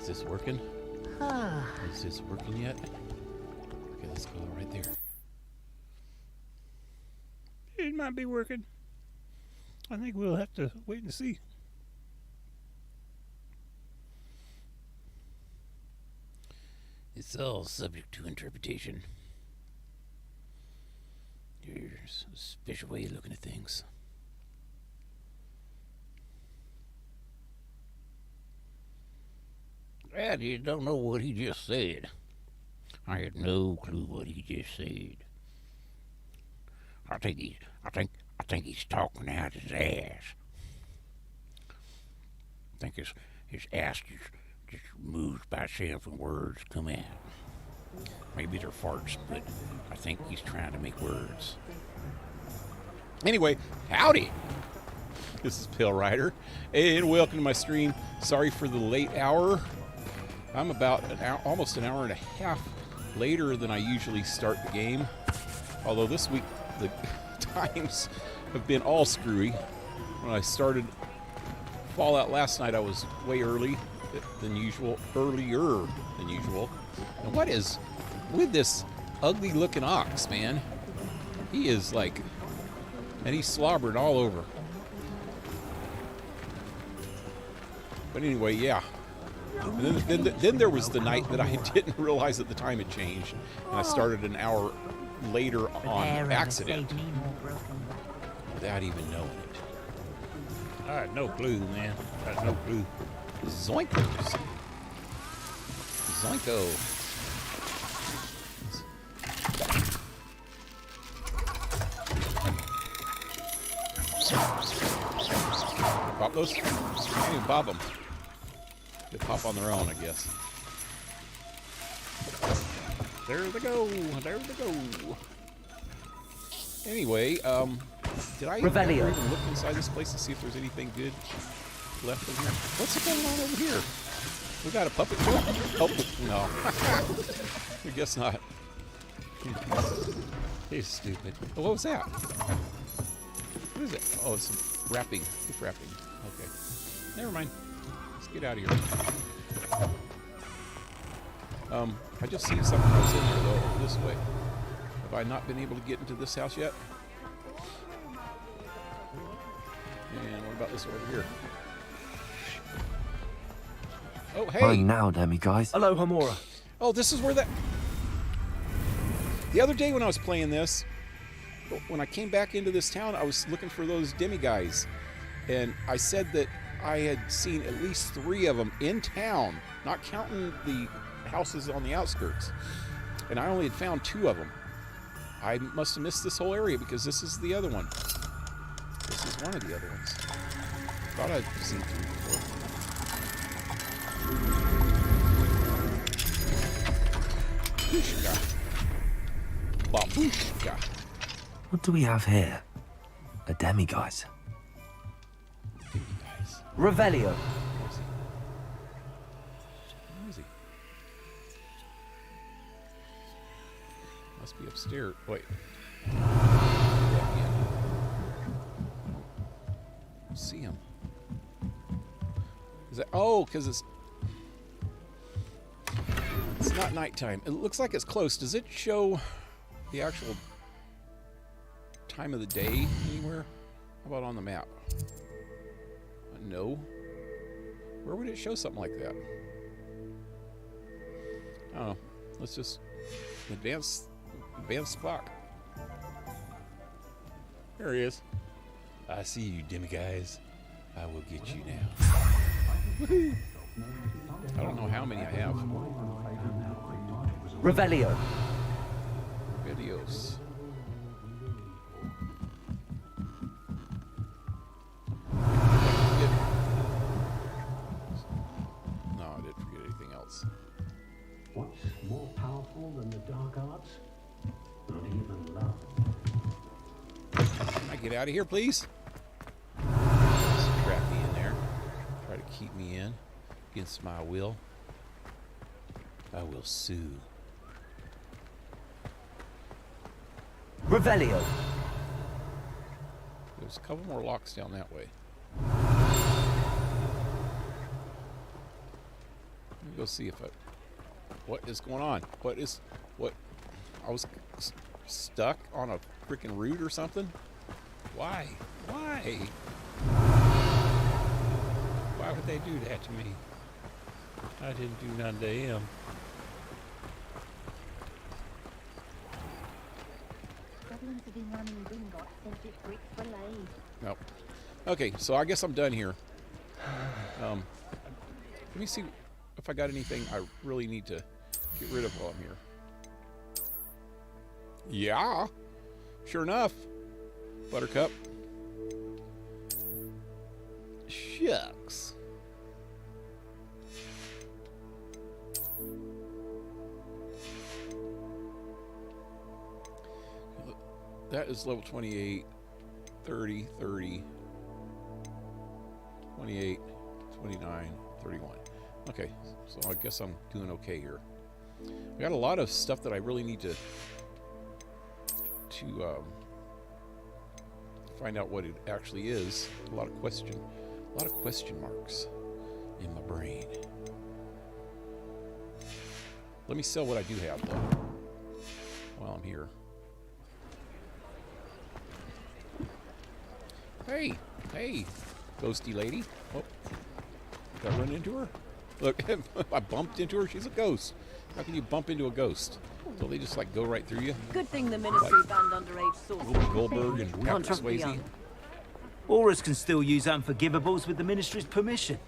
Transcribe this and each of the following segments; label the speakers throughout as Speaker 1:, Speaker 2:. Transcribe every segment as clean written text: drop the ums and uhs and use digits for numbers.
Speaker 1: Is this working? Is this working yet? Okay, let's go right there.
Speaker 2: It might be working. I think we'll have to wait and see.
Speaker 1: It's all subject to interpretation. There's a special way of looking at things. I just don't know what he just said. I had no clue what he just said. I think he's talking out his ass. I think his ass just moves by itself and words come out. Maybe they're farts, but I think he's trying to make words. Anyway, howdy. This is Pale Rider, and welcome to my stream. Sorry for the late hour. I'm about almost an hour and a half later than I usually start the game. Although this week the times have been all screwy. When I started Fallout last night, I was way earlier than usual. And what is with this ugly looking ox, man? He is like, and he's slobbering all over. But anyway, yeah. And then there was the night that I didn't realize that the time had changed, and I started an hour later on accident without even knowing it.
Speaker 2: I had no clue, man. I had no clue.
Speaker 1: Zoinkers. Zoinko. Pop those? I can't even pop them. They pop on their own, I guess. There they go. There they go. Anyway, did I ever even look inside this place to see if there's anything good left in here? What's going on over here? We got a puppet show? Oh, no. I guess not. He's stupid. Oh, what was that? What is it? Oh, it's some wrapping. Gift wrapping. Okay. Never mind. Let's get out of here. I just seen something else in there, though, over this way. Have I not been able to get into this house yet? And what about this over here? Oh, hey!
Speaker 3: Fine now, Demi, guys.
Speaker 4: Hello, Homura.
Speaker 1: Oh, this is where that... The other day when I was playing this, when I came back into this town, I was looking for those demi-guys. And I said that I had seen at least 3 of them in town, not counting the houses on the outskirts. And I only had found 2 of them. I must have missed this whole area because this is the other one. This is one of the other ones. Thought I'd seen 3 before. Babushka. Babushka.
Speaker 3: What do we have here? A demi-guise.
Speaker 4: Revelio.
Speaker 1: Where is he? Must be upstairs. Wait. See him. Is that... Oh, because it's not nighttime. It looks like it's close. Does it show the actual time of the day anywhere? How about on the map? No. Where would it show something like that? I don't know. Let's just advance the clock. There he is. I see you, demi-guys. I will get you now. Woohoo! I don't know how many I have.
Speaker 4: Revelio.
Speaker 1: Videos. No, I didn't forget anything else.
Speaker 5: What's more powerful than the dark arts? Not even love.
Speaker 1: Can I get out of here, please? Just trap me in there. Try to keep me in against my will. I will sue.
Speaker 4: Revelio.
Speaker 1: There's a couple more locks down that way.
Speaker 4: go see if what is going on? What? I was stuck on a freaking root or something? Why? Why?
Speaker 2: Why would they do that to me? I didn't do nothing to him.
Speaker 4: Nope. Okay, so I guess I'm done here. Let me see if I got anything I really need to get rid of while I'm here. Yeah. Sure enough. Buttercup. Shucks. That is level 28, 30, 30, 28, 29, 31. Okay, so I guess I'm doing okay here. I got a lot of stuff that I really need to find out what it actually is. A lot of question marks in my brain. Let me sell what I do have though while I'm here. Hey, ghosty lady. Oh, did I run into her? Look, I bumped into her. She's a ghost. How can you bump into a ghost? So they just like go right through you?
Speaker 6: Good thing the ministry banned underage sorcery.
Speaker 4: Whoopi Goldberg and Captain Swayze.
Speaker 7: Aurors can still use unforgivables with the ministry's permission.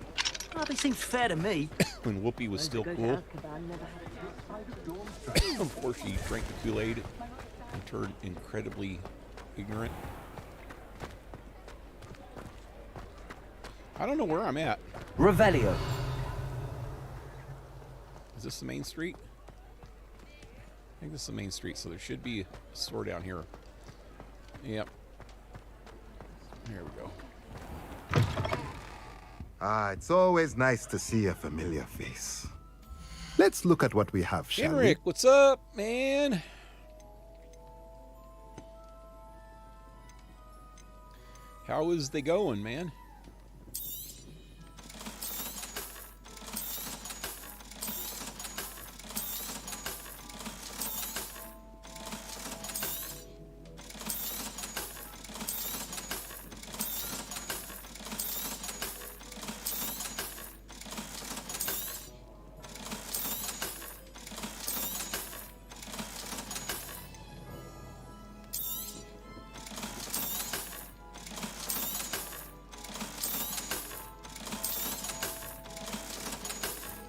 Speaker 7: Hardly seems fair to me.
Speaker 4: When Whoopi was still cool. Before she drank the Kool-Aid and turned incredibly ignorant. I don't know where I'm at.
Speaker 7: Revelio.
Speaker 4: Is this the main street? I think this is the main street, so there should be a store down here. Yep. Here we go.
Speaker 8: Ah, it's always nice to see a familiar face. Let's look at what we have, shall
Speaker 4: Henrik, what's up, man? How is they going, man?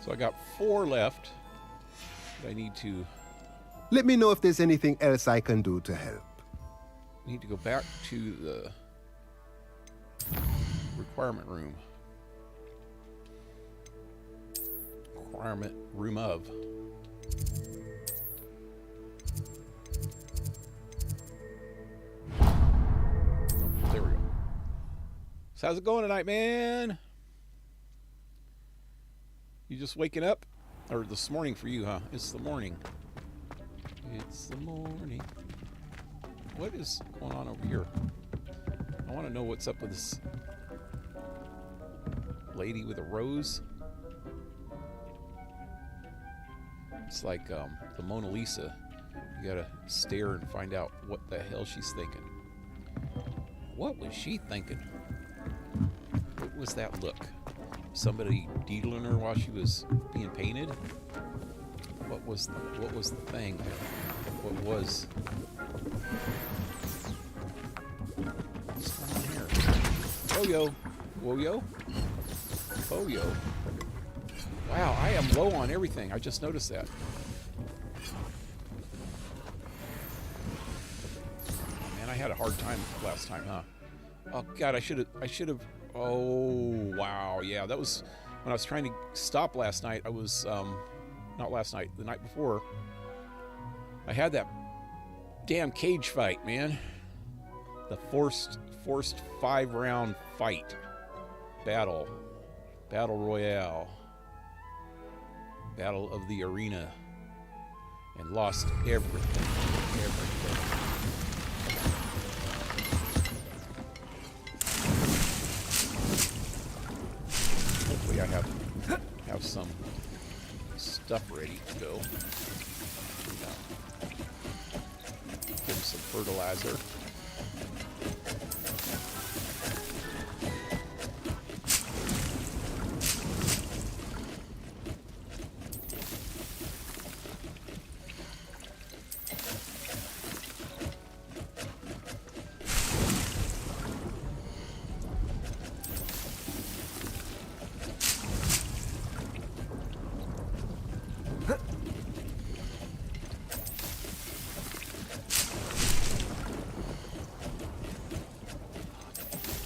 Speaker 4: So I got 4 left. I need to
Speaker 8: Let me know if there's anything else I can do to help.
Speaker 4: go back to the requirement room. Requirement room of. Oh, there we go. So how's it going tonight, man? You just waking up? Or this morning for you, huh? It's the morning. It's the morning. What is going on over here? I want to know what's up with this lady with a rose. It's like the Mona Lisa. You gotta stare and find out what the hell she's thinking. What was she thinking? What was that look? Somebody deedling her while she was being painted? What was the thing? What was? What's going on here? Whoa-yo. Whoa-yo. Wow, I am low on everything. I just noticed that. Man, I had a hard time last time, huh? Oh God, I should have. Oh wow, yeah, that was when I was trying to stop last night. I was not last night, the night before. I had that damn cage fight, man. The forced 5-round fight, battle royale, battle of the arena, and lost everything. Hopefully I have some stuff ready to go. Give him some fertilizer.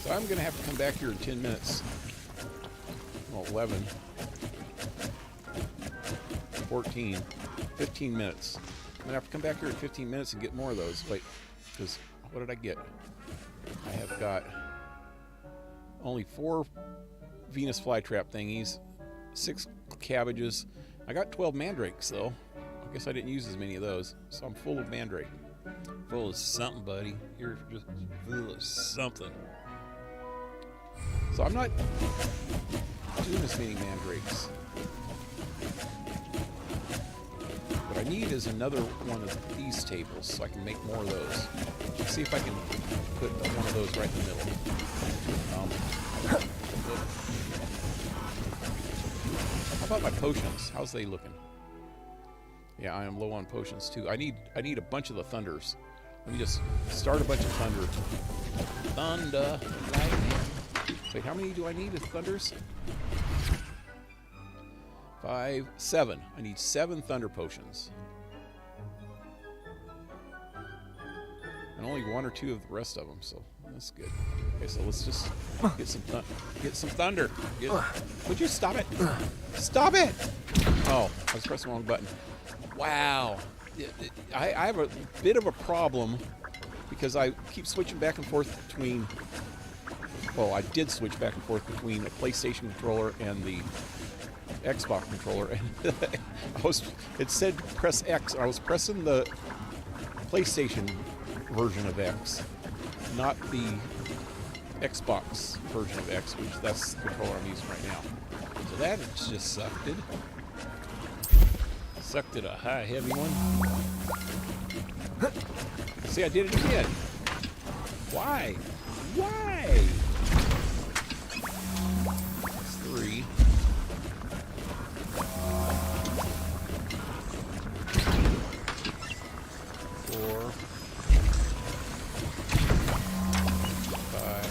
Speaker 4: So I'm going to have to come back here in 10 minutes. Well, 11. 14. 15 minutes. I'm going to have to come back here in 15 minutes and get more of those. Wait, because what did I get? I have got only 4 Venus flytrap thingies, 6 cabbages. I got 12 mandrakes, though. I guess I didn't use as many of those. So I'm full of mandrake. Full of something, buddy. You're just full of something. So I'm not doing as many mandrakes. What I need is another one of these tables so I can make more of those. Let's see if I can put one of those right in the middle. How about my potions? How's they looking? Yeah, I am low on potions too. I need a bunch of the thunders. Let me just start a bunch of thunder. Thunder, lightning. Wait, how many do I need of thunders? 5, 7. I need 7 thunder potions. And only 1 or 2 of the rest of them, so that's good. Okay, so let's just get some thunder. Would you stop it? Stop it! Oh, I was pressing the wrong button. Wow. I have a bit of a problem because I keep switching back and forth between... Well, I did switch back and forth between a PlayStation controller and the Xbox controller, and it said press X. I was pressing the PlayStation version of X, not the Xbox version of X, which that's the controller I'm using right now. So that just sucked it. Sucked it a high, heavy one. See, I did it again. Why? Why? 3. 4. 5.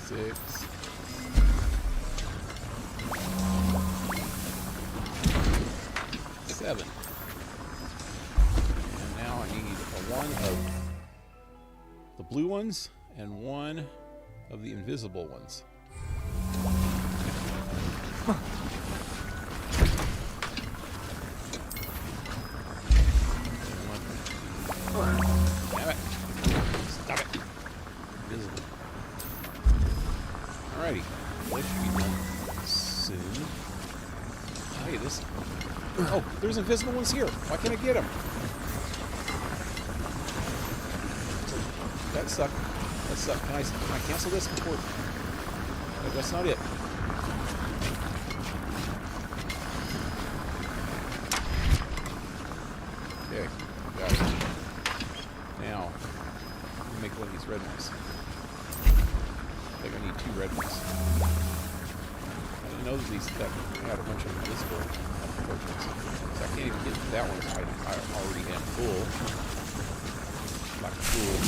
Speaker 4: 6. 7. And now I need one of the blue ones and one of the invisible ones. Damn it. Stop it. Invisible. Alrighty. This should be done soon. Hey, this... Oh, there's invisible ones here. Why can't I get them? That sucked. That sucked. Can I cancel this before? No, that's not it. Okay, got it. Now, let me make one of these red ones. I think I need 2 red ones. I didn't know that these had a bunch of invisible potions. So I can't even get that one. I already am full. Like a fool.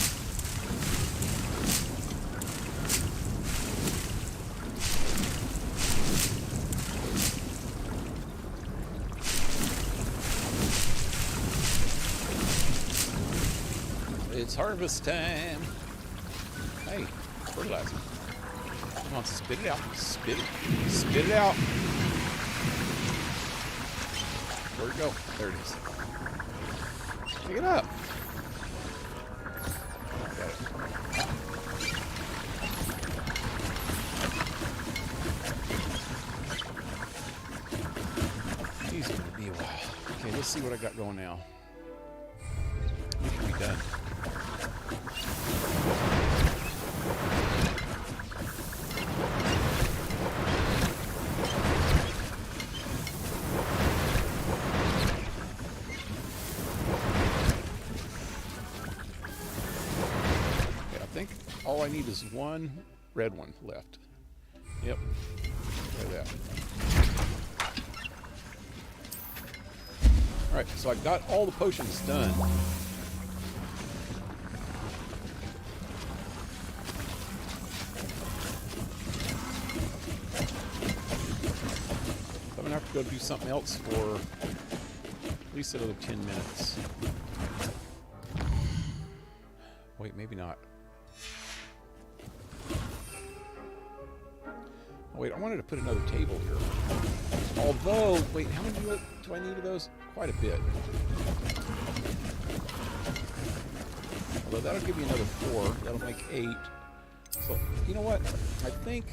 Speaker 4: It's harvest time. Hey, fertilizer. Come on, spit it out. Spit it. Spit it out. Where'd it go? There it is. Pick it up. Got it. These are gonna be a while. Okay, let's see what I got going now. We should be done. all I need is one red one left. Yep. Try that. Alright, so I got all the potions done. I'm gonna have to go do something else for at least another 10 minutes. Wait, maybe not. Oh, wait, I wanted to put another table here. Although, wait, how many do I need of those? Quite a bit. Although that'll give me another 4. That'll make 8. So, you know what? I think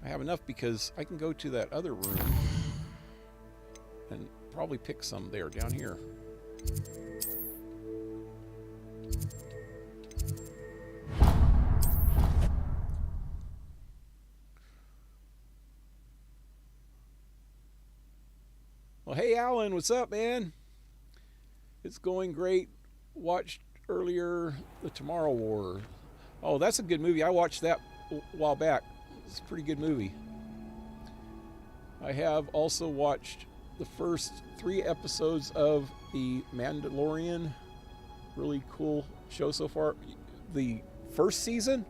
Speaker 4: I have enough because I can go to that other room and probably pick some there, down here. Well, hey, Alan, what's up, man? It's going great. Watched earlier The Tomorrow War. Oh, that's a good movie. I watched that a while back. It's a pretty good movie. I have also watched the first 3 episodes of The Mandalorian. Really cool show so far. The first season,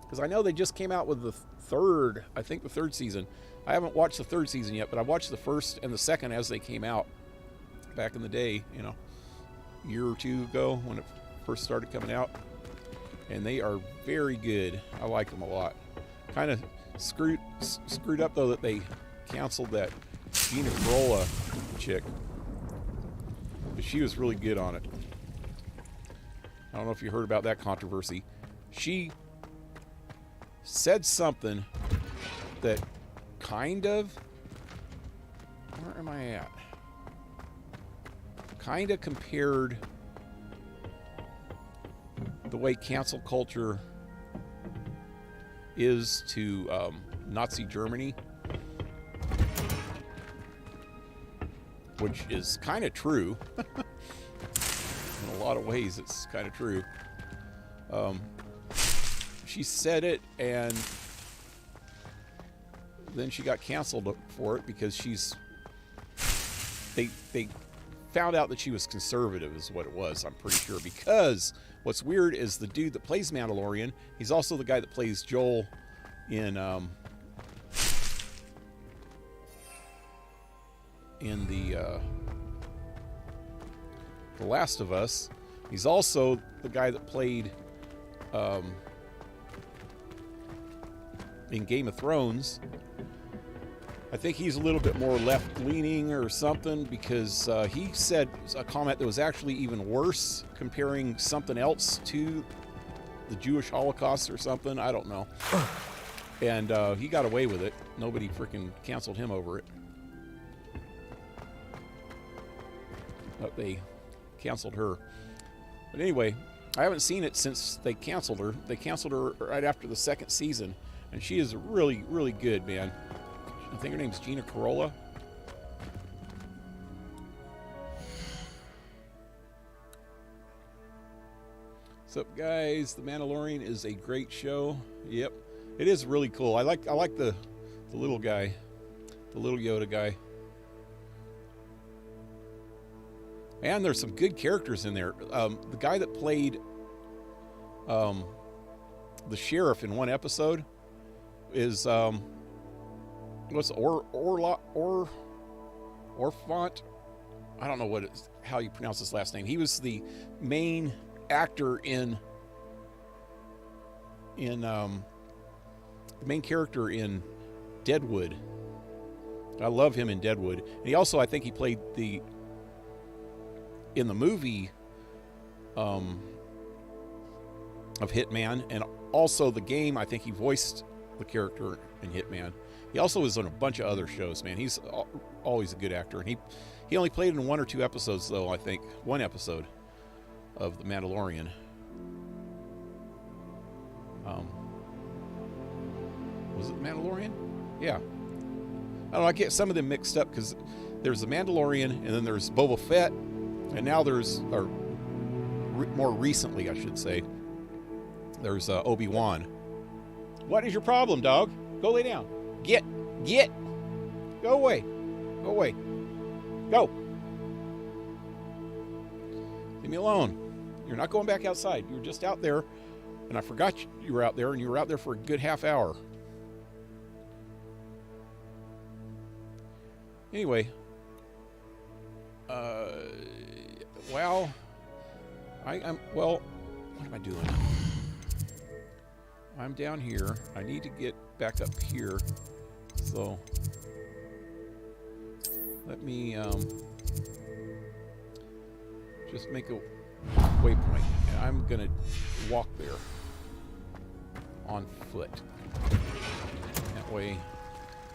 Speaker 4: because I know they just came out with the third, I think the third season. I haven't watched the third season yet, but I watched the first and the second as they came out back in the day, you know, a year or 2 ago when it first started coming out. And they are very good. I like them a lot. Kind of screwed up, though, that they canceled that Gina Carolla chick. But she was really good on it. I don't know if you heard about that controversy. She said something that kind of... Where am I at? Kind of compared the way cancel culture is to Nazi Germany, which is kind of true. In a lot of ways, it's kind of true. She said it, and then she got canceled for it because they found out that she was conservative is what it was, I'm pretty sure. Because what's weird is the dude that plays Mandalorian, he's also the guy that plays Joel in The Last of Us. He's also the guy that played in Game of Thrones. I think he's a little bit more left-leaning or something, because he said a comment that was actually even worse, comparing something else to the Jewish Holocaust or something. I don't know. And he got away with it. Nobody freaking canceled him over it. But they canceled her. But anyway, I haven't seen it since they canceled her. They canceled her right after the second season. And she is really, really good, man. I think her name's Gina Carolla. What's up, guys? The Mandalorian is a great show. Yep, it is really cool. I like the little guy, the little Yoda guy. And there's some good characters in there. The guy that played the sheriff in one episode is what's Orfont? I don't know how you pronounce his last name. He was the main actor in the main character in Deadwood. I love him in Deadwood. And he also, I think he played in the movie of Hitman, and also the game. I think he voiced the character in Hitman. He also is on a bunch of other shows, man. He's always a good actor. And he only played in 1 or 2 episodes, though, I think. 1 episode of The Mandalorian. Was it The Mandalorian? Yeah. I don't know, I get some of them mixed up because there's The Mandalorian, and then there's Boba Fett, and now there's, more recently, I should say, There's Obi-Wan. What is your problem, dog? Go lay down. Get. Go away. Go. Leave me alone. You're not going back outside. You were just out there, and I forgot you were out there, and you were out there for a good half hour. Anyway, well, well, what am I doing? I'm down here. I need to get back up here. So let me just make a waypoint. And I'm gonna walk there on foot. That way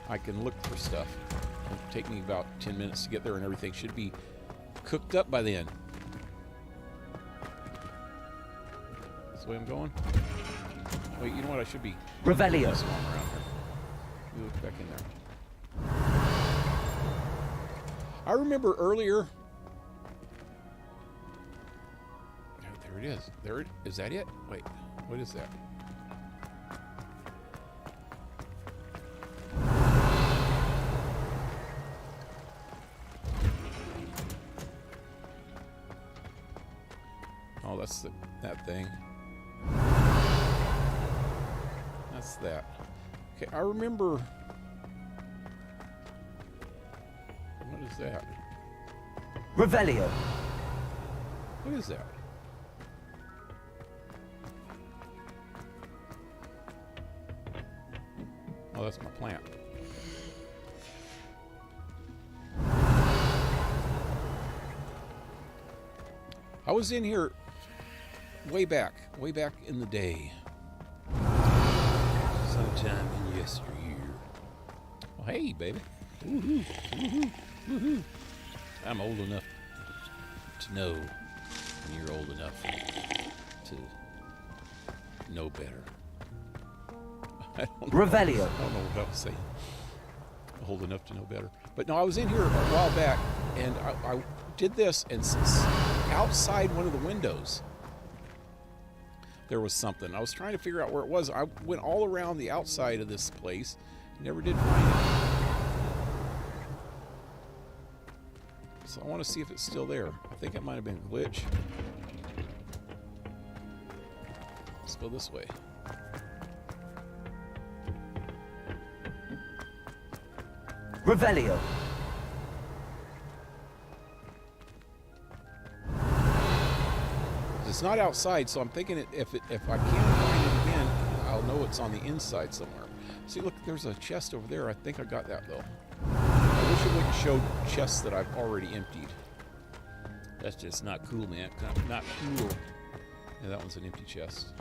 Speaker 4: I can look for stuff. It'll take me about 10 minutes to get there, and everything should be cooked up by then. That's the way I'm going. Wait, you know what? I should be
Speaker 7: Revelio.
Speaker 4: around here. Let me look back in there. I remember earlier. There it is. Is that it? Wait, what is that? Oh, that's that thing. That's that. Okay, I remember. What is that?
Speaker 7: Revelio.
Speaker 4: What is that? Oh, that's my plant. I was in here way back in the day. Sometime in yesteryear. Well, hey, baby. Woohoo, woohoo, woohoo. I'm old enough to know when you're old enough to know better. I don't know.
Speaker 7: Revelio.
Speaker 4: I don't know what I was saying. Old enough to know better. But no, I was in here a while back, and I did this, and outside one of the windows, there was something. I was trying to figure out where it was. I went all around the outside of this place, never did find it. So I want to see if it's still there. I think it might have been a glitch. Let's go this way.
Speaker 7: Revelio.
Speaker 4: It's not outside, so I'm thinking if I can find it again, I'll know it's on the inside somewhere. See, look, there's a chest over there. I think I got that, though. I wish it wouldn't show chests that I've already emptied. That's just not cool, man. Not cool. Yeah, that one's an empty chest.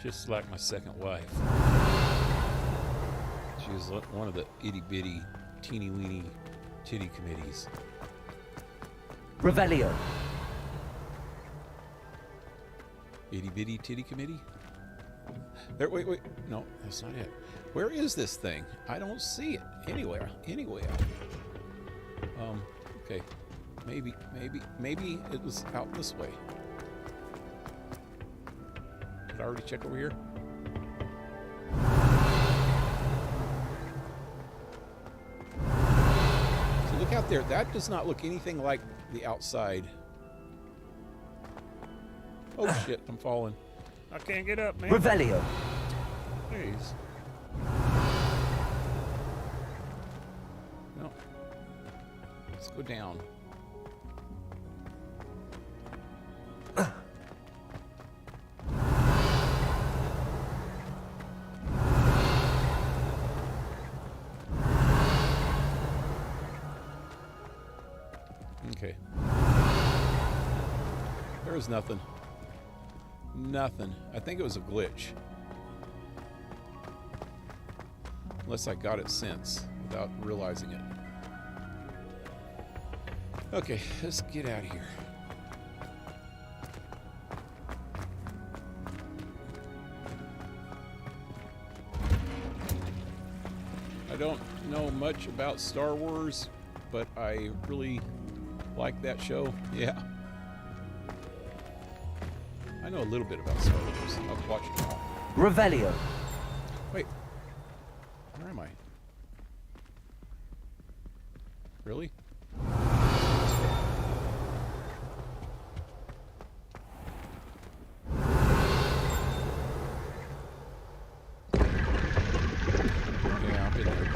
Speaker 4: Just like my second wife. She was one of the itty-bitty, teeny-weeny titty committees.
Speaker 7: Revelio.
Speaker 4: Itty-bitty titty committee? There, wait. No, that's not it. Where is this thing? I don't see it anywhere. Okay. Maybe it was out this way. Did I already check over here? So look out there. That does not look anything like the outside. Oh shit, I'm falling.
Speaker 2: I can't get up, man.
Speaker 7: Revelio.
Speaker 4: Please. No. Let's go down. Okay. There is nothing. Nothing. I think it was a glitch. Unless I got it since without realizing it. Okay, let's get out of here. I don't know much about Star Wars, but I really like that show. Yeah. know a little bit about Star Wars. I was watching it all.
Speaker 3: Revelio.
Speaker 4: Wait. Where am I? Really? Yeah, I've been there.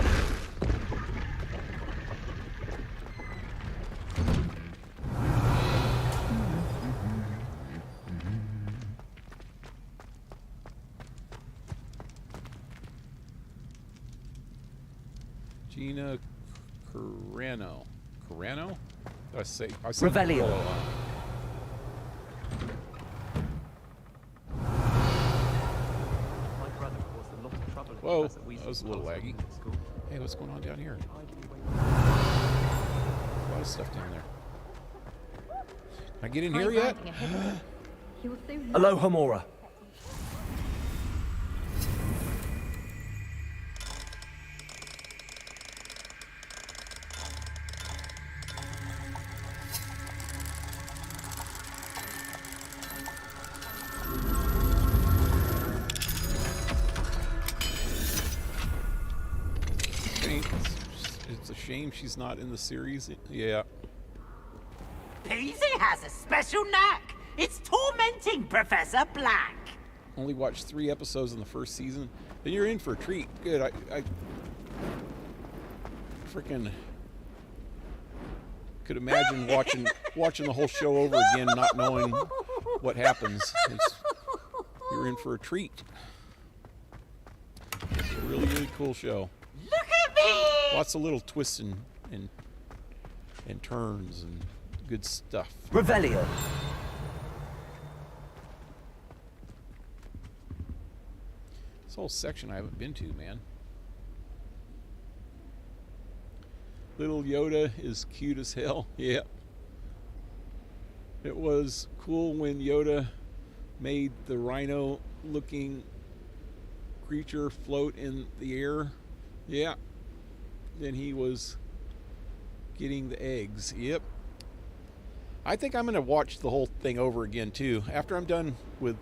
Speaker 4: Gina Carano. Carano? Did I say
Speaker 3: Revelio.
Speaker 9: My brother caused a lot of trouble.
Speaker 4: Whoa,
Speaker 9: at Weasley's
Speaker 4: that was a little
Speaker 9: household
Speaker 4: laggy.
Speaker 9: at school.
Speaker 4: Hey, what's going on down here? A lot of stuff down there. Can I get in here yet?
Speaker 3: Aloha Mora.
Speaker 4: It's a shame she's not in the series. Yeah.
Speaker 10: Peasy has a special knack. It's tormenting Professor Black.
Speaker 4: Only watched 3 episodes in the first season. Then you're in for a treat. Good. I freaking could imagine watching the whole show over again, not knowing what happens. You're in for a treat. It's a really, really cool show.
Speaker 10: Look at me!
Speaker 4: Lots of little twists and turns and good stuff.
Speaker 3: Revelio.
Speaker 4: This whole section I haven't been to, man. Little Yoda is cute as hell. Yeah. It was cool when Yoda made the rhino-looking creature float in the air. Yeah. Then he was getting the eggs. Yep. I think I'm going to watch the whole thing over again too. After I'm done with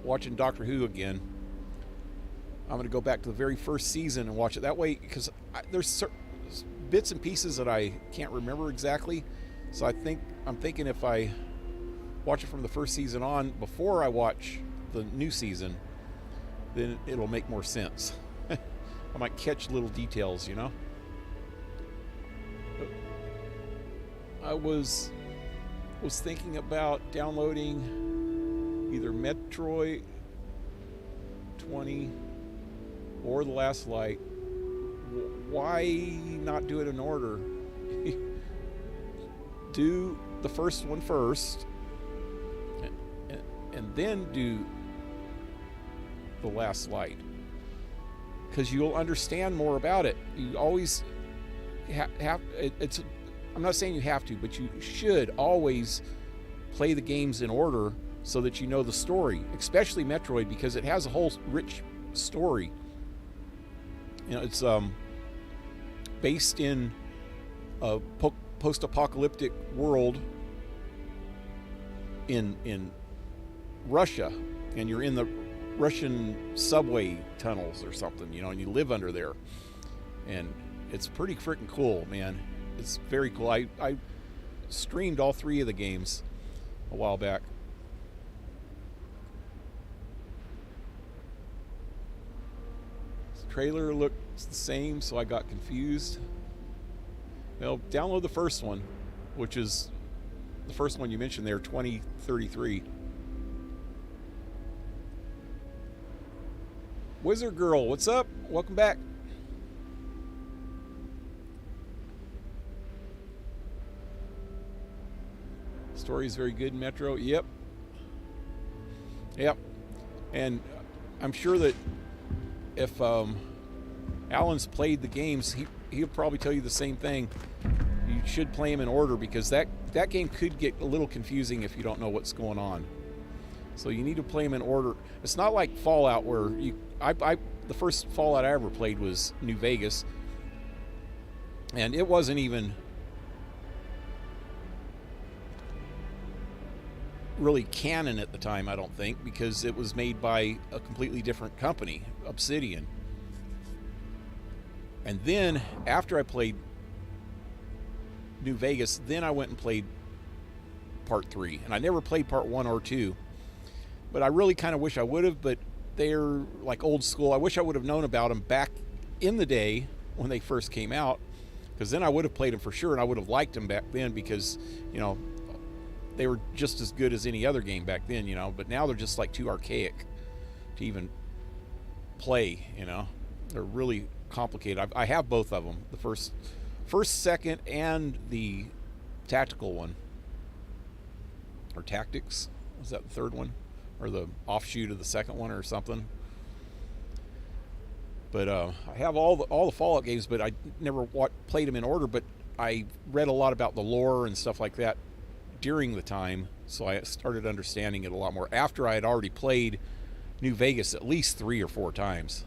Speaker 4: watching Doctor Who again, I'm going to go back to the very first season and watch it that way, because there's bits and pieces that I can't remember exactly. So I'm thinking if I watch it from the first season on before I watch the new season, then it'll make more sense. I might catch little details, you know. I was thinking about downloading either Metroid 20 or The Last Light. Why not do it in order? Do the first one first, and then do The Last Light, because you'll understand more about it. You always have it's. I'm not saying you have to, but you should always play the games in order so that you know the story, especially Metroid, because it has a whole rich story. You know, it's based in a post-apocalyptic world in Russia, and you're in the Russian subway tunnels or something, you know, and you live under there, and it's pretty freaking cool, man. It's very cool. I streamed all 3 of the games a while back. The trailer looks the same, so I got confused. Well, download the first one, which is the first one you mentioned there, 2033. Wizard Girl, what's up? Welcome back. Story is very good in Metro. Yep. And I'm sure that if Alan's played the games, he'll probably tell you the same thing. You should play them in order, because that game could get a little confusing if you don't know what's going on. So you need to play them in order. It's not like Fallout, where the first Fallout I ever played was New Vegas, and it wasn't even really canon at the time, I don't think, because it was made by a completely different company, Obsidian. And then, after I played New Vegas, then I went and played Part 3. And I never played Part 1 or 2. But I really kind of wish I would have, but they're like old school. I wish I would have known about them back in the day when they first came out, because then I would have played them for sure, and I would have liked them back then because, you know, they were just as good as any other game back then, you know, but now they're just like too archaic to even play, you know. They're really complicated. I have both of them, the first, second, and the tactical one. Or Tactics. Was that the third one? Or the offshoot of the second one or something? But I have all the Fallout games, but I never played them in order, but I read a lot about the lore and stuff like that during the time, so I started understanding it a lot more after I had already played New Vegas at least 3 or 4 times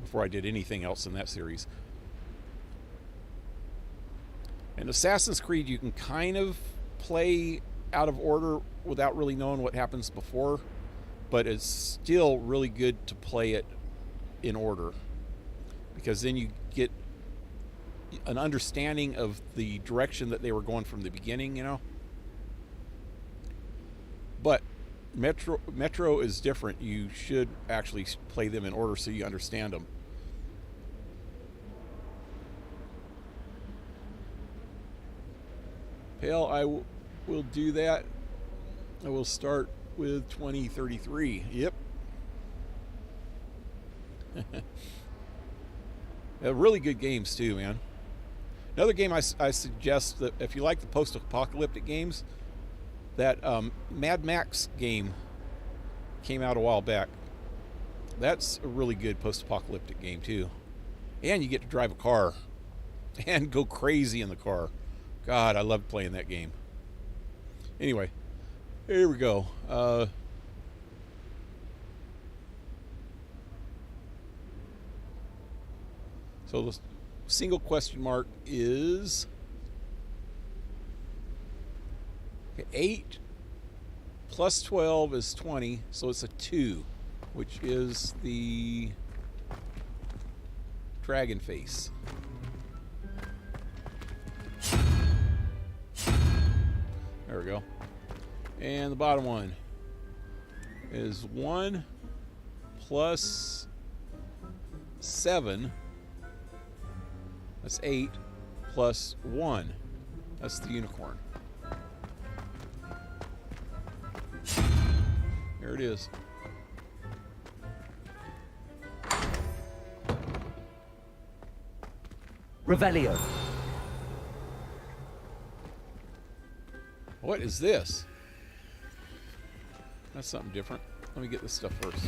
Speaker 4: before I did anything else in that series. And Assassin's Creed, you can kind of play out of order without really knowing what happens before, but it's still really good to play it in order, because then you get an understanding of the direction that they were going from the beginning, you know. But Metro is different. You should actually play them in order so you understand them. Hell, I will do that. I will start with 2033. Yep. Really good games too, man. Another game I suggest, that if you like the post-apocalyptic games, that Mad Max game came out a while back. That's a really good post-apocalyptic game too. And you get to drive a car and go crazy in the car. God, I loved playing that game. Anyway, here we go. So the single question mark is 8 plus 12 is 20, so it's a 2, which is the dragon face. There we go. And the bottom one is 1 plus 7. That's 8 plus 1. That's the unicorn. There it is.
Speaker 3: Revelio.
Speaker 4: What is this? That's something different. Let me get this stuff first.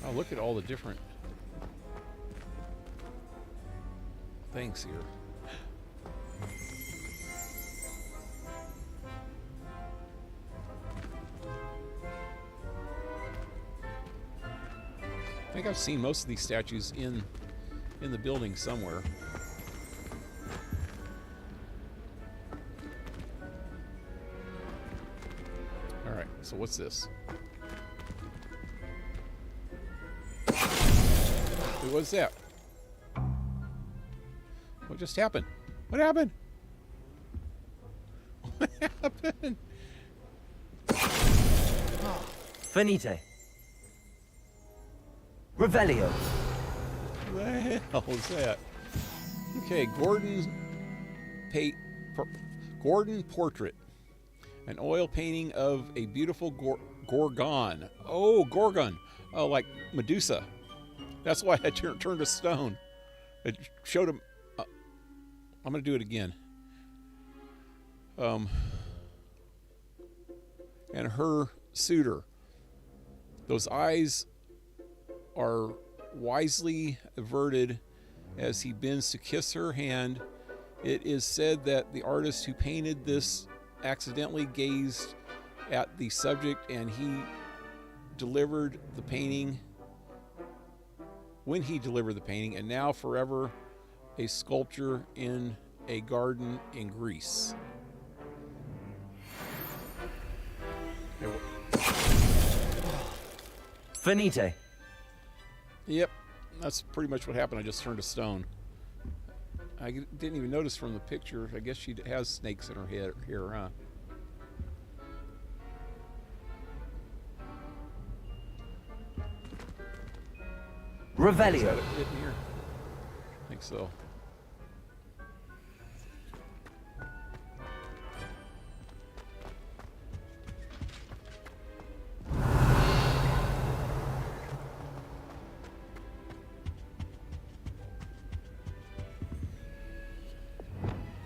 Speaker 4: Oh, look at all the different things here. I think I've seen most of these statues in the building somewhere. All right, so what's this? Wait, what's that? What just happened? What happened? What happened?
Speaker 3: Finite. Revelio.
Speaker 4: What the hell was that? Okay, Gordon portrait. An oil painting of a beautiful Gorgon. Oh, Gorgon. Oh, like Medusa. That's why I turned to stone. It showed him. I'm going to do it again. And her suitor. Those eyes are wisely averted as he bends to kiss her hand. It is said that the artist who painted this accidentally gazed at the subject and he delivered the painting when he delivered the painting, and now forever a sculpture in a garden in Greece.
Speaker 3: Finite.
Speaker 4: Yep, that's pretty much what happened. I just turned to stone. I didn't even notice from the picture. I guess she has snakes in her hair, huh? Is that
Speaker 3: Revelio.
Speaker 4: it in here? I think so.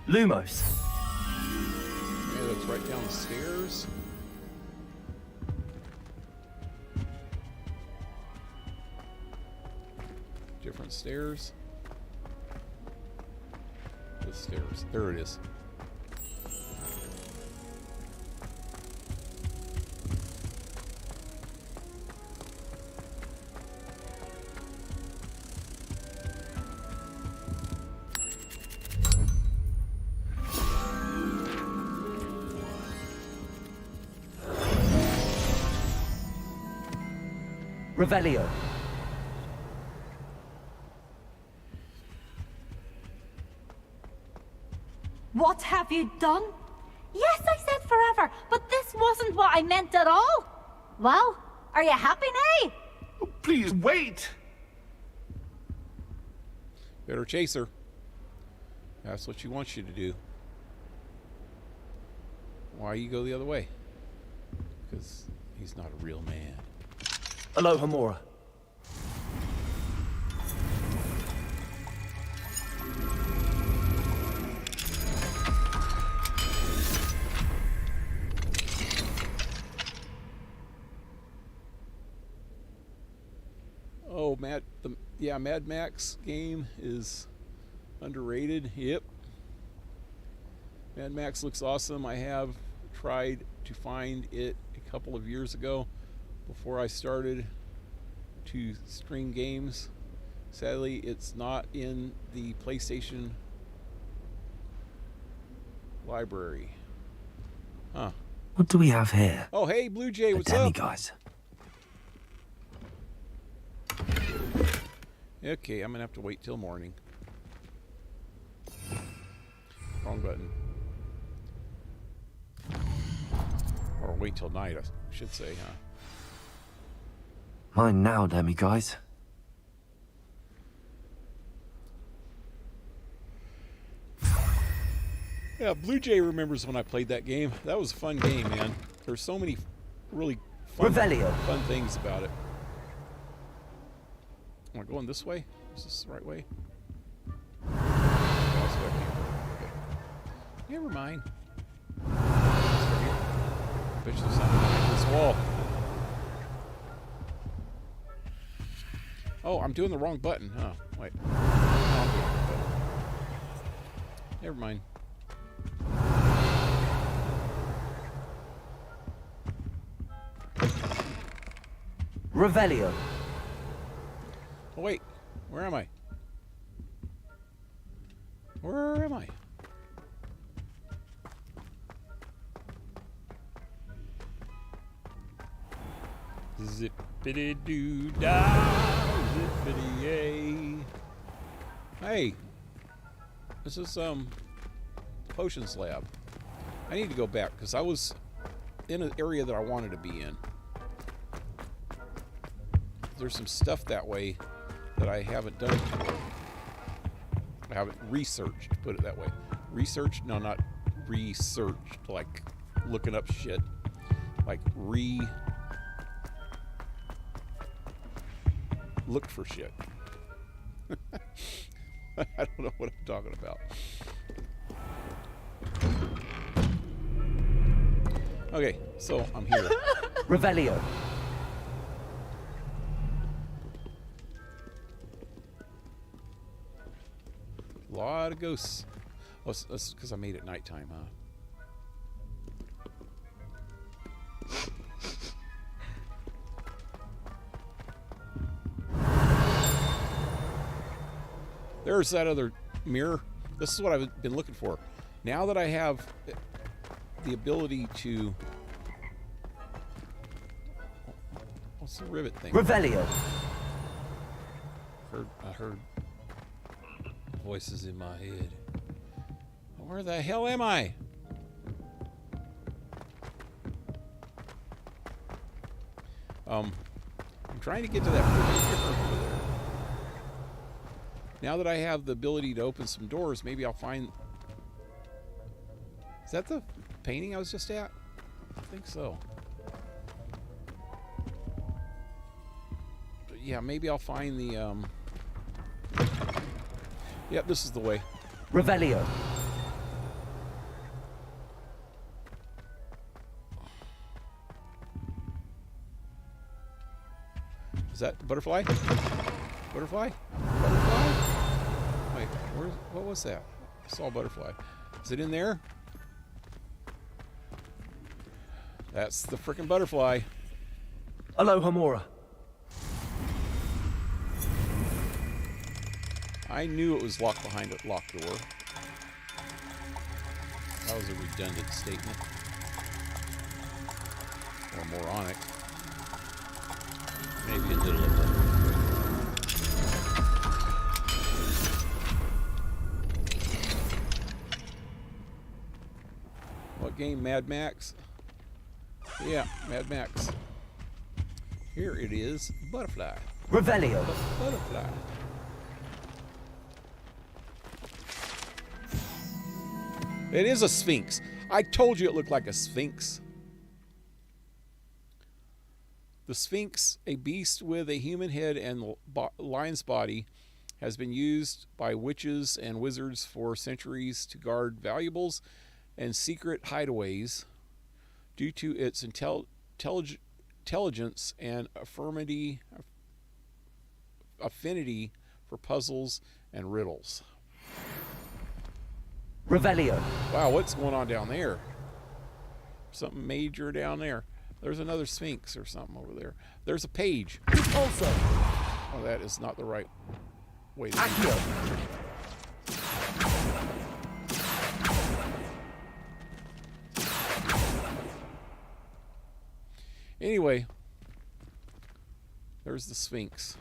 Speaker 3: Lumos.
Speaker 4: Yeah, that's right down the stairs. Different stairs. The stairs. There it is.
Speaker 3: Revelio.
Speaker 6: What have you done? Yes, I said forever, but this wasn't what I meant at all. Well, are you happy now?
Speaker 8: Please wait!
Speaker 4: Better chase her. That's what she wants you to do. Why you go the other way? Because he's not a real man.
Speaker 3: Aloha Mora.
Speaker 4: Oh, Mad Max game is underrated. Yep. Mad Max looks awesome. I have tried to find it a couple of years ago before I started to stream games. Sadly, it's not in the PlayStation library. Huh.
Speaker 3: What do we have here?
Speaker 4: Oh, hey, Blue Jay,
Speaker 3: A
Speaker 4: what's up?
Speaker 3: demiguise.
Speaker 4: Okay, I'm gonna have to wait till morning. Wrong button. Or wait till night, I should say, huh?
Speaker 3: Mine now, demiguise.
Speaker 4: Yeah, Blue Jay remembers when I played that game. That was a fun game, man. There's so many really fun things about it. Am I going this way? Is this the right way? That's what I came from. Okay. Never mind. Bet there's something behind this wall. Oh, I'm doing the wrong button. Oh, wait. No, I'm doing the wrong button. Never mind.
Speaker 3: Revelio.
Speaker 4: Oh, wait. Where am I? Where am I? Zippity doo dah, zippity yay. Hey, this is potions lab. I need to go back because I was in an area that I wanted to be in. There's some stuff that way that I haven't done before. I haven't researched, put it that way. Researched? No, not researched, like looking up shit. Like looked for shit. I don't know what I'm talking about. Okay, so I'm here.
Speaker 3: Revelio.
Speaker 4: A lot of ghosts. Oh, that's because I made it nighttime, huh? There's that other mirror. This is what I've been looking for. Now that I have the ability to... What's the rivet thing?
Speaker 3: Revelio.
Speaker 4: I heard voices in my head. Where the hell am I? I'm trying to get to that river over there. Now that I have the ability to open some doors, maybe I'll find... Is that the painting I was just at? I think so. But yeah, maybe I'll find the... Yep, this is the way.
Speaker 3: Revelio.
Speaker 4: Is that butterfly? Butterfly? Butterfly? Wait, what was that? I saw a butterfly. Is it in there? That's the frickin' butterfly.
Speaker 3: Alohomora.
Speaker 4: I knew it was locked behind a locked door. That was a redundant statement. Or moronic. Maybe a little of both. What game? Mad Max? Yeah, Mad Max. Here it is. Butterfly.
Speaker 3: Revelio.
Speaker 4: Butterfly. It is a sphinx. I told you it looked like a sphinx. The sphinx, a beast with a human head and lion's body, has been used by witches and wizards for centuries to guard valuables and secret hideaways due to its intelligence and affinity for puzzles and riddles.
Speaker 3: Revelio.
Speaker 4: Wow, what's going on down there? Something major down there. There's another sphinx or something over there. There's a page.
Speaker 3: Also.
Speaker 4: Oh, that is not the right way to do it. Anyway, there's the sphinx.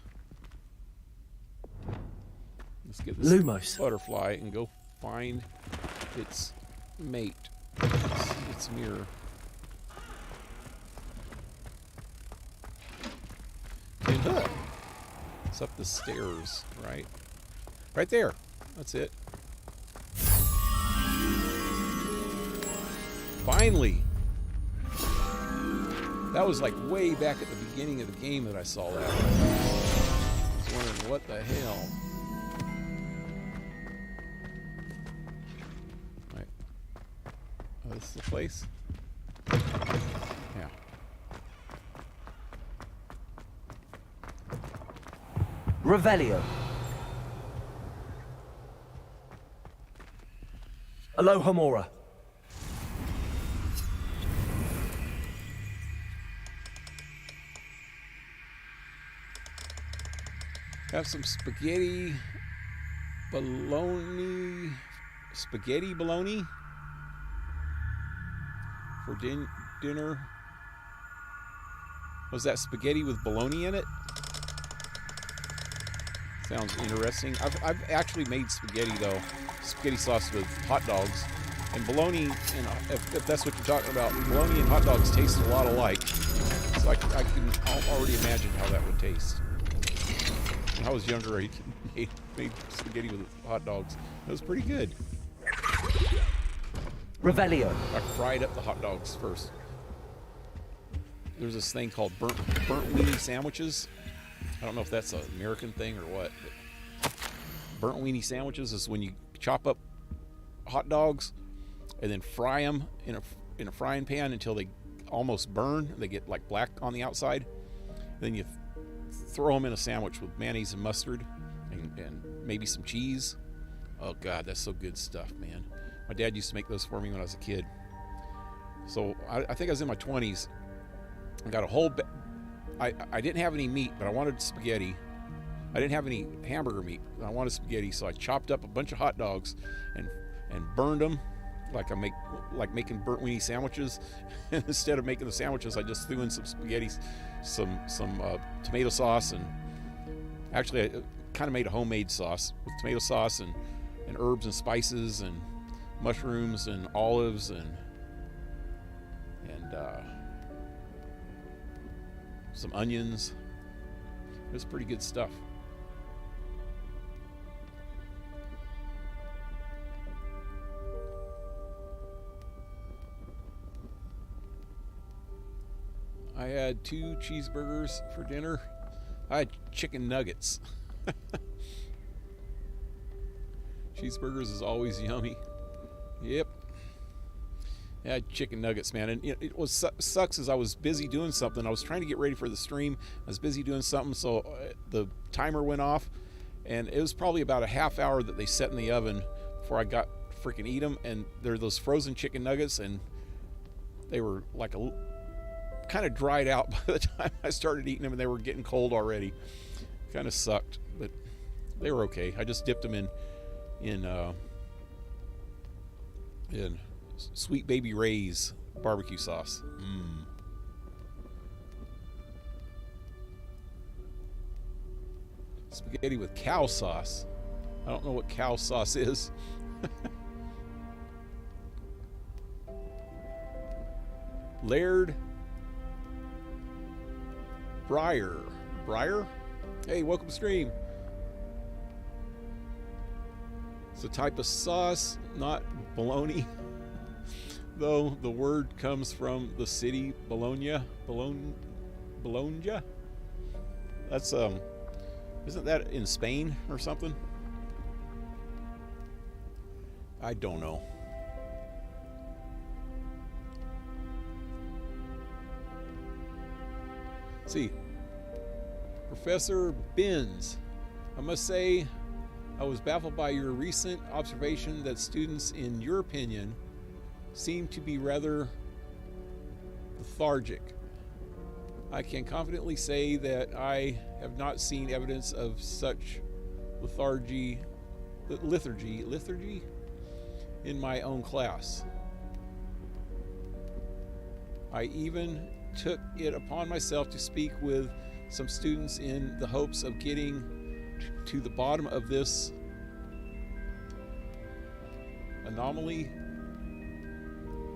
Speaker 4: Let's get this
Speaker 3: Lumos.
Speaker 4: butterfly and go find its mate, its mirror. It's up the stairs, right? Right there. That's it. Finally! That was like way back at the beginning of the game that I saw that. I was wondering what the hell. Right. Oh, this is the place? Yeah.
Speaker 3: Revelio. Alohomora.
Speaker 4: Have some spaghetti bologna for dinner. Was that spaghetti with bologna in it? Sounds interesting. I've actually made spaghetti though, spaghetti sauce with hot dogs, and bologna. And if that's what you're talking about, bologna and hot dogs taste a lot alike. So I can already imagine how that would taste. When I was younger, I made spaghetti with hot dogs. It was pretty good.
Speaker 3: Revelio.
Speaker 4: I fried up the hot dogs first. There's this thing called burnt weenie sandwiches. I don't know if that's an American thing or what. But burnt weenie sandwiches is when you chop up hot dogs and then fry them in a frying pan until they almost burn. They get like black on the outside. Then you throw them in a sandwich with mayonnaise and mustard and maybe some cheese. Oh God, that's so good stuff, man. My dad used to make those for me when I was a kid. So I think I was in my 20s. I got a whole I didn't have any meat, but I wanted spaghetti. I didn't have any hamburger meat. I wanted spaghetti, so I chopped up a bunch of hot dogs and burned them like making burnt weenie sandwiches. Instead of making the sandwiches, I just threw in some spaghetti, some tomato sauce, and actually I kind of made a homemade sauce with tomato sauce and herbs and spices and mushrooms and olives and some onions. It was pretty good stuff. I had 2 cheeseburgers for dinner. I had chicken nuggets. Cheeseburgers is always yummy. Yep. I had chicken nuggets, man. And it was sucks as I was busy doing something. I was trying to get ready for the stream. I was busy doing something, so the timer went off. And it was probably about a half hour that they set in the oven before I got freaking eat them. And they're those frozen chicken nuggets, and they were like kind of dried out by the time I started eating them, and they were getting cold already. Kind of sucked, but they were okay. I just dipped them in Sweet Baby Ray's barbecue sauce. Spaghetti with cow sauce. I don't know what cow sauce is. Laird Briar? Hey, welcome to stream. It's a type of sauce, not bologna. Though the word comes from the city Bologna. That's isn't that in Spain or something? I don't know. Let's see. Professor Binns, I must say I was baffled by your recent observation that students, in your opinion, seem to be rather lethargic. I can confidently say that I have not seen evidence of such lethargy in my own class. I even took it upon myself to speak with some students in the hopes of getting to the bottom of this anomaly.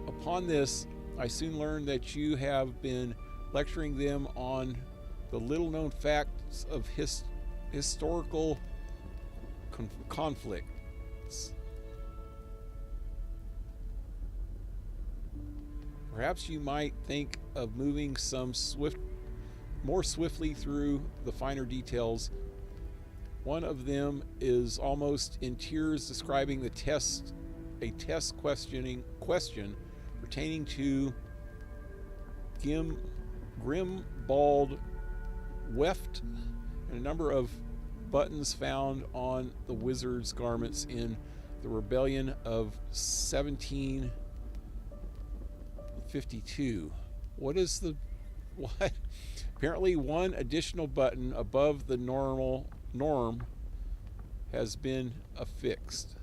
Speaker 4: Upon this, I soon learned that you have been lecturing them on the little-known facts of historical conflicts. Perhaps you might think of moving more swiftly through the finer details. One of them is almost in tears describing a test question pertaining to Grimbald weft and a number of buttons found on the wizard's garments in the rebellion of 1752. What? Apparently one additional button above the norm has been affixed.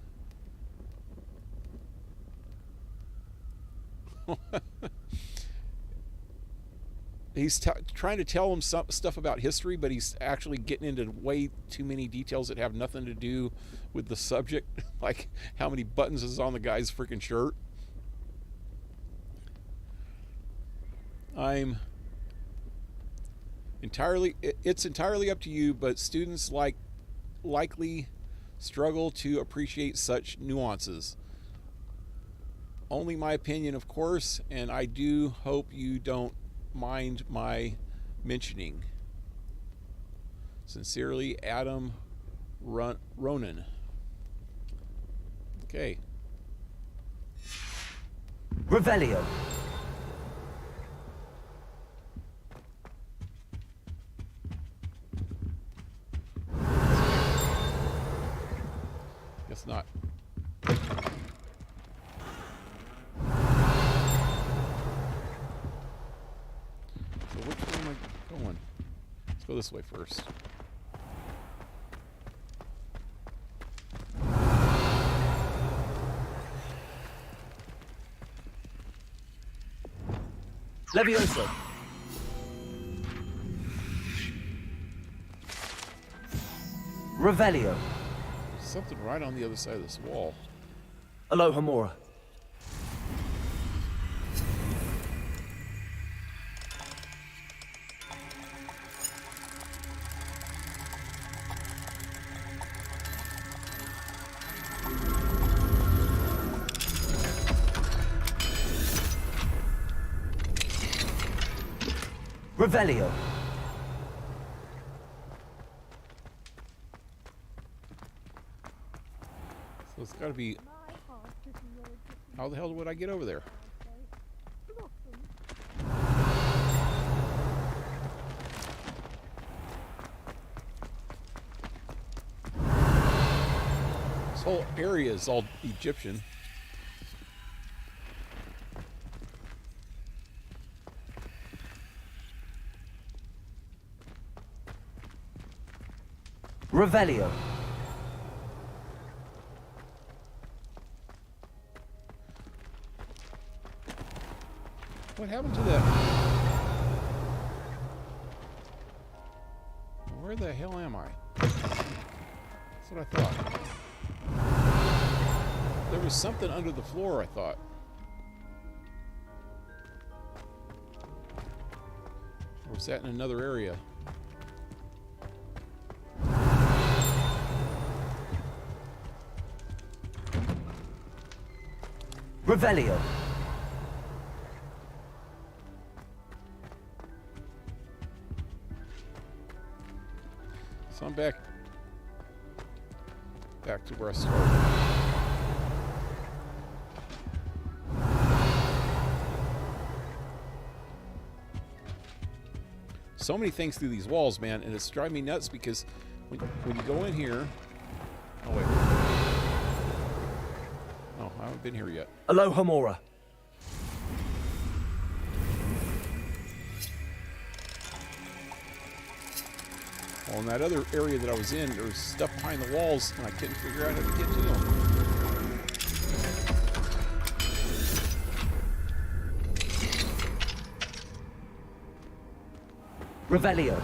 Speaker 4: He's trying to tell him some stuff about history, but he's actually getting into way too many details that have nothing to do with the subject, like how many buttons is on the guy's freaking shirt. It's entirely up to you, but students likely struggle to appreciate such nuances. Only my opinion, of course, and I do hope you don't mind my mentioning. Sincerely, Adam Ronan. Okay.
Speaker 3: Revelio.
Speaker 4: Guess not. So which way am I going? Let's go this way first.
Speaker 7: Levioso. Revelio.
Speaker 4: There's something right on the other side of this wall.
Speaker 7: Alohomora. Revelio.
Speaker 4: So it's got to be... How the hell would I get over there? This whole area is all Egyptian.
Speaker 7: Revelio.
Speaker 4: What happened to that? Where the hell am I? That's what I thought. There was something under the floor, I thought. Or was that in another area?
Speaker 7: Revelio.
Speaker 4: So I'm back to where I started. So many things through these walls, man, and it's driving me nuts because when you go in here... Oh, wait. No, I haven't been here yet.
Speaker 7: Alohomora.
Speaker 4: Well, in that other area that I was in, there was stuff behind the walls, and I couldn't figure out how to get to them.
Speaker 7: Revelio.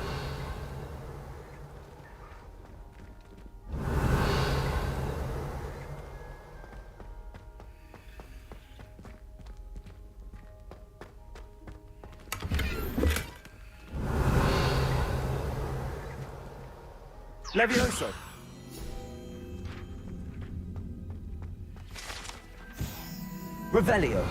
Speaker 7: Levioso. Revelio.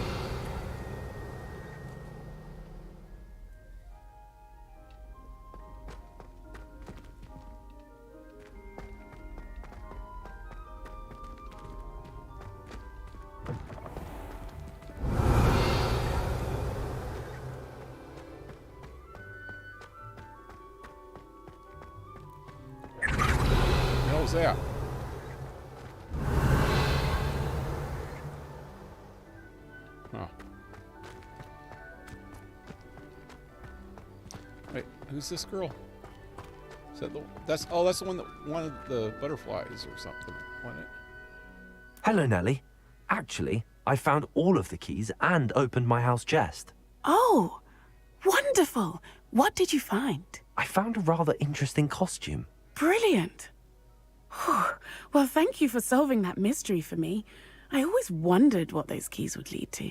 Speaker 4: What was that? Huh. Wait, who's this girl? Is that that's the one that wanted the butterflies or something, wasn't it?
Speaker 3: Hello, Nellie. Actually, I found all of the keys and opened my house chest.
Speaker 9: Oh, wonderful. What did you find?
Speaker 3: I found a rather interesting costume.
Speaker 9: Brilliant. Whew. Well, thank you for solving that mystery for me. I always wondered what those keys would lead to.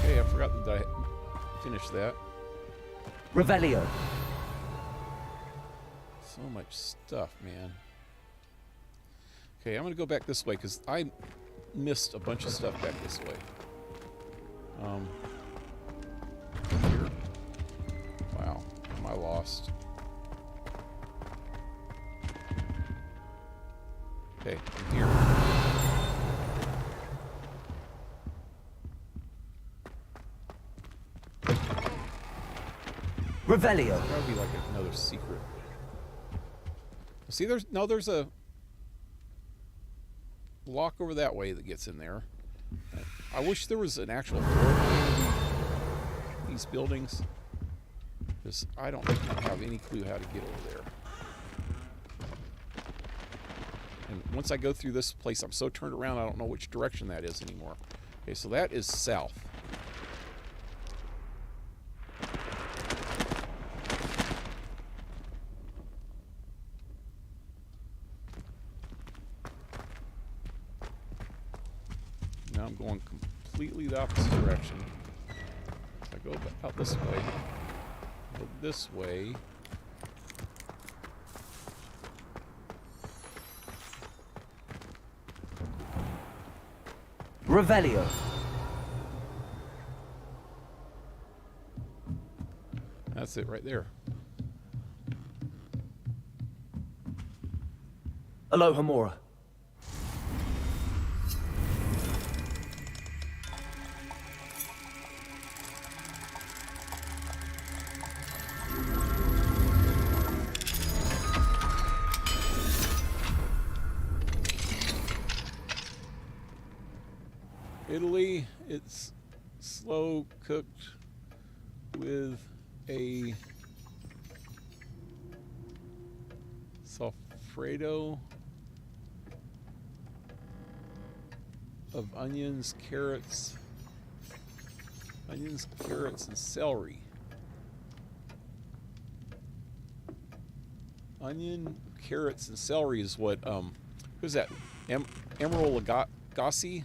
Speaker 4: Okay, I forgot that I finished that.
Speaker 7: Revelio.
Speaker 4: So much stuff, man. Okay, I'm gonna go back this way because I missed a bunch of stuff back this way. Here. Wow, am I lost? Okay, I'm here.
Speaker 7: Revelio.
Speaker 4: That would be like another secret. See, there's a lock over that way that gets in there. I wish there was an actual door to these buildings, because I don't have any clue how to get over there. And once I go through this place, I'm so turned around, I don't know which direction that is anymore. Okay, so that is south. Now I'm going completely the opposite direction. I go out this way. Go this way.
Speaker 3: Revelio.
Speaker 4: That's it right there.
Speaker 3: Aloha Mora.
Speaker 4: Italy, it's slow cooked with a Alfredo of onions, carrots, and celery. Onion, carrots, and celery is what, who's that? Emerald Lagasse?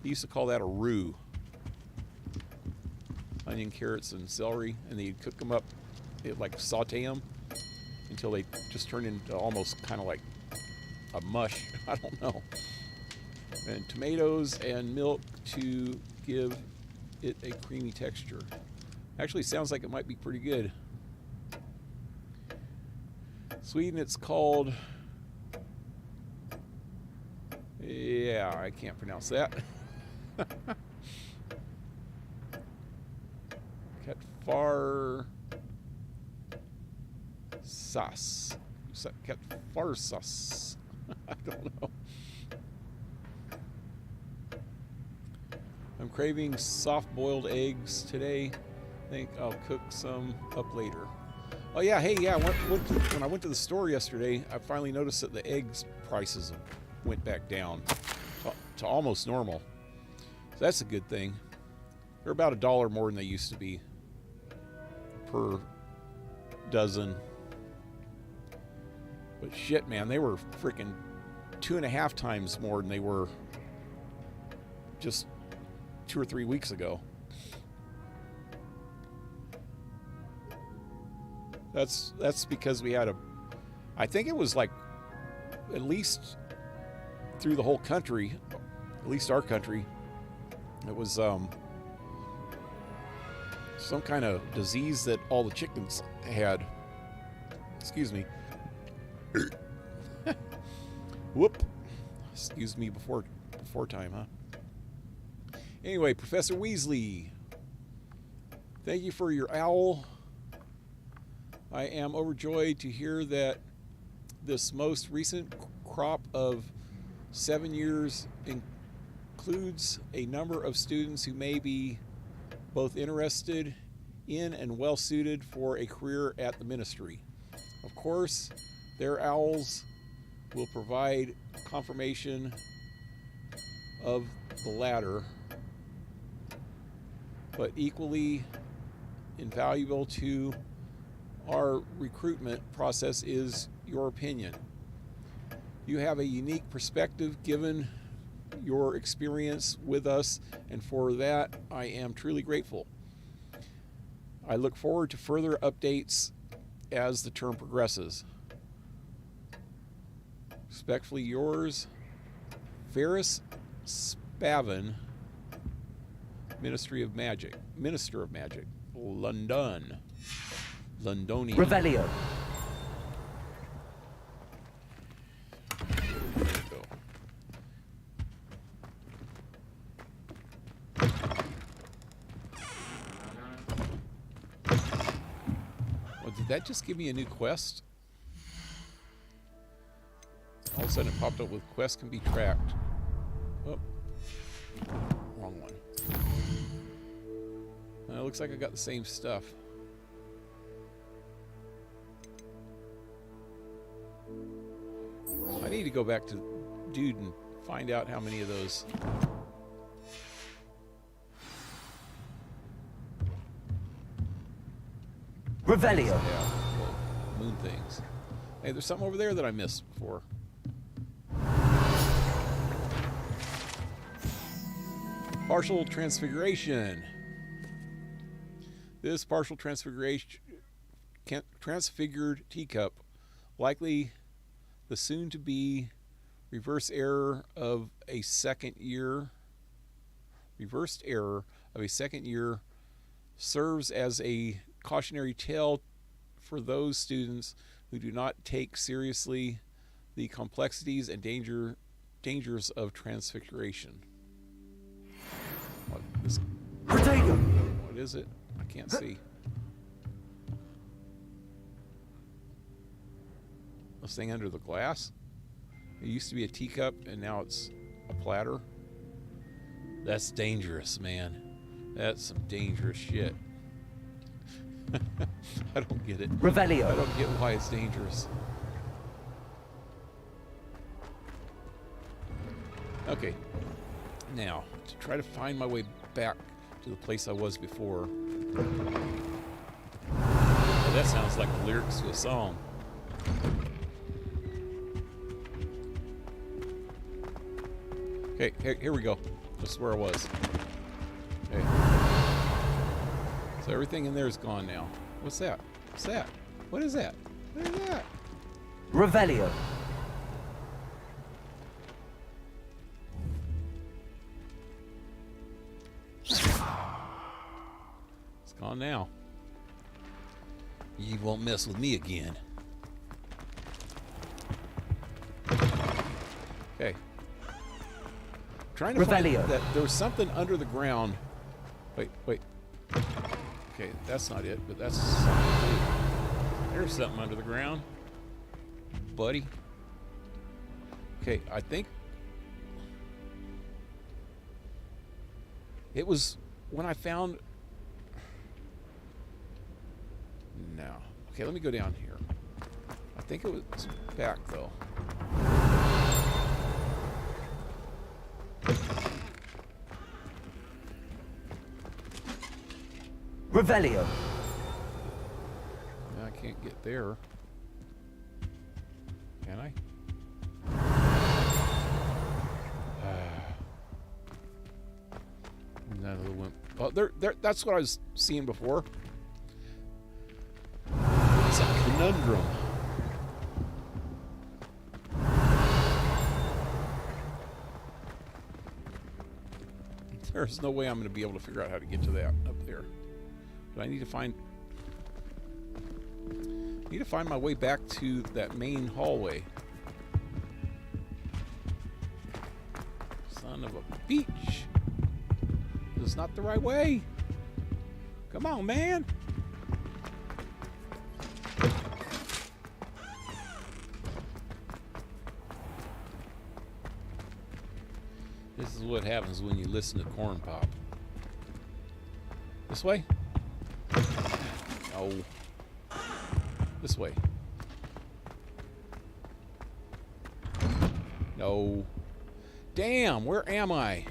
Speaker 4: They used to call that a roux. Onion, carrots, and celery, and they'd cook them up, like saute them until they just turn into almost kind of like a mush. I don't know. And tomatoes and milk to give it a creamy texture. Actually, sounds like it might be pretty good. Sweden, it's called. Yeah, I can't pronounce that. Ketfarsas. I don't know. I'm craving soft-boiled eggs today. I think I'll cook some up later. Oh yeah, hey, yeah. When I went to the store yesterday, I finally noticed that the eggs prices went back down to almost normal. So that's a good thing. They're about $1 more than they used to be per dozen. But shit, man, they were freaking 2.5 times more than they were just 2 or 3 weeks ago. That's because we had I think it was like at least through the whole country, at least our country, it was some kind of disease that all the chickens had. Excuse me. Whoop. Excuse me before time, huh? Anyway, Professor Weasley, thank you for your owl. I am overjoyed to hear that this most recent crop of 7 years includes a number of students who may be both interested in and well suited for a career at the ministry. Of course, their owls will provide confirmation of the latter, but equally invaluable to our recruitment process is your opinion. You have a unique perspective given your experience with us, and for that I am truly grateful. I look forward to further updates as the term progresses. Respectfully yours, Ferris Spavin, Minister of Magic, Londonian.
Speaker 3: Revelio.
Speaker 4: There we go. Well, did that just give me a new quest? All of a sudden it popped up with quests can be tracked. Oh, wrong one. It looks like I got the same stuff. I need to go back to Dude and find out how many of those
Speaker 3: Revelio.
Speaker 4: Yeah, little moon things. Hey, there's something over there that I missed before. Partial transfiguration. This partial transfigured teacup, likely the soon-to-be reversed error of a second year, serves as a cautionary tale for those students who do not take seriously the complexities and dangers of transfiguration. What is it? I can't see. This thing under the glass? It used to be a teacup and now it's a platter. That's dangerous, man. That's some dangerous shit. I don't get it.
Speaker 3: Revelio.
Speaker 4: I don't get why it's dangerous. Okay. Now, to try to find my way back to the place I was before. Oh, that sounds like the lyrics to a song. Okay, here we go. This is where I was. Okay. So everything in there is gone now. What's that? What's that? What is that? What is that?
Speaker 3: Revelio.
Speaker 4: It's gone now. You won't mess with me again. Okay. Trying to find that there was something under the ground. Wait. Okay, that's not it, but that's something. There's something under the ground, buddy. Okay, I think it was when I found. No. Okay, let me go down here. I think it was back though.
Speaker 3: Revelio.
Speaker 4: I can't get there. Can I? None of the wimp. Oh, there. That's what I was seeing before. It's a conundrum. There's no way I'm going to be able to figure out how to get to that up there. But I need to find my way back to that main hallway. Son of a bitch. This is not the right way. Come on, man. This is what happens when you listen to Corn Pop. This way? No. This way. No. Damn, where am I?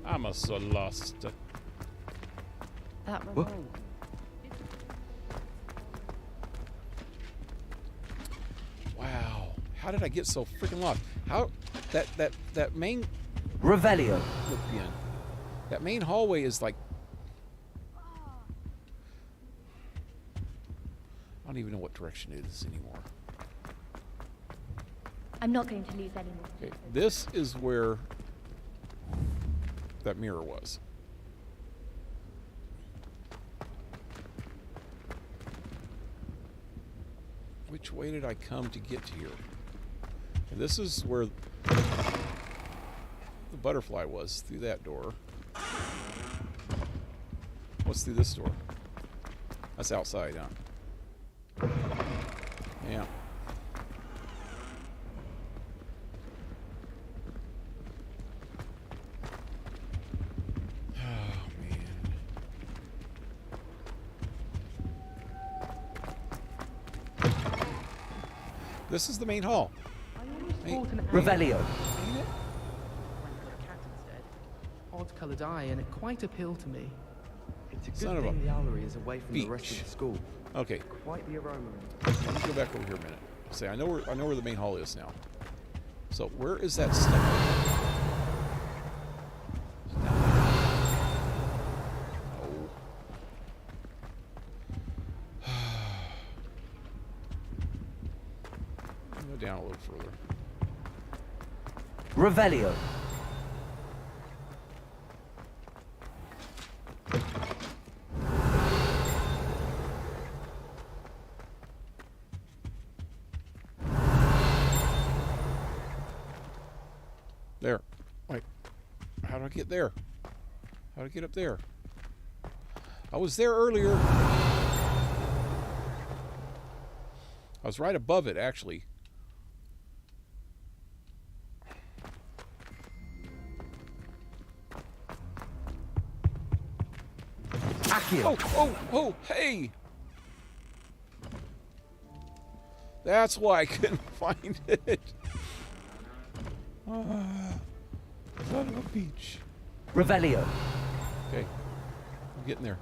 Speaker 4: I'm so lost.
Speaker 11: That remote.
Speaker 4: Wow. How did I get so freaking lost? How that main
Speaker 3: Revelio.
Speaker 4: Look again. That main hallway is like I don't even know what direction it is anymore.
Speaker 11: I'm not going to lose anymore.
Speaker 4: Okay, this is where that mirror was. Which way did I come to get here? And this is where the butterfly was, through that door. What's through this door? That's outside, huh? Yeah. Oh, man. This is the main hall.
Speaker 3: Revelio.
Speaker 12: Odd-coloured eye, and it quite appealed to me.
Speaker 11: It's a good
Speaker 4: Son of
Speaker 11: thing
Speaker 4: a
Speaker 11: the owlery is away from the rest
Speaker 4: beach.
Speaker 11: of the school.
Speaker 4: Okay.
Speaker 11: Quite the aroma.
Speaker 4: Let me go back over here a minute. Say, I know where the main hall is now. So where is that stuff? Go down a little further.
Speaker 3: Revelio.
Speaker 4: There. Wait. How do I get there? How do I get up there? I was there earlier. I was right above it, actually.
Speaker 3: Accio.
Speaker 4: Oh, hey! That's why I couldn't find it. Son of a beach.
Speaker 3: Revelio.
Speaker 4: Okay. I'm getting there.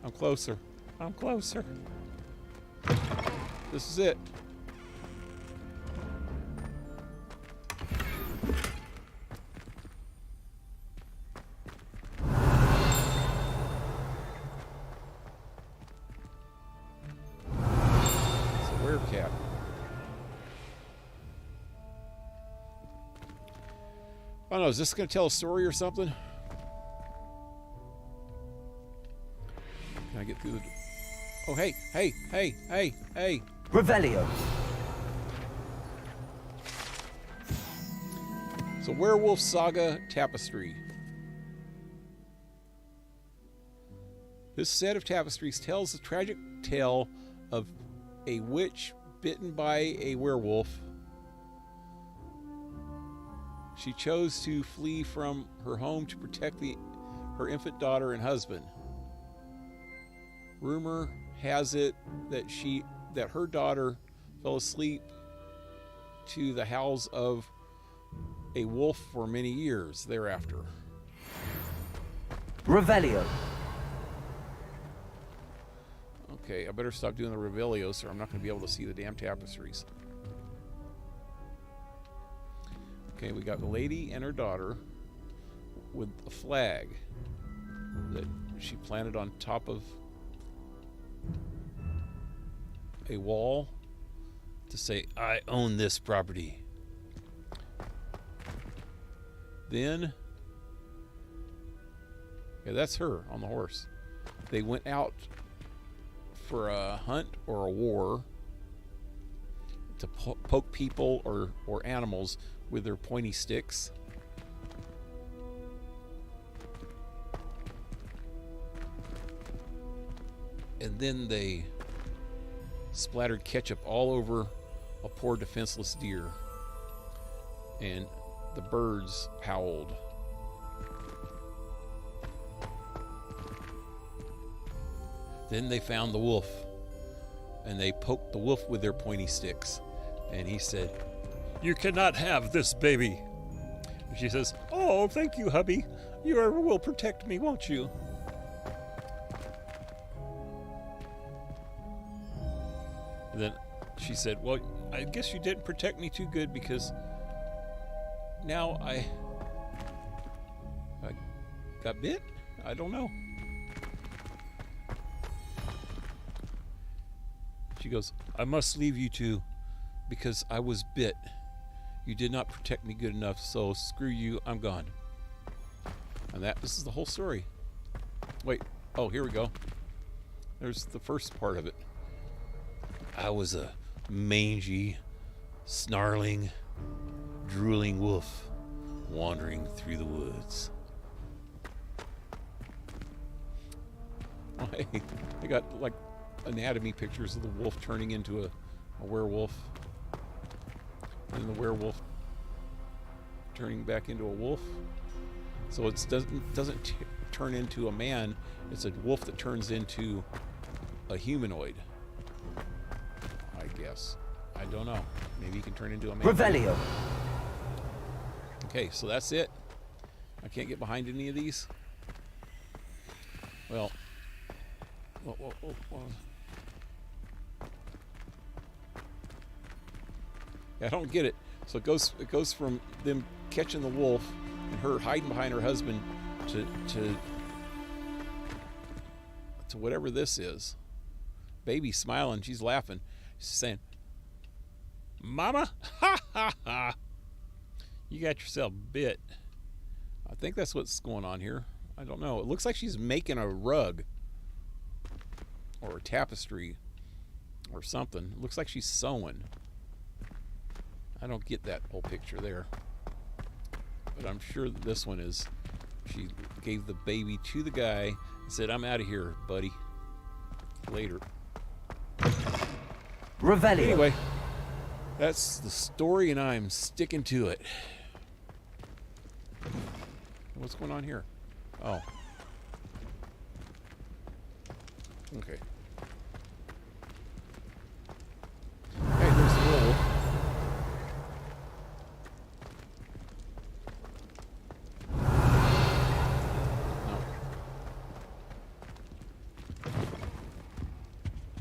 Speaker 4: I'm closer. I'm closer. This is it. It's a werecat. I don't know, is this going to tell a story or something? Can I get through the... Oh, hey.
Speaker 3: Revelio.
Speaker 4: So, Werewolf Saga Tapestry. This set of tapestries tells the tragic tale of a witch bitten by a werewolf. She chose to flee from her home to protect her infant daughter and husband. Rumor has it that her daughter fell asleep to the howls of a wolf for many years thereafter.
Speaker 3: Revelio.
Speaker 4: Okay, I better stop doing the Revelios or I'm not going to be able to see the damn tapestries. Okay, we got the lady and her daughter with a flag that she planted on top of a wall to say, I own this property. Then, yeah, that's her on the horse. They went out for a hunt or a war to poke people or animals with their pointy sticks. And then they splattered ketchup all over a poor defenseless deer. And the birds howled. Then they found the wolf. And they poked the wolf with their pointy sticks. And he said,
Speaker 2: You cannot have this baby. And she says, Oh, thank you, hubby. You will protect me, won't you?
Speaker 4: And then she said, Well, I guess you didn't protect me too good because now I got bit? I don't know. She goes, I must leave you two because I was bit. You did not protect me good enough, so screw you, I'm gone. And this is the whole story. Wait, oh, here we go. There's the first part of it. I was a mangy, snarling, drooling wolf wandering through the woods. I got like anatomy pictures of the wolf turning into a werewolf. And the werewolf turning back into a wolf. So it doesn't turn into a man. It's a wolf that turns into a humanoid. I guess. I don't know. Maybe he can turn into a man.
Speaker 3: Revelio.
Speaker 4: Okay, so that's it. I can't get behind any of these. Well, Whoa. Yeah, I don't get it. So it goes from them catching the wolf and her hiding behind her husband to whatever this is. Baby smiling, she's laughing. She's saying, "Mama, ha ha ha. You got yourself bit." I think that's what's going on here. I don't know. It looks like she's making a rug or a tapestry or something. It looks like she's sewing. I don't get that whole picture there. But I'm sure that this one is, she gave the baby to the guy and said, "I'm out of here, buddy. Later."
Speaker 3: Revelio.
Speaker 4: Anyway, that's the story and I'm sticking to it. What's going on here? Oh. Okay. Hey, there's the wolf.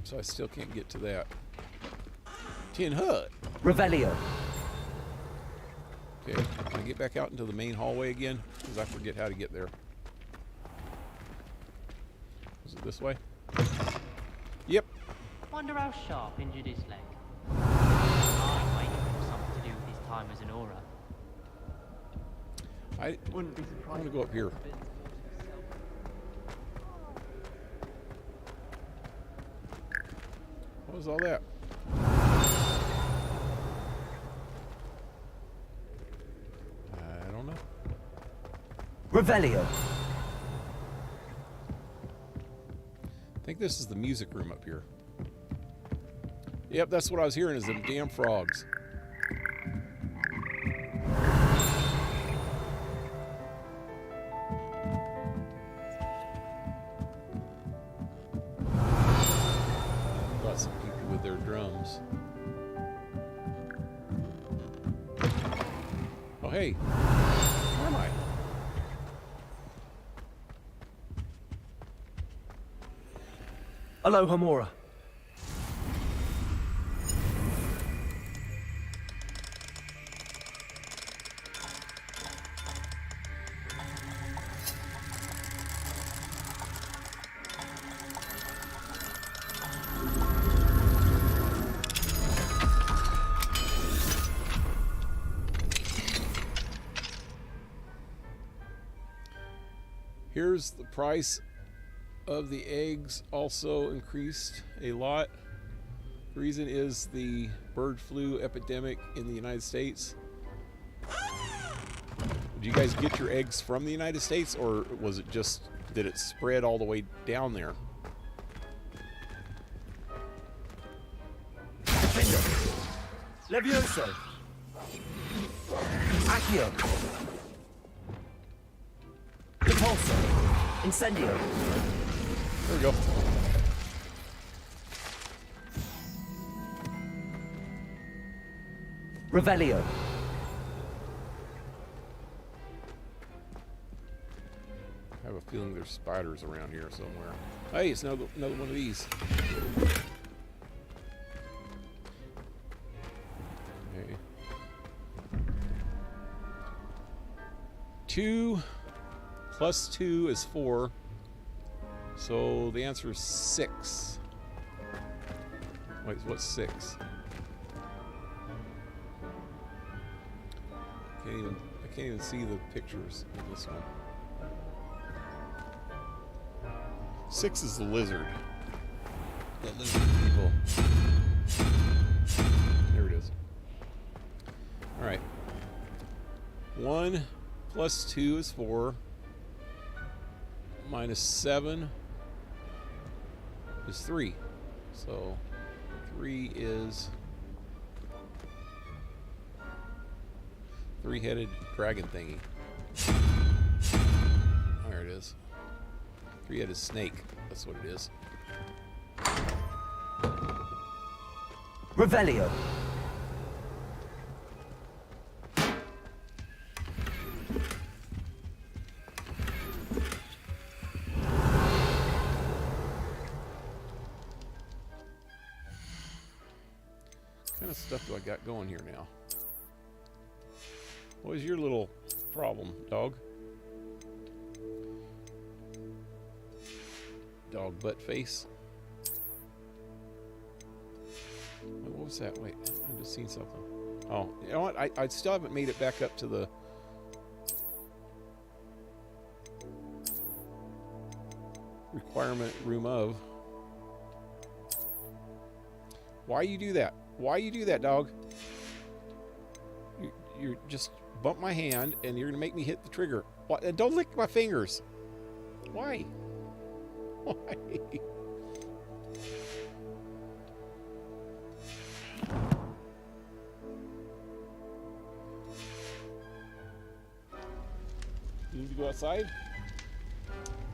Speaker 4: So I still can't get to that. Tin Hut.
Speaker 3: Revelio.
Speaker 4: Okay, can I get back out into the main hallway again? Because I forget how to get there. Is it this way? Yep.
Speaker 12: Wonder how sharp injured his leg. I'm waiting for something to do with his time as an aura.
Speaker 4: I want to go up here. What was all that? I don't know.
Speaker 3: Revelio.
Speaker 4: I think this is the music room up here. Yep, that's what I was hearing, is them damn frogs. Got some people with their drums. Oh, hey. Where am I?
Speaker 3: Aloha Mora.
Speaker 4: Here's the price of the eggs, also increased a lot. The reason is the bird flu epidemic in the United States. Did you guys get your eggs from the United States, or was it just, did it spread all the way down there?
Speaker 3: Levioso. Accio. Repulsor. Incendio.
Speaker 4: There we go.
Speaker 3: Revelio.
Speaker 4: I have a feeling there's spiders around here somewhere. Hey, it's another one of these. Okay. 2 plus 2 is 4. So the answer is 6. Wait, what's 6? I can't even see the pictures in this one. 6 is the lizard. The lizard people. There it is. All right. 1 plus 2 is 4. Minus 7 is 3. So 3 is three-headed dragon thingy. There it is. Three-headed snake. That's what it is.
Speaker 3: Revelio.
Speaker 4: kind of stuff do I got going here now? What is your little problem, dog? Dog butt face. What was that? Wait, I just seen something. Oh, you know what? I still haven't made it back up to the requirement room of. Why you do that? Why you do that, dog? You just bump my hand and you're gonna make me hit the trigger. What? And don't lick my fingers. Why? Why? You need to go outside?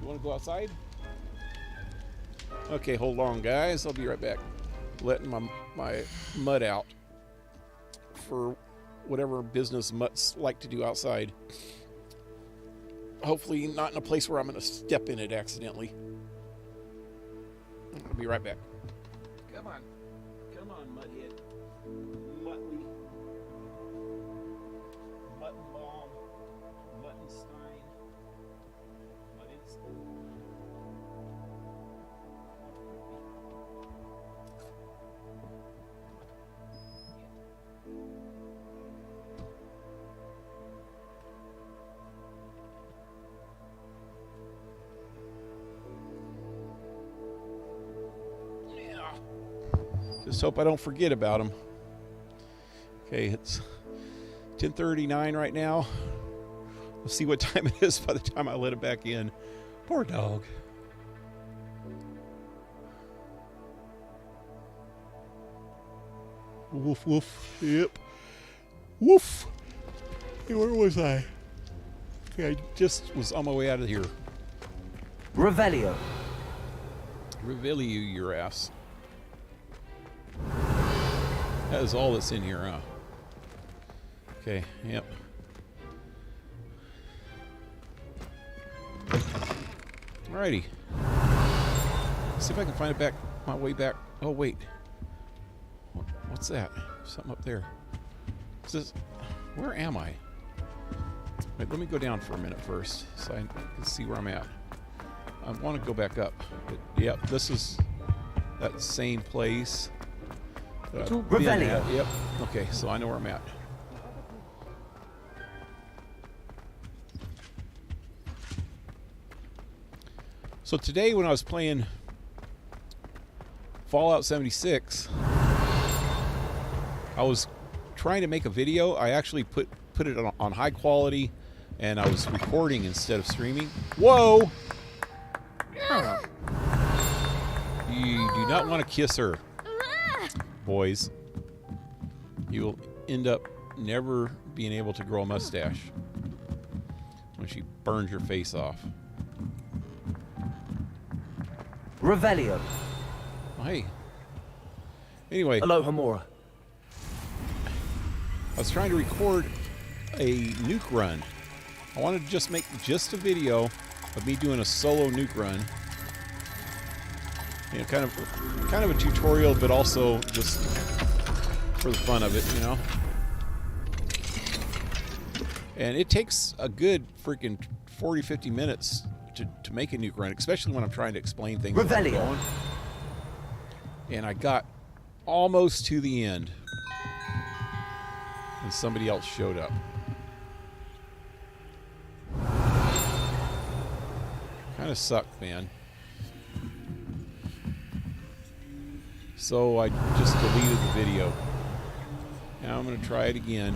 Speaker 4: You want to go outside? Okay, hold on, guys. I'll be right back. Letting my mud out for whatever business mutts like to do outside. Hopefully not in a place where I'm going to step in it accidentally. I'll be right back. Come on. Come on, mudhead. Muttley. Muttenbaum. Muttenstein. Muttenstein. Just hope I don't forget about him. Okay, it's 10:39 right now. We'll see what time it is by the time I let it back in. Poor dog. Woof, woof. Yep. Woof. Hey, where was I? Okay, I just was on my way out of here.
Speaker 3: Revelio.
Speaker 4: Revelio your ass. That is all that's in here, huh? Okay, yep. Alrighty. See if I can find it back, my way back. Oh, wait. What's that? Something up there. Is this, where am I? Wait, let me go down for a minute first so I can see where I'm at. I want to go back up. Yep, this is that same place.
Speaker 3: Revelio.
Speaker 4: Yep. Okay, so I know where I'm at. So today when I was playing Fallout 76, I was trying to make a video. I actually put it on high quality and I was recording instead of streaming. Whoa! You do not want to kiss her. Boys, you'll end up never being able to grow a mustache when she burns your face off.
Speaker 3: Revelio.
Speaker 4: Oh, hey. Anyway.
Speaker 3: Aloha Mora.
Speaker 4: I was trying to record a nuke run. I wanted to just make just a video of me doing a solo nuke run. You know, kind of a tutorial, but also just for the fun of it, you know. And it takes a good freaking 40-50 minutes to make a nuke run, especially when I'm trying to explain things.
Speaker 3: Revelio.
Speaker 4: And I got almost to the end, and somebody else showed up. Kind of sucked, man. So I just deleted the video. Now I'm going to try it again.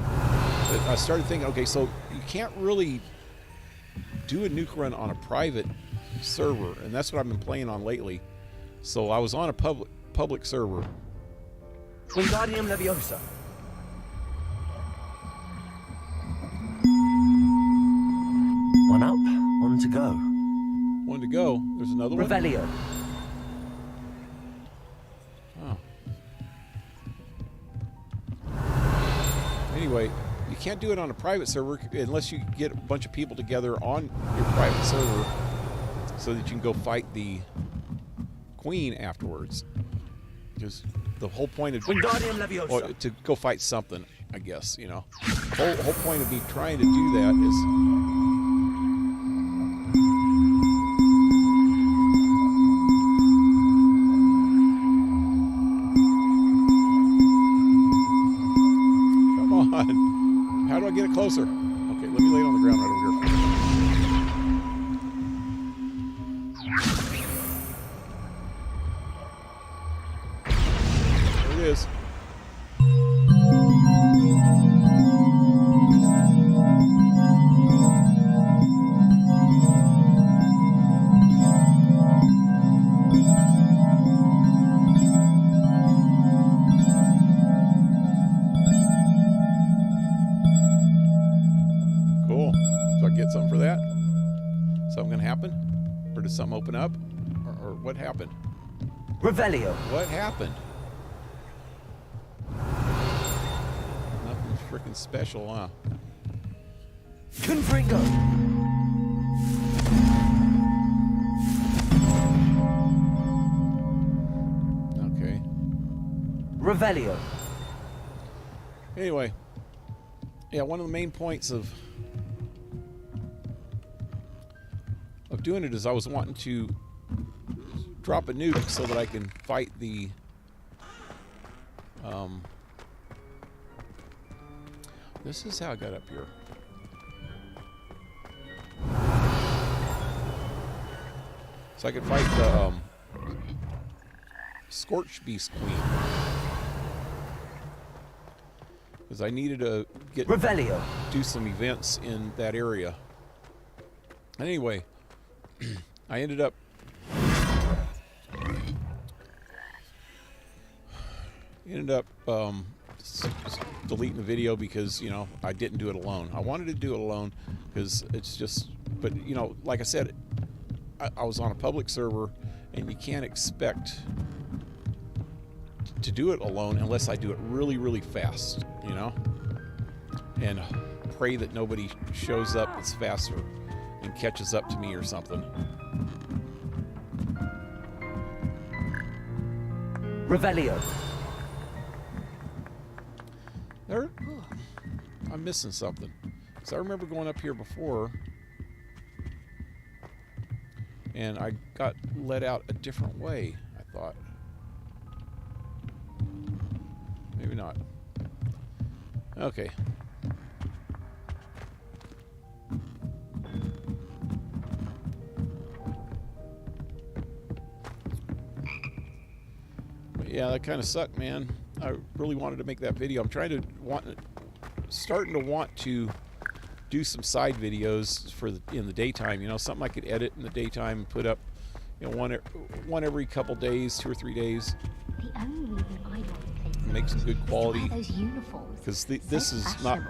Speaker 4: But I started thinking, okay, so you can't really do a nuke run on a private server, and that's what I've been playing on lately. So I was on a public server.
Speaker 3: Wingardium Leviosa. One up, one to go.
Speaker 4: One to go. There's another one.
Speaker 3: Revelio.
Speaker 4: Oh. Anyway, you can't do it on a private server unless you get a bunch of people together on your private server so that you can go fight the queen afterwards. Just the whole point of
Speaker 3: Wingardium Leviosa.
Speaker 4: or to go fight something, I guess, you know. Whole point of me trying to do that is come on. How do I get it closer? Okay, let me lay it on the ground right over here. There it is. Cool. So I get something for that? Something gonna happen? Or did something open up? Or what happened?
Speaker 3: Revelio.
Speaker 4: What happened? Nothing freaking special, huh?
Speaker 3: Confringo.
Speaker 4: Okay.
Speaker 3: Revelio.
Speaker 4: Anyway. Yeah, one of the main points of doing it is I was wanting to drop a nuke so that I can fight the this is how I got up here. So I could fight the Scorch Beast Queen. Because I needed to get
Speaker 3: Revelio.
Speaker 4: do some events in that area. Anyway, I ended up deleting the video because, you know, I didn't do it alone. I wanted to do it alone because it's just, but, you know, like I said, I was on a public server and you can't expect to do it alone unless I do it really, really fast, you know, and pray that nobody shows up that's faster and catches up to me or something.
Speaker 3: Revelio.
Speaker 4: There, I'm missing something. So I remember going up here before, and I got let out a different way, I thought. Maybe not. Okay. But yeah, that kind of sucked, man. I really wanted to make that video. I'm starting to want to do some side videos for in the daytime. You know, something I could edit in the daytime and put up, you know, one every couple days, 2 or 3 days.
Speaker 6: The only reason I like places
Speaker 4: Make some good quality.
Speaker 6: those uniforms.
Speaker 4: Because this is not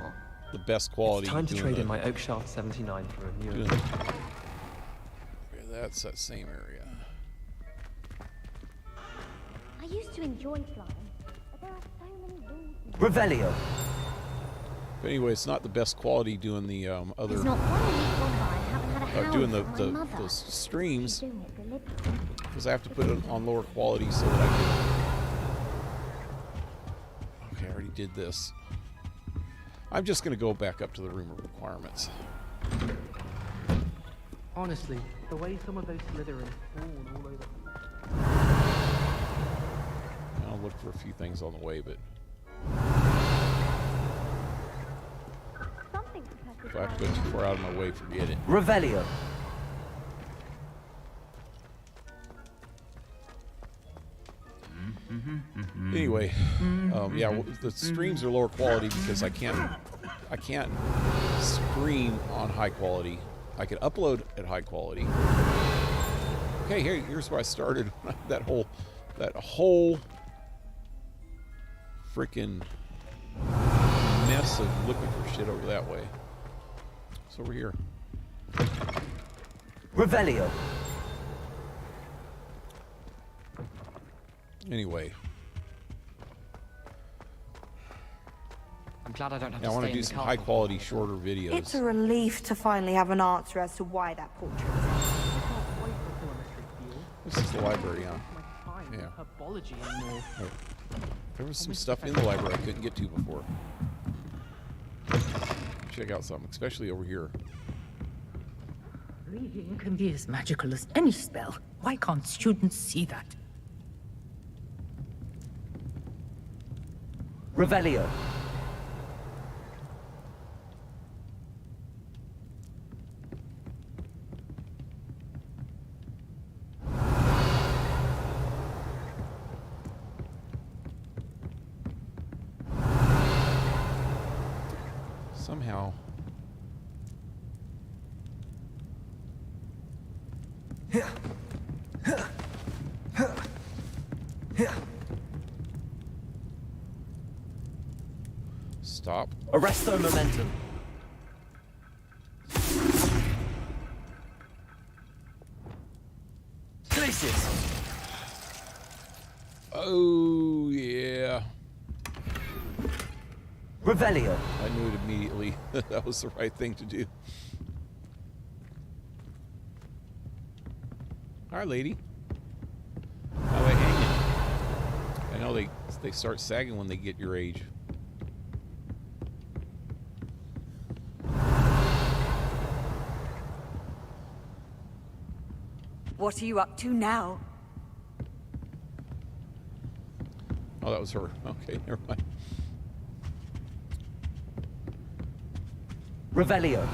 Speaker 4: the best quality.
Speaker 11: It's time to trade in my Oak Shaft 79 for a new.
Speaker 4: Okay, that's that same area.
Speaker 6: I used to enjoy flying, but there are so many rules.
Speaker 3: Revelio.
Speaker 4: But anyway, it's not the best quality doing the other.
Speaker 6: There's not one week gone by I haven't had a howl
Speaker 4: doing
Speaker 6: from my mother.
Speaker 4: those streams,
Speaker 6: She's doing it deliberately.
Speaker 4: because I have to put it on lower quality so that I can. Okay, I already did this. I'm just going to go back up to the room of requirements.
Speaker 11: Honestly, the way some of those Slytherins fall all over.
Speaker 4: I'll look for a few things on the way, but if I have to go too far out of my way, forget it.
Speaker 3: Revelio.
Speaker 4: Anyway, yeah, the streams are lower quality because I can't stream on high quality. I can upload at high quality. Okay, here's where I started. that whole freaking mess of looking for shit over that way. It's over here.
Speaker 3: Revelio.
Speaker 4: Anyway.
Speaker 12: I'm glad I don't have
Speaker 4: Now I
Speaker 12: to
Speaker 4: want
Speaker 12: stay
Speaker 4: to
Speaker 12: in
Speaker 4: do
Speaker 12: the
Speaker 4: some
Speaker 12: car.
Speaker 4: high quality, shorter videos.
Speaker 13: It's a relief to finally have an answer as to why that portrait was.
Speaker 4: This is the library, huh? Yeah.
Speaker 11: Herbology anymore.
Speaker 4: Right. There was some stuff in the library I couldn't get to before. Check out something, especially over here.
Speaker 14: Reading can be as magical as any spell. Why can't students see that?
Speaker 3: Revelio.
Speaker 4: Somehow. Stop.
Speaker 3: Arresto momentum. Glacius.
Speaker 4: Oh, yeah.
Speaker 3: Revelio.
Speaker 4: I knew it immediately. That was the right thing to do. Hi, lady. How they hanging? I know they start sagging when they get your age.
Speaker 15: What are you up to now?
Speaker 4: Oh, that was her. Okay, never mind.
Speaker 3: Revelio.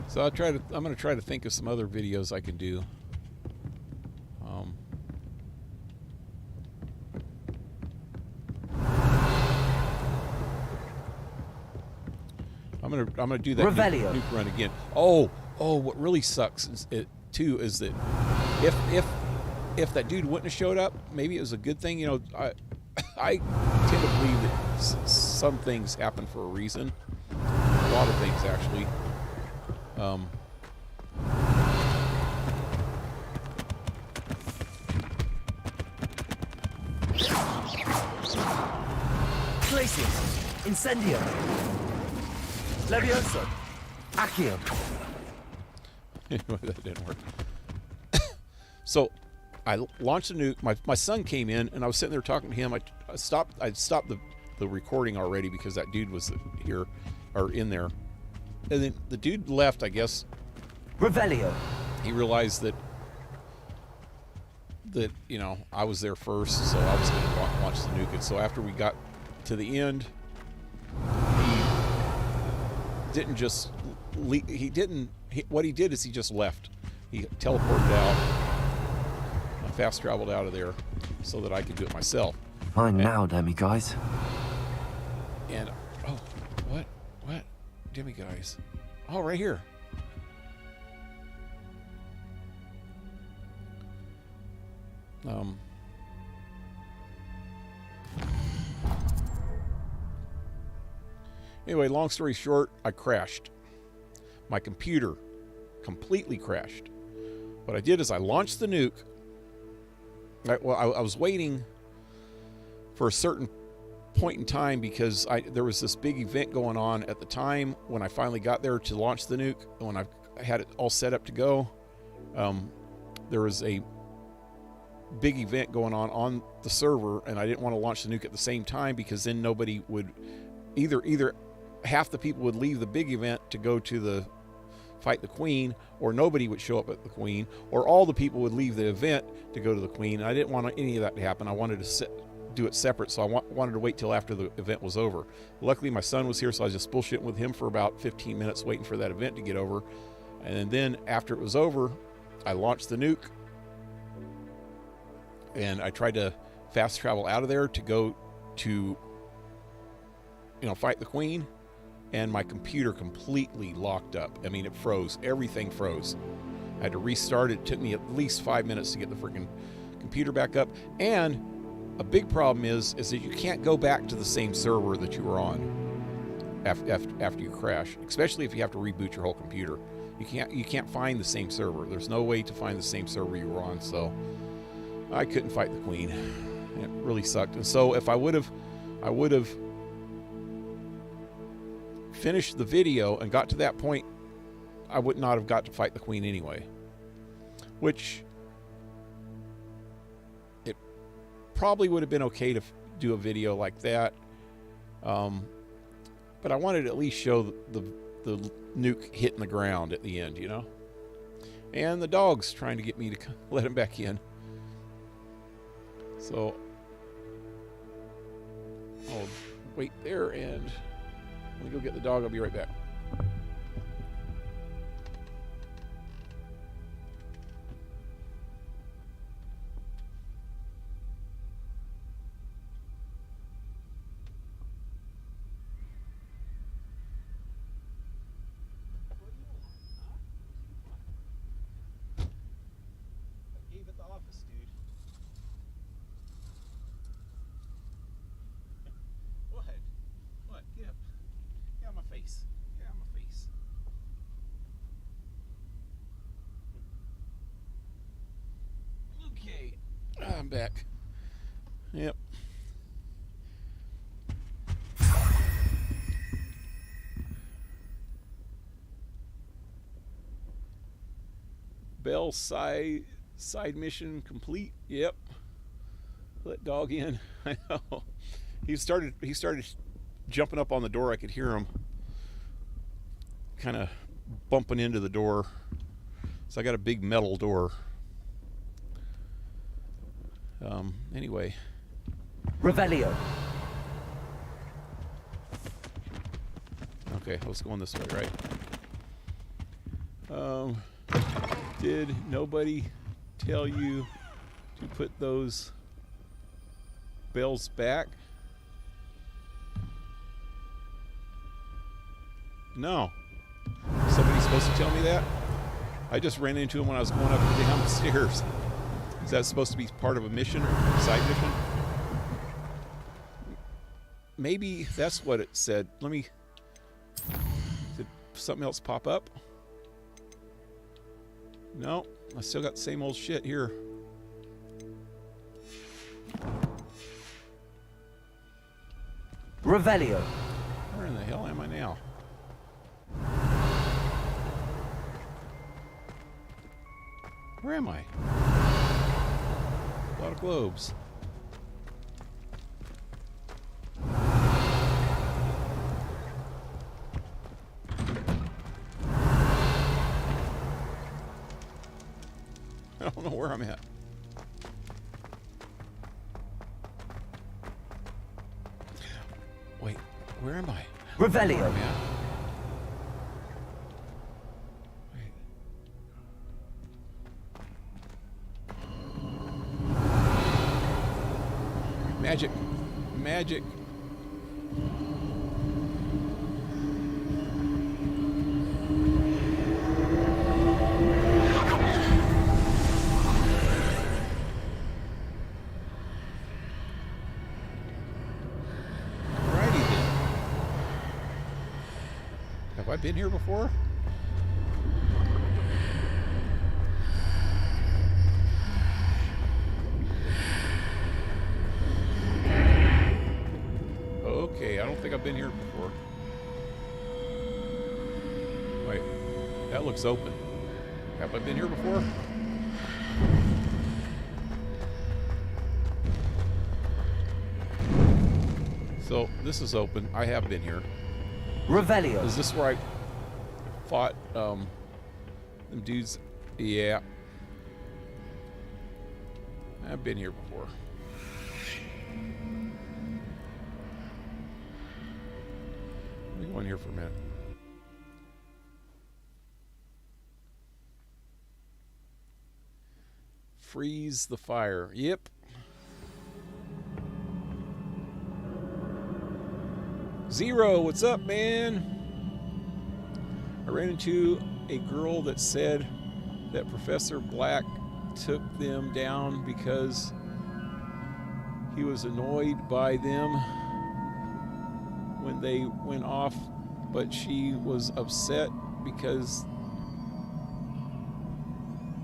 Speaker 4: So I'm going to try to think of some other videos I can do. I'm gonna do that nuke run again. Oh, what really sucks is that if that dude wouldn't have showed up, maybe it was a good thing. You know, I tend to believe that some things happen for a reason. A lot of things, actually.
Speaker 3: Glacius. Incendio. Levioso. Accio.
Speaker 4: That didn't work. So I launched a nuke. My son came in, and I was sitting there talking to him. I'd stopped the recording already because that dude was here, or in there. And then the dude left, I guess.
Speaker 3: Revelio.
Speaker 4: He realized that you know, I was there first, so I was going to launch the nuke. And so after we got to the end, he didn't just what he did is he just left. He teleported out. I fast traveled out of there so that I could do it myself.
Speaker 3: Fine now, demi-guys.
Speaker 4: And oh, what demi-guys? Oh, right here. Anyway, long story short, I crashed. My computer completely crashed. What I did is I launched the nuke. I was waiting for a certain point in time because there was this big event going on at the time when I finally got there to launch the nuke. When I had it all set up to go, there was a big event going on the server, and I didn't want to launch the nuke at the same time because then nobody would either half the people would leave the big event to go to the fight the queen, or nobody would show up at the queen, or all the people would leave the event to go to the queen. I didn't want any of that to happen. I wanted to do it separate, so I wanted to wait till after the event was over. Luckily, my son was here, so I was just bullshitting with him for about 15 minutes waiting for that event to get over. And then after it was over, I launched the nuke, and I tried to fast travel out of there to go to, fight the queen, and my computer completely locked up. I mean, it froze. Everything froze. I had to restart it. It took me at least 5 minutes to get the freaking computer back up. And a big problem is that you can't go back to the same server that you were on after you crash, especially if you have to reboot your whole computer. You can't find the same server. There's no way to find the same server you were on, so I couldn't fight the queen. And it really sucked. And so if I would have finished the video and got to that point, I would not have got to fight the queen anyway. Which it probably would have been okay to do a video like that. But I wanted to at least show the nuke hitting the ground at the end, you know? And the dog's trying to get me to let him back in. So I'll wait there and let me go get the dog. I'll be right back. I'm back. Yep. Bell side mission complete. Yep. Let dog in. I know. He started jumping up on the door. I could hear him kind of bumping into the door. So I got a big metal door. Anyway.
Speaker 3: Revelio.
Speaker 4: Okay, let's go on this way, right? Did nobody tell you to put those bells back? No. Somebody's supposed to tell me that? I just ran into him when I was going up and down the stairs. Is that supposed to be part of a mission or a side mission? Maybe that's what it said. Let me... Did something else pop up? No, I still got the same old shit here.
Speaker 3: Revelio.
Speaker 4: Where in the hell am I now? Where am I? A lot of globes. I don't know where I'm at. Wait, where am I?
Speaker 3: Revelio. Magic. Magic. Alrighty then. Have I been here before? Okay, I don't think I've been here before. Wait, that looks open. Have I been here before? So, this is open. I have been here. Revelio.
Speaker 4: Is this where I fought, them dudes? Yeah. I've been here before. Let me go in here for a minute. Freeze the fire. Yep. Zero, what's up, man? I ran into a girl that said that Professor Black took them down because he was annoyed by them when they went off, but she was upset because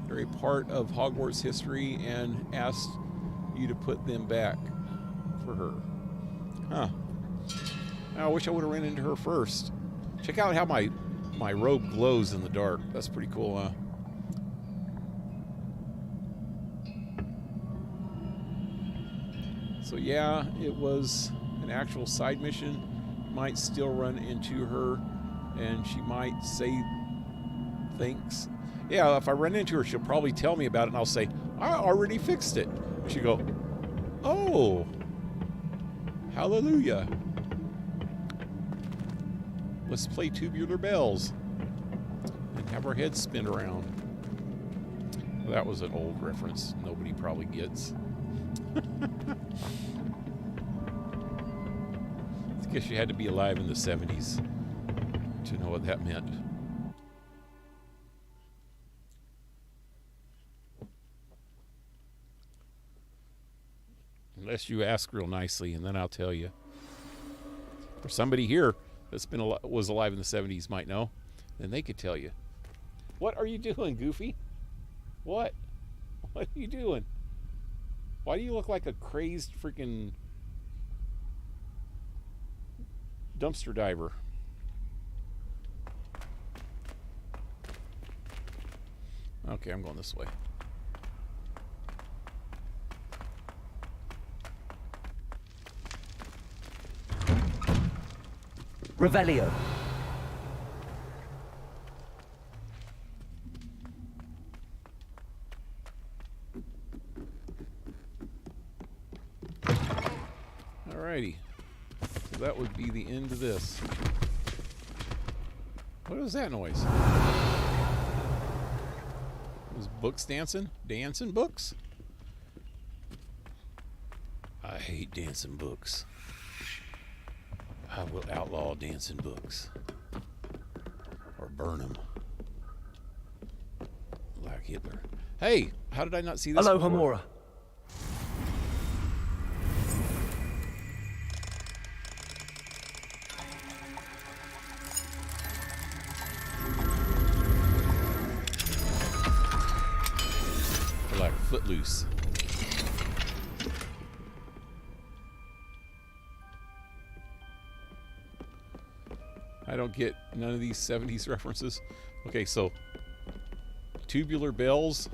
Speaker 4: they're a part of Hogwarts history and asked you to put them back for her. Huh. I wish I would have ran into her first. Check out how my robe glows in the dark. That's pretty cool, huh? So yeah, it was an actual side mission. Might still run into her, and she might say things. Yeah, if I run into her, she'll probably tell me about it, and I'll say, I already fixed it. And she'll go, oh, hallelujah. Let's play Tubular Bells and have our heads spin around. Well, that was an old reference nobody probably gets. I guess you had to be alive in the 70s to know what that meant. Unless you ask real nicely, and then I'll tell you. Or somebody here that's was alive in the 70s might know, then they could tell you. What are you doing, Goofy? What? What are you doing? Why do you look like a crazed freaking dumpster diver? Okay, I'm going this way.
Speaker 3: Revelio.
Speaker 4: Alrighty. So that would be the end of this. What was that noise? Was books dancing? Dancing books? I hate dancing books. I will outlaw dancing books. Or burn them. Like Hitler. Hey, how did I not see this
Speaker 3: Hello,
Speaker 4: before?
Speaker 3: Hamura.
Speaker 4: They're like Footloose. I don't get none of these 70s references. Okay, so Tubular Bells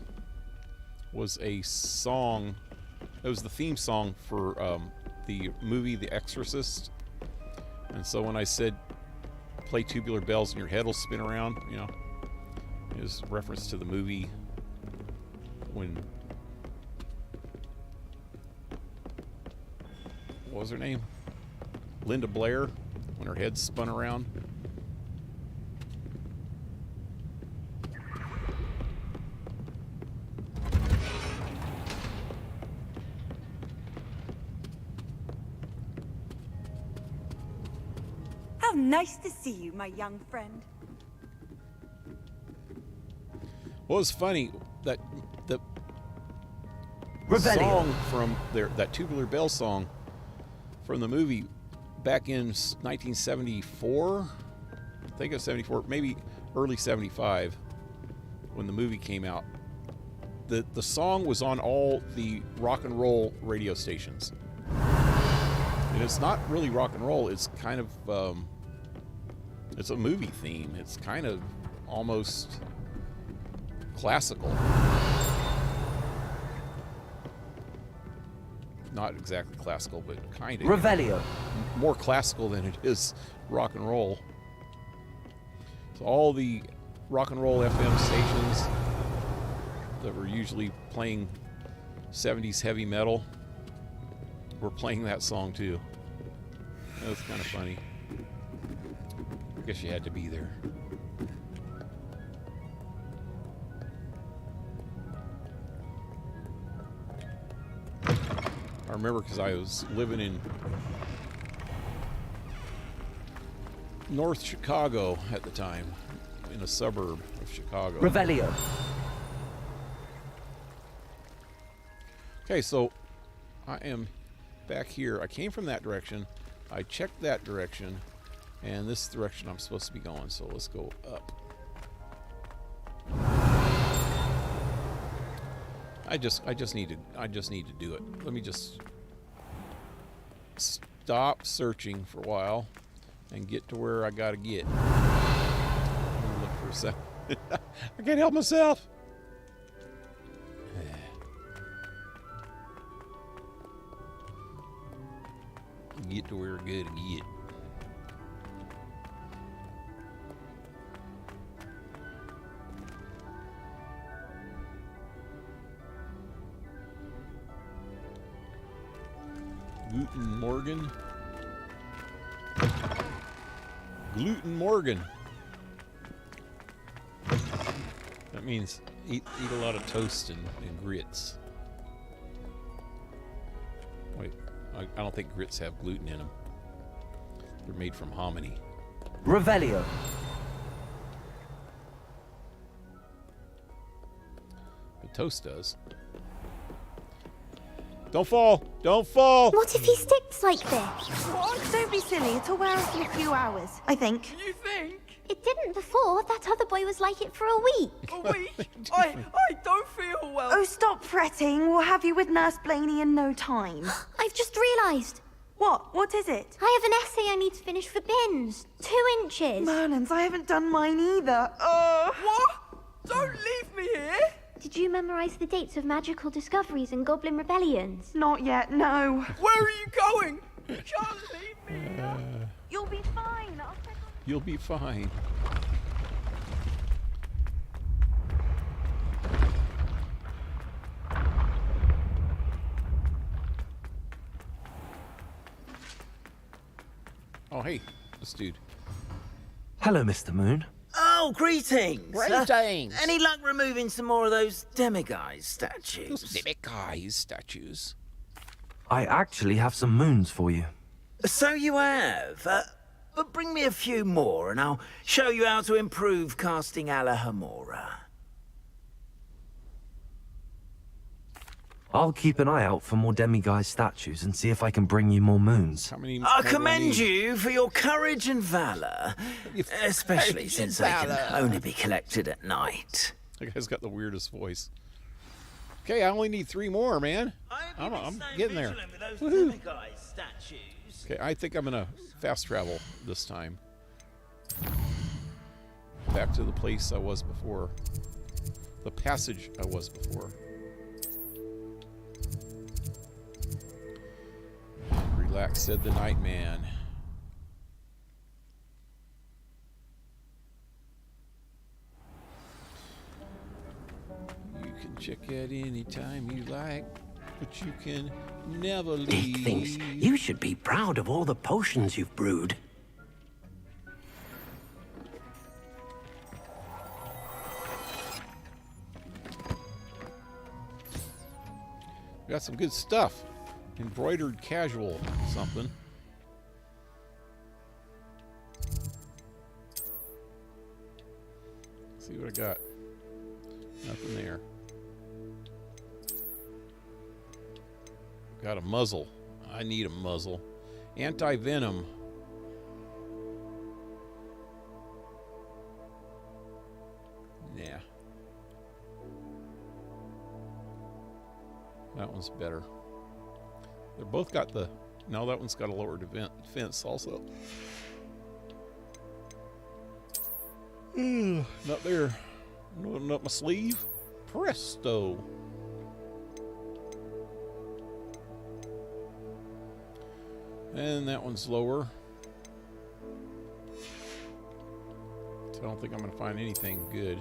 Speaker 4: was a song. It was the theme song for the movie The Exorcist. And so when I said play Tubular Bells and your head will spin around, you know, it was reference to the movie when, what was her name? Linda Blair, when her head spun around.
Speaker 15: How nice to see you, my young friend.
Speaker 4: What was funny, that the
Speaker 3: Revelio.
Speaker 4: song from there, that Tubular Bells song from the movie back in 1974, I think it was 74, maybe early 75, when the movie came out. The song was on all the rock and roll radio stations. And it's not really rock and roll, it's kind of, it's a movie theme. It's kind of almost classical. Not exactly classical, but kind of.
Speaker 3: Revelio.
Speaker 4: More classical than it is rock and roll. So all the rock and roll FM stations that were usually playing 70s heavy metal were playing that song too. That was kind of funny. I guess you had to be there. I remember because I was living in North Chicago at the time, in a suburb of Chicago.
Speaker 3: Revelio.
Speaker 4: Okay, so I am back here. I came from that direction. I checked that direction, and this direction I'm supposed to be going. So let's go up. I just need to do it. Let me just stop searching for a while and get to where I gotta get. Look for a second. I can't help myself. Get to where I gotta get. Gluten Morgan. Gluten Morgan. That means eat a lot of toast and grits. Wait, I don't think grits have gluten in them. They're made from hominy.
Speaker 3: Revelio.
Speaker 4: But toast does. Don't fall! Don't fall!
Speaker 13: What if he sticks like this? What? Don't be silly. It'll wear off in a few hours, I think.
Speaker 15: You think?
Speaker 6: It didn't before. That other boy was like it for a week.
Speaker 15: A week? I don't feel well.
Speaker 13: Oh, stop fretting. We'll have you with Nurse Blaney in no time.
Speaker 6: I've just realised.
Speaker 13: What? What is it?
Speaker 6: I have an essay I need to finish for bins. 2 inches.
Speaker 13: Merlins, I haven't done mine either.
Speaker 15: What? Don't leave me here.
Speaker 6: Did you memorise the dates of magical discoveries and goblin rebellions?
Speaker 13: Not yet, no.
Speaker 15: Where are you going? You can't leave me here.
Speaker 13: You'll be fine.
Speaker 4: You'll be fine. Oh, hey, this dude.
Speaker 3: Hello, Mr. Moon.
Speaker 16: Oh, greetings!
Speaker 1: Greetings!
Speaker 16: Any luck removing some more of those demiguise statues?
Speaker 4: Those demiguise statues?
Speaker 3: I actually have some moons for you.
Speaker 16: So you have. But bring me a few more and I'll show you how to improve casting Alahamora.
Speaker 3: I'll keep an eye out for more demiguise statues and see if I can bring you more moons.
Speaker 16: I commend you for your courage and valor, especially since they can only be collected at night.
Speaker 4: That guy's got the weirdest voice. Okay, I only need 3 more, man. I'm getting there. Okay, I think I'm gonna fast travel this time. Back to the place I was before. The passage I was before. Relax, said the night man. You can check out any time you like, but you can never leave.
Speaker 17: Big things. You should be proud of all the potions you've brewed.
Speaker 4: We got some good stuff. Embroidered casual something. Let's see what I got. Nothing there. Got a muzzle. I need a muzzle. Anti-venom. Nah. That one's better. They both got the... No, that one's got a lower defense also. Not there. Not my sleeve. Presto. And that one's lower. So I don't think I'm going to find anything good.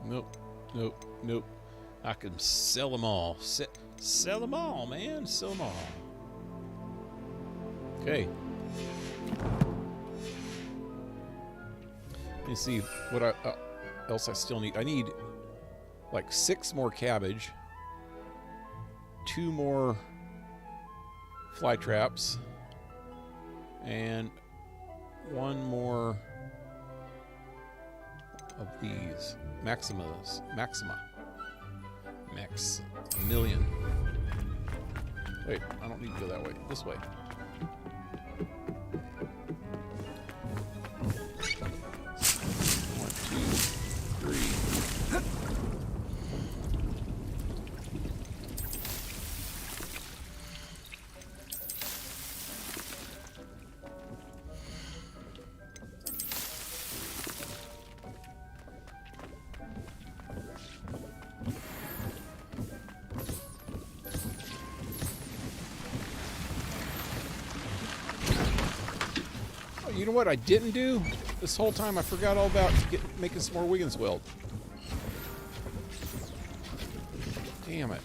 Speaker 4: Nope, nope, nope. I can sell them all. Sell them all, man. Sell them all. Okay. Let me see what else I still need. I need like 6 more cabbage, 2 more fly traps, and 1 more of these Maxima. Max a million. Wait, I don't need to go that way. This way. You know what I didn't do this whole time? I forgot all about making some more Wiggins Weld. Damn it.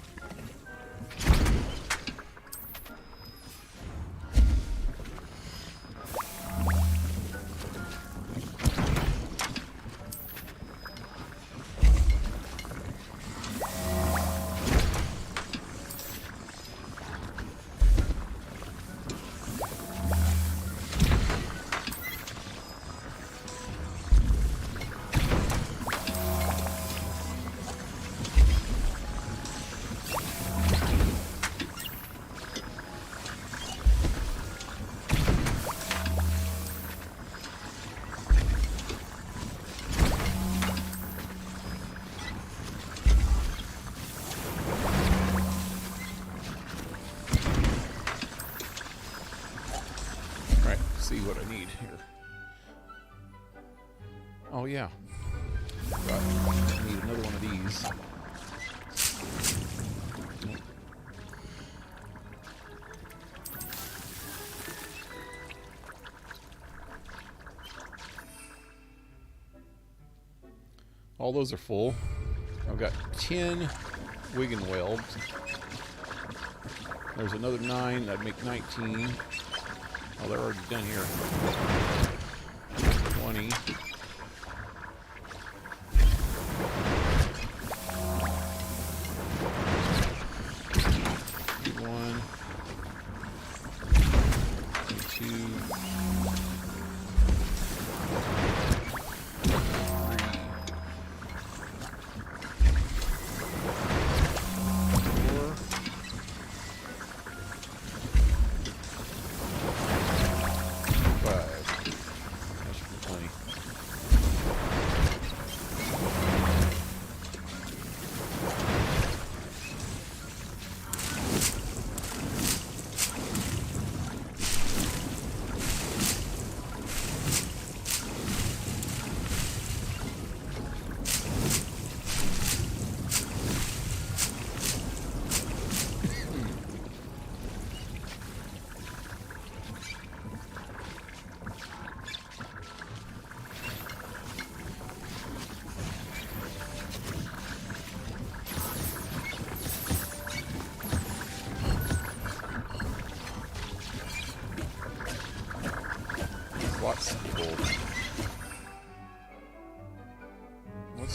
Speaker 4: See what I need here. Oh yeah. I need another one of these. All those are full. I've got 10 Wiggin welds. There's another 9, that'd make 19. Oh, they're already done here. 20. One. 2. 3.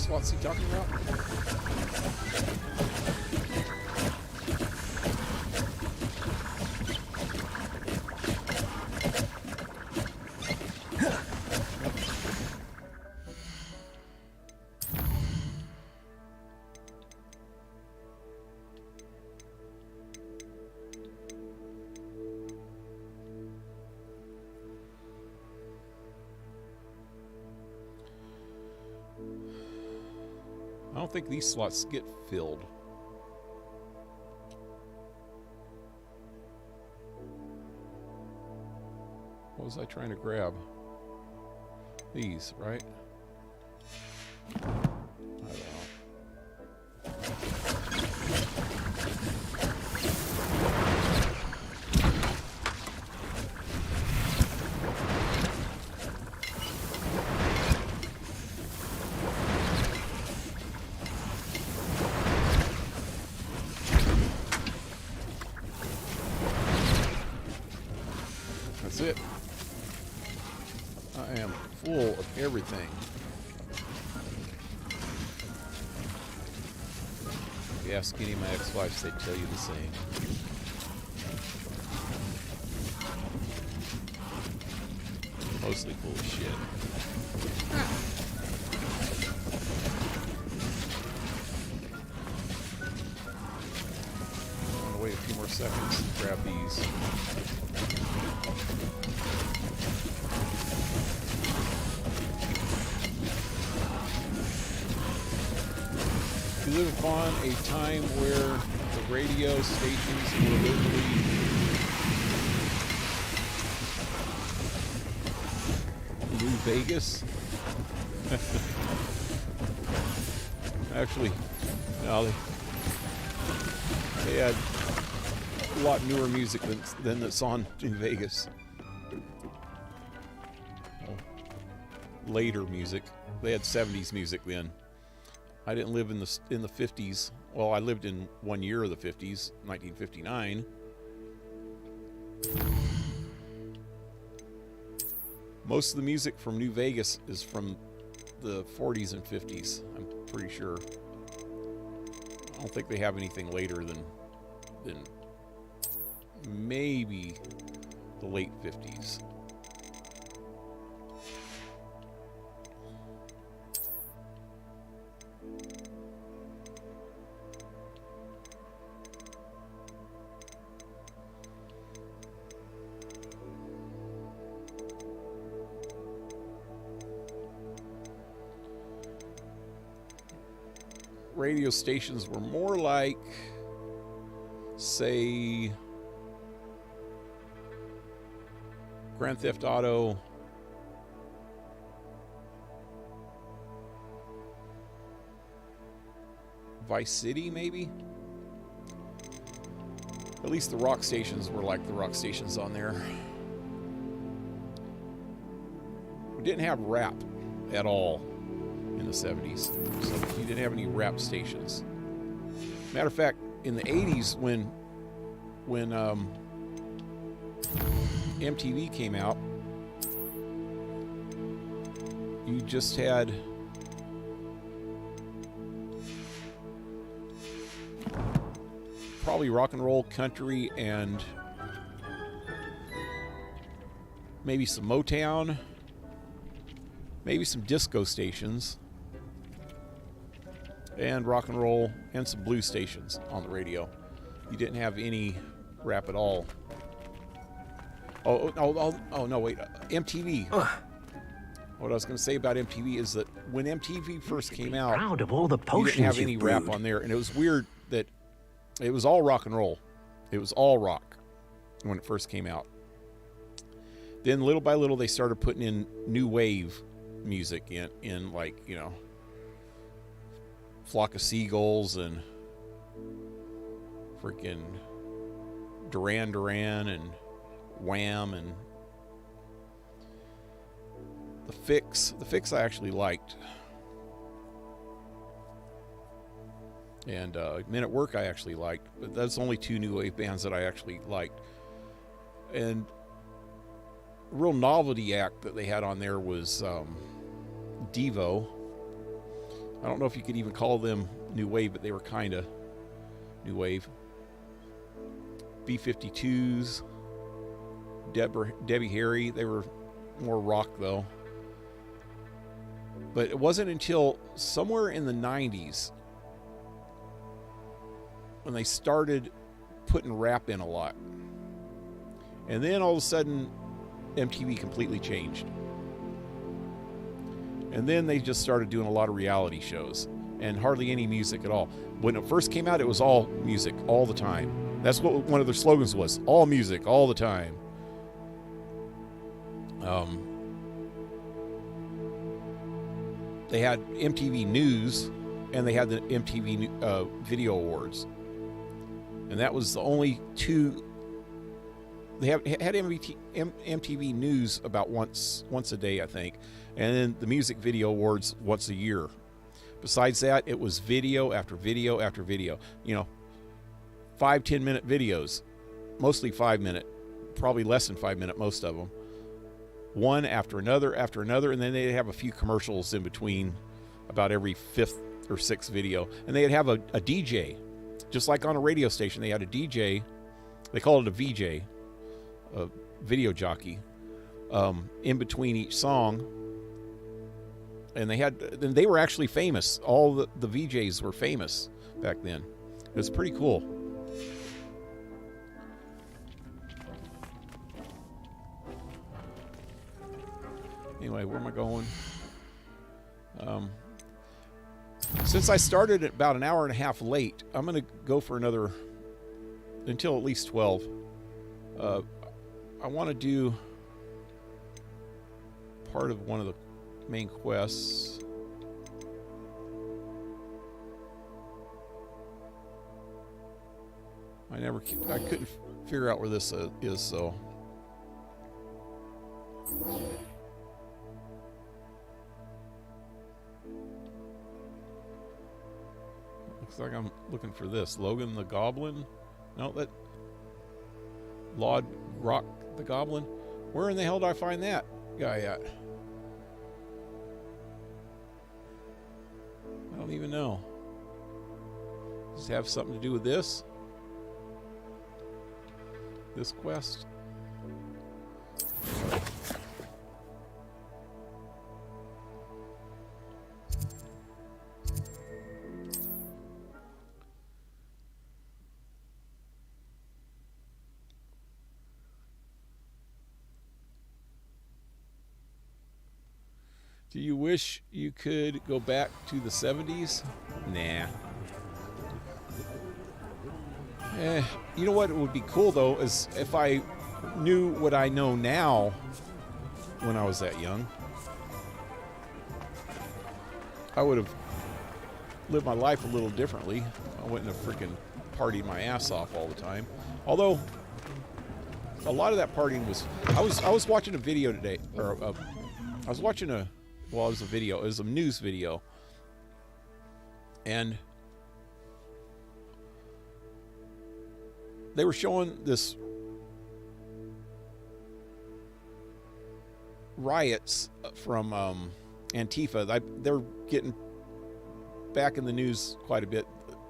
Speaker 4: What's he talking about? I don't think these slots get filled. What was I trying to grab? These, right? I don't know. That's it. I am full of everything. If you ask any of my ex-wives, they'd tell you the same. Mostly full of shit. I'm gonna wait a few more seconds and grab these. We live upon a time where the radio stations were literally New Vegas. Actually, no, they had a lot newer music than that's on New Vegas. later music. They had 70s music then. I didn't live in the 50s. Well, I lived in 1 year of the 50s, 1959. Most of the music from New Vegas is from the 40s and 50s, I'm pretty sure. I don't think they have anything later than maybe the late 50s. Radio stations were more like, say, Grand Theft Auto, Vice City, maybe? At least the rock stations were like the rock stations on there. We didn't have rap at all in the 70s, so you didn't have any rap stations. Matter of fact, in the 80s, when MTV came out, you just had probably rock and roll, country, and maybe some Motown, maybe some disco stations, and rock and roll, and some blues stations on the radio. You didn't have any rap at all. Oh no, wait. MTV. What I was going to say about MTV is that when MTV first came out,
Speaker 17: Proud of all the
Speaker 4: you
Speaker 17: potions
Speaker 4: didn't have any
Speaker 17: you've
Speaker 4: rap
Speaker 17: brewed.
Speaker 4: on there, and it was weird that it was all rock and roll. It was all rock when it first came out. Then little by little they started putting in new wave music in like, you know, Flock of Seagulls and freaking Duran Duran and Wham and The Fix. The Fix I actually liked. And Men at Work I actually liked, but that's only two new wave bands that I actually liked. And a real novelty act that they had on there was Devo. I don't know if you could even call them new wave, but they were kind of new wave. B-52s, Debbie Harry, they were more rock though. But it wasn't until somewhere in the 90s when they started putting rap in a lot. And then all of a sudden, MTV completely changed. And then they just started doing a lot of reality shows and hardly any music at all. When it first came out, it was all music all the time. That's what one of their slogans was, all music all the time. They had MTV News and they had the MTV Video Awards. And that was the only two. They had MTV News about once a day, I think. And then the Music Video Awards once a year. Besides that, it was video after video after video. You know, 5-10 minute videos. Mostly 5 minute. Probably less than 5 minute, most of them. One after another, and then they'd have a few commercials in between about every 5th or 6th video. And they'd have a DJ. Just like on a radio station, they had a DJ. They called it a VJ, a video jockey, in between each song. And they were actually famous. All the VJs were famous back then. It was pretty cool. Anyway, where am I going? Since I started at about an hour and a half late, I'm going to go for until at least 12. I want to do part of one of the main quests. I couldn't figure out where this is, so. Looks like I'm looking for this. Logan the Goblin? No, that... Lord Rock the Goblin? Where in the hell do I find that guy at? I don't even know. Does it have something to do with this? This quest? Do you wish you could go back to the 70s? Nah. You know what would be cool, though, is if I knew what I know now when I was that young. I would have lived my life a little differently. I wouldn't have freaking partied my ass off all the time. Although, a lot of that partying was... I was watching a video today, or I was watching a... Well, it was a video. It was a news video. And they were showing this riots from Antifa. They're getting back in the news quite a bit.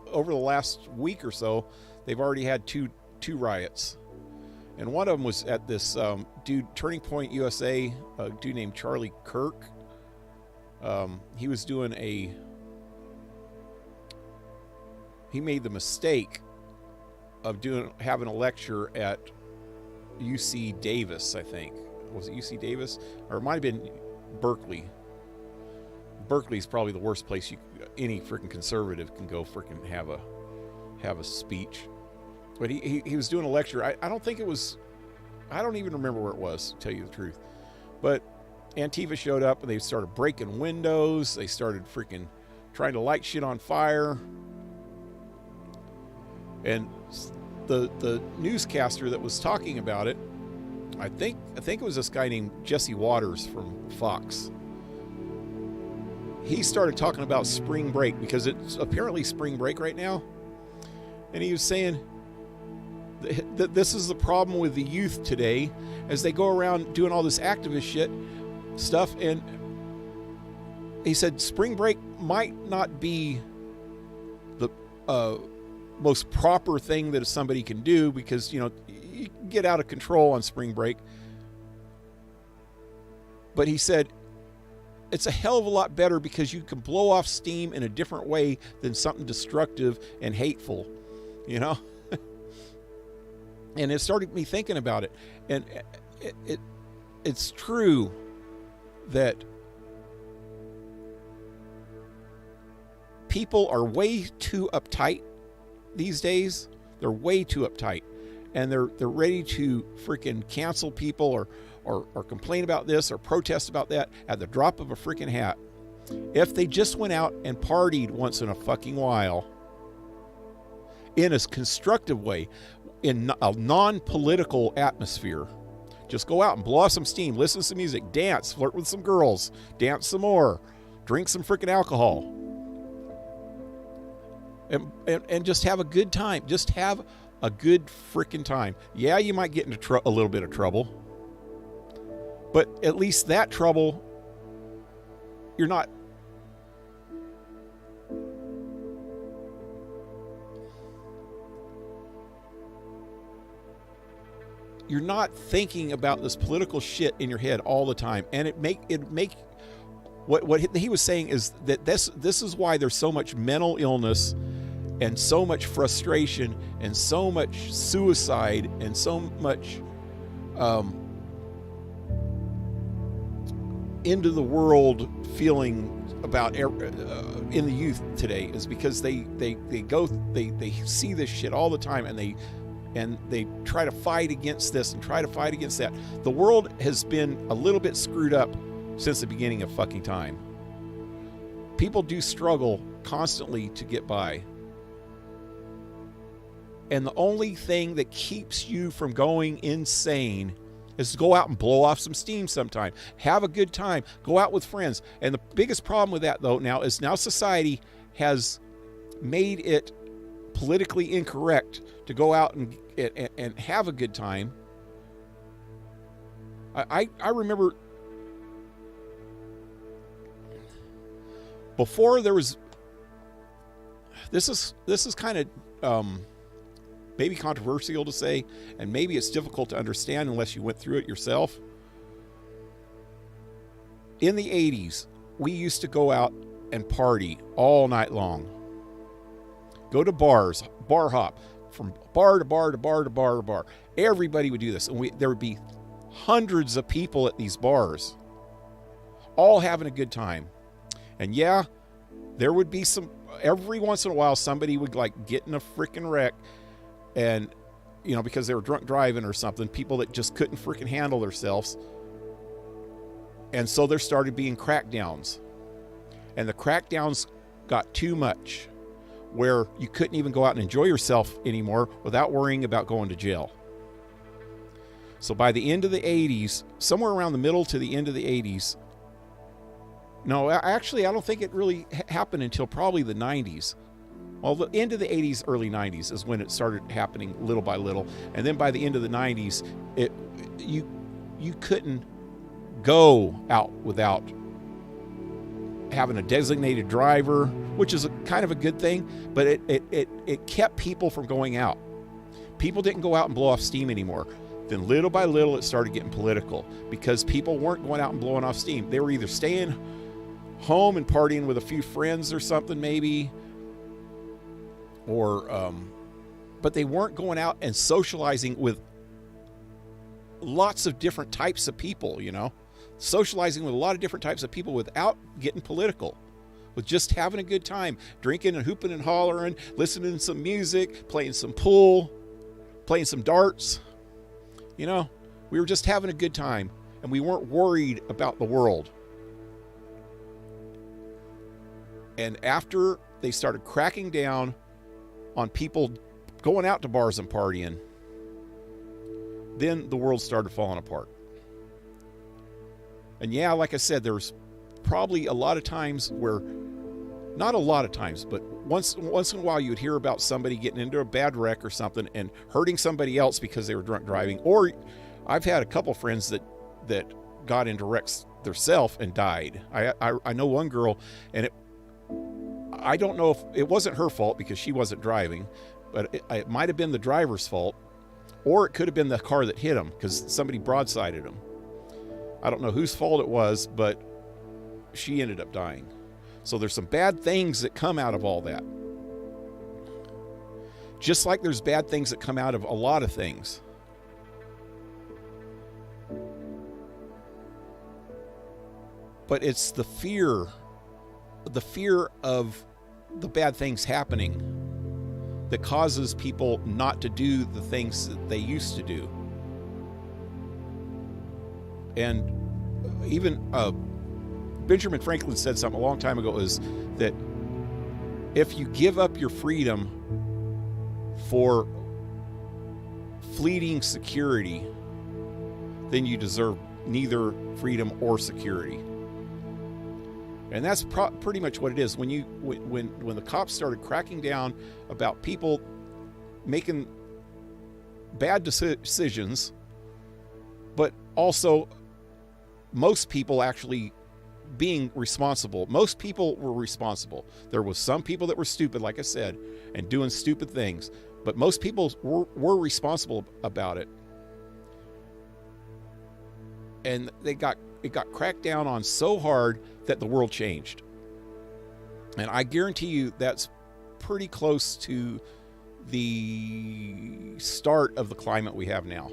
Speaker 4: Over the last week or so, they've already had two riots. And one of them was at this dude, Turning Point USA, a dude named Charlie Kirk. He was doing he made the mistake of having a lecture at UC Davis, I think. Was it UC Davis? Or it might have been Berkeley. Berkeley's probably the worst place any freaking conservative can go freaking have a speech. But he was doing a lecture. I don't think it was, I don't even remember where it was, to tell you the truth. But Antifa showed up and they started breaking windows. They started freaking trying to light shit on fire. And the newscaster that was talking about it, I think it was this guy named Jesse Waters from Fox. He started talking about spring break because it's apparently spring break right now. And he was saying that this is the problem with the youth today as they go around doing all this activist stuff. And he said spring break might not be the most proper thing that somebody can do because, you can get out of control on spring break. But he said it's a hell of a lot better because you can blow off steam in a different way than something destructive and hateful, And it started me thinking about it. And it's true that people are way too uptight these days. They're way too uptight. And they're ready to freaking cancel people or complain about this or protest about that at the drop of a freaking hat. If they just went out and partied once in a fucking while in a constructive way, in a non-political atmosphere, just go out and blow off some steam, listen to some music, dance, flirt with some girls, dance some more, drink some freaking alcohol, and just have a good time. Just have a good freaking time. Yeah, you might get into a little bit of trouble, but at least that trouble, you're not thinking about this political shit in your head all the time. And it make what he was saying is that this is why there's so much mental illness and so much frustration and so much suicide and so much into the world feeling about in the youth today, is because they see this shit all the time and they try to fight against this and try to fight against that. The world has been a little bit screwed up since the beginning of fucking time. People do struggle constantly to get by. And the only thing that keeps you from going insane is to go out and blow off some steam sometime. Have a good time. Go out with friends. And the biggest problem with that, though, now is society has made it politically incorrect to go out and have a good time. I remember before there was, this is kind of maybe controversial to say, and maybe it's difficult to understand unless you went through it yourself. In the 80s, we used to go out and party all night long. Go to bars, bar hop, from bar to bar to bar to bar to bar. Everybody would do this, and there would be hundreds of people at these bars, all having a good time. And yeah, there would be some, every once in a while, somebody would like get in a freaking wreck, and you know, because they were drunk driving or something, people that just couldn't freaking handle themselves. And so there started being crackdowns, and the crackdowns got too much, where you couldn't even go out and enjoy yourself anymore without worrying about going to jail. So by the end of the 80s, somewhere around the middle to the end of the 80s, no, actually, I don't think it really happened until probably the 90s. Well, the end of the 80s, early 90s is when it started happening little by little. And then by the end of the 90s, you couldn't go out without having a designated driver, which is kind of a good thing, but it kept people from going out. People didn't go out and blow off steam anymore. Then little by little, it started getting political because people weren't going out and blowing off steam. They were either staying home and partying with a few friends or something maybe, or but they weren't going out and socializing with lots of different types of people, you know, socializing with a lot of different types of people without getting political, with just having a good time, drinking and hooping and hollering, listening to some music, playing some pool, playing some darts. You know, we were just having a good time, and we weren't worried about the world. And after they started cracking down on people going out to bars and partying, then the world started falling apart. And yeah, like I said, there's probably a lot of times where, not a lot of times, but once in a while you would hear about somebody getting into a bad wreck or something and hurting somebody else because they were drunk driving. Or I've had a couple friends that got into wrecks themselves and died. I know one girl, and I don't know if it wasn't her fault because she wasn't driving, but it might have been the driver's fault, or it could have been the car that hit him because somebody broadsided him. I don't know whose fault it was, but she ended up dying. So there's some bad things that come out of all that. Just like there's bad things that come out of a lot of things. But it's the fear of the bad things happening that causes people not to do the things that they used to do. And even Benjamin Franklin said something a long time ago, is that if you give up your freedom for fleeting security, then you deserve neither freedom or security. And that's pretty much what it is. When the cops started cracking down about people making bad decisions, but also most people actually being responsible. Most people were responsible. There was some people that were stupid, like I said, and doing stupid things, but most people were responsible about it. And it got cracked down on so hard that the world changed. And I guarantee you that's pretty close to the start of the climate we have now,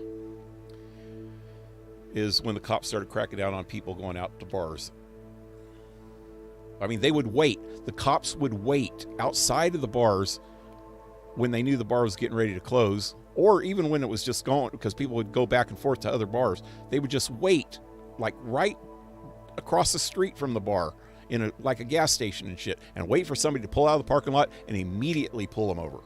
Speaker 4: is when the cops started cracking down on people going out to bars. I mean, they would wait. The cops would wait outside of the bars when they knew the bar was getting ready to close, or even when it was just going, because people would go back and forth to other bars. They would just wait, like right across the street from the bar, in like a gas station and shit, and wait for somebody to pull out of the parking lot and immediately pull them over.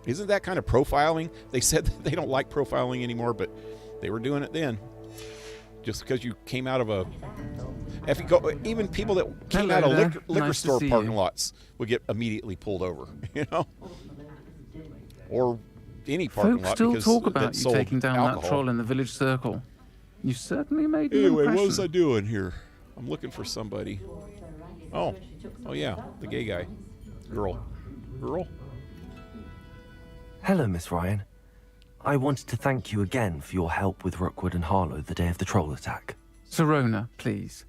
Speaker 4: Isn't that kind of profiling? They said that they don't like profiling anymore, but they were doing it then. Just because you came out of a If you go, even people that came
Speaker 18: Hello
Speaker 4: out of
Speaker 18: there.
Speaker 4: liquor
Speaker 18: Nice to
Speaker 4: store
Speaker 18: see
Speaker 4: parking
Speaker 18: you.
Speaker 4: lots would get immediately pulled over, you know, or any parking
Speaker 18: Folks
Speaker 4: lot
Speaker 18: still
Speaker 4: because
Speaker 18: talk about
Speaker 4: that
Speaker 18: you
Speaker 4: sold
Speaker 18: taking down
Speaker 4: alcohol.
Speaker 18: that troll in the village circle. You certainly made an
Speaker 4: Anyway,
Speaker 18: impression.
Speaker 4: what was I doing here? I'm looking for somebody. Oh yeah, the gay guy, girl.
Speaker 3: Hello, Miss Ryan. I wanted to thank you again for your help with Rookwood and Harlow the day of the troll attack.
Speaker 18: Serona, please.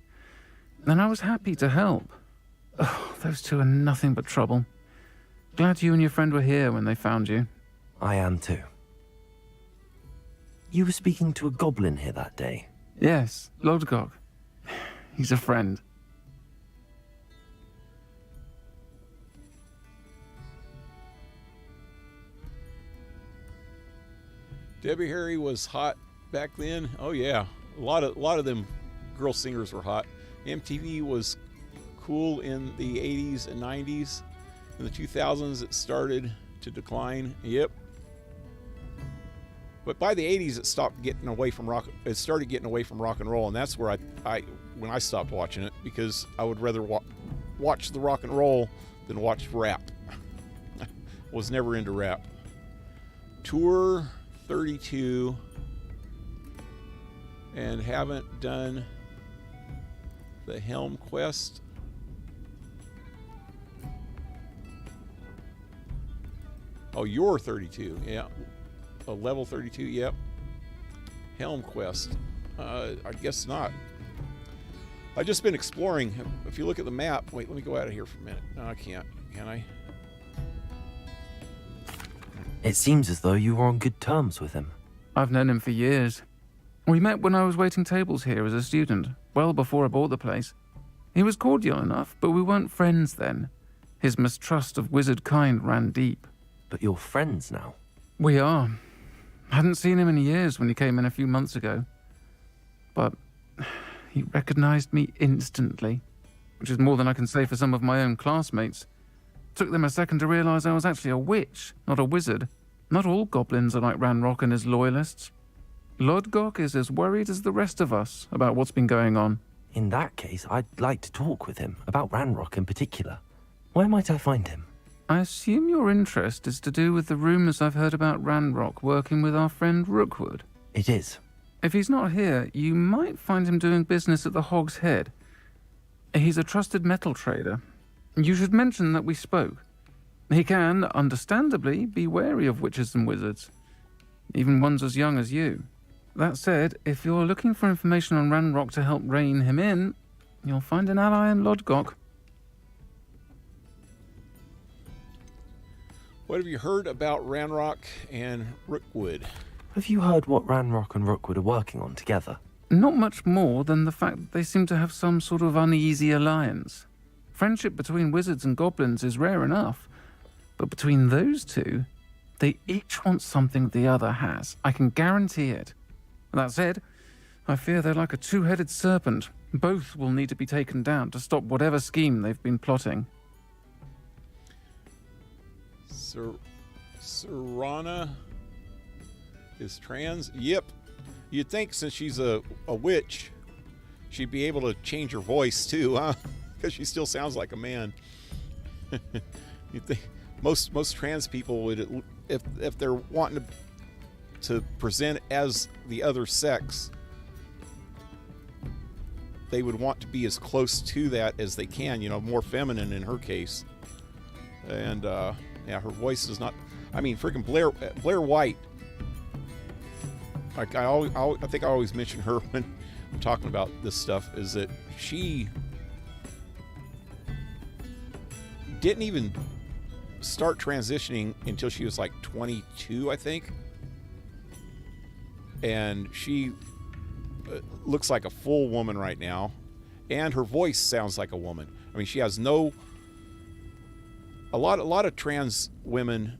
Speaker 18: And I was happy to help. Oh, those two are nothing but trouble. Glad you and your friend were here when they found you.
Speaker 3: I am too. You were speaking to a goblin here that day.
Speaker 18: Yes, Lodgok. He's a friend.
Speaker 4: Debbie Harry was hot back then. Oh yeah, a lot of them girl singers were hot. MTV was cool in the 80s and 90s. In the 2000s, it started to decline. Yep. But by the 80s, it stopped getting away from rock. It started getting away from rock and roll, and that's where when I stopped watching it, because I would rather watch the rock and roll than watch rap. Was never into rap. Tour 32, and haven't done the Helm Quest. Oh, you're 32, yeah. A level 32, yep. Helm Quest. I guess not. I've just been exploring. If you look at the map, wait, let me go out of here for a minute. No, I can't. Can I?
Speaker 3: It seems as though you were on good terms with him.
Speaker 18: I've known him for years. We met when I was waiting tables here as a student, well before I bought the place. He was cordial enough, but we weren't friends then. His mistrust of wizard kind ran deep.
Speaker 3: But you're friends now?
Speaker 18: We are. Hadn't seen him in years when he came in a few months ago. But he recognized me instantly, which is more than I can say for some of my own classmates. Took them a second to realize I was actually a witch, not a wizard. Not all goblins are like Ranrock and his loyalists. Lodgok is as worried as the rest of us about what's been going on.
Speaker 3: In that case, I'd like to talk with him, about Ranrock in particular. Where might I find him?
Speaker 18: I assume your interest is to do with the rumors I've heard about Ranrock working with our friend Rookwood.
Speaker 3: It is.
Speaker 18: If he's not here, you might find him doing business at the Hog's Head. He's a trusted metal trader. You should mention that we spoke. He can, understandably, be wary of witches and wizards, even ones as young as you. That said, if you're looking for information on Ranrock to help rein him in, you'll find an ally in Lodgok.
Speaker 4: What have you heard about Ranrock and Rookwood?
Speaker 3: Have you heard what Ranrock and Rookwood are working on together?
Speaker 18: Not much more than the fact that they seem to have some sort of uneasy alliance. Friendship between wizards and goblins is rare enough, but between those two, they each want something the other has. I can guarantee it. That said, I fear they're like a two-headed serpent. Both will need to be taken down to stop whatever scheme they've been plotting.
Speaker 4: Serana is trans? Yep. You'd think since she's a witch, she'd be able to change her voice too, huh? Because she still sounds like a man. You think most trans people would, if they're wanting to present as the other sex, they would want to be as close to that as they can. You know, more feminine in her case. And yeah, her voice is not. I mean, freaking Blair White. Like I think I always mention her when I'm talking about this stuff. Is that she didn't even start transitioning until she was like 22, I think. And she looks like a full woman right now. And her voice sounds like a woman. I mean, she has no... A lot of trans women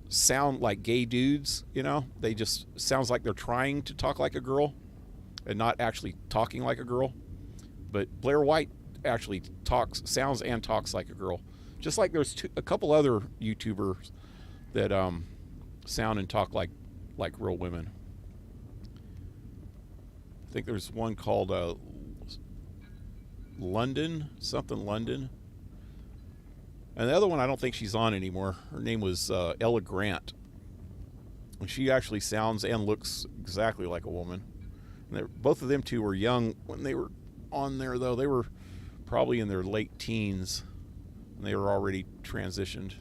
Speaker 4: sound like gay dudes, you know? They just... Sounds like they're trying to talk like a girl and not actually talking like a girl. But Blair White actually sounds and talks like a girl. Just like there's a couple other YouTubers that sound and talk like real women. I think there's one called London, something London. And the other one, I don't think she's on anymore. Her name was Ella Grant. And she actually sounds and looks exactly like a woman. And both of them two were young when they were on there, though. They were probably in their late teens, and they were already transitioned.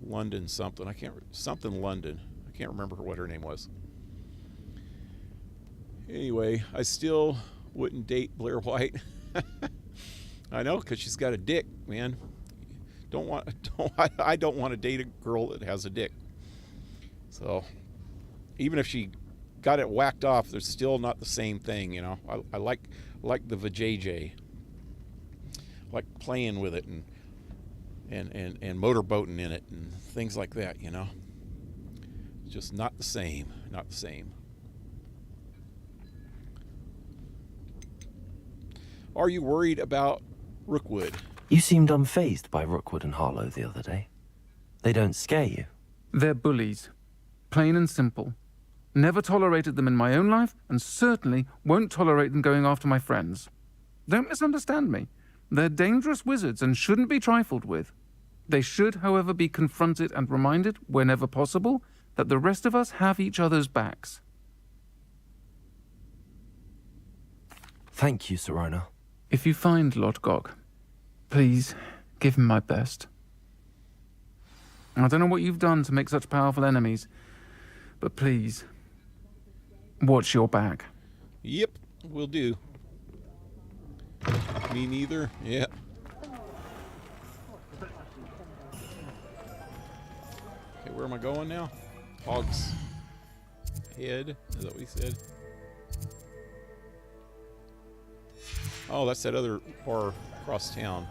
Speaker 4: London something. Something London. I can't remember what her name was. Anyway, I still wouldn't date Blair White. I know, because she's got a dick, man. I don't want to date a girl that has a dick. So, even if she got it whacked off, there's still not the same thing, you know. I like the vajayjay. Like playing with it and motorboating in it and things like that, you know. It's just not the same. Not the same. Are you worried about Rookwood?
Speaker 3: You seemed unfazed by Rookwood and Harlow the other day. They don't scare you.
Speaker 18: They're bullies. Plain and simple. Never tolerated them in my own life, and certainly won't tolerate them going after my friends. Don't misunderstand me. They're dangerous wizards and shouldn't be trifled with. They should, however, be confronted and reminded, whenever possible, that the rest of us have each other's backs.
Speaker 3: Thank you, Sirona.
Speaker 18: If you find Lord Gog, please give him my best. I don't know what you've done to make such powerful enemies, but please, watch your back.
Speaker 4: Yep, will do. Me neither. Yep. Okay, where am I going now? Hog's Head? Is that what he said? Oh, that's that other bar across town.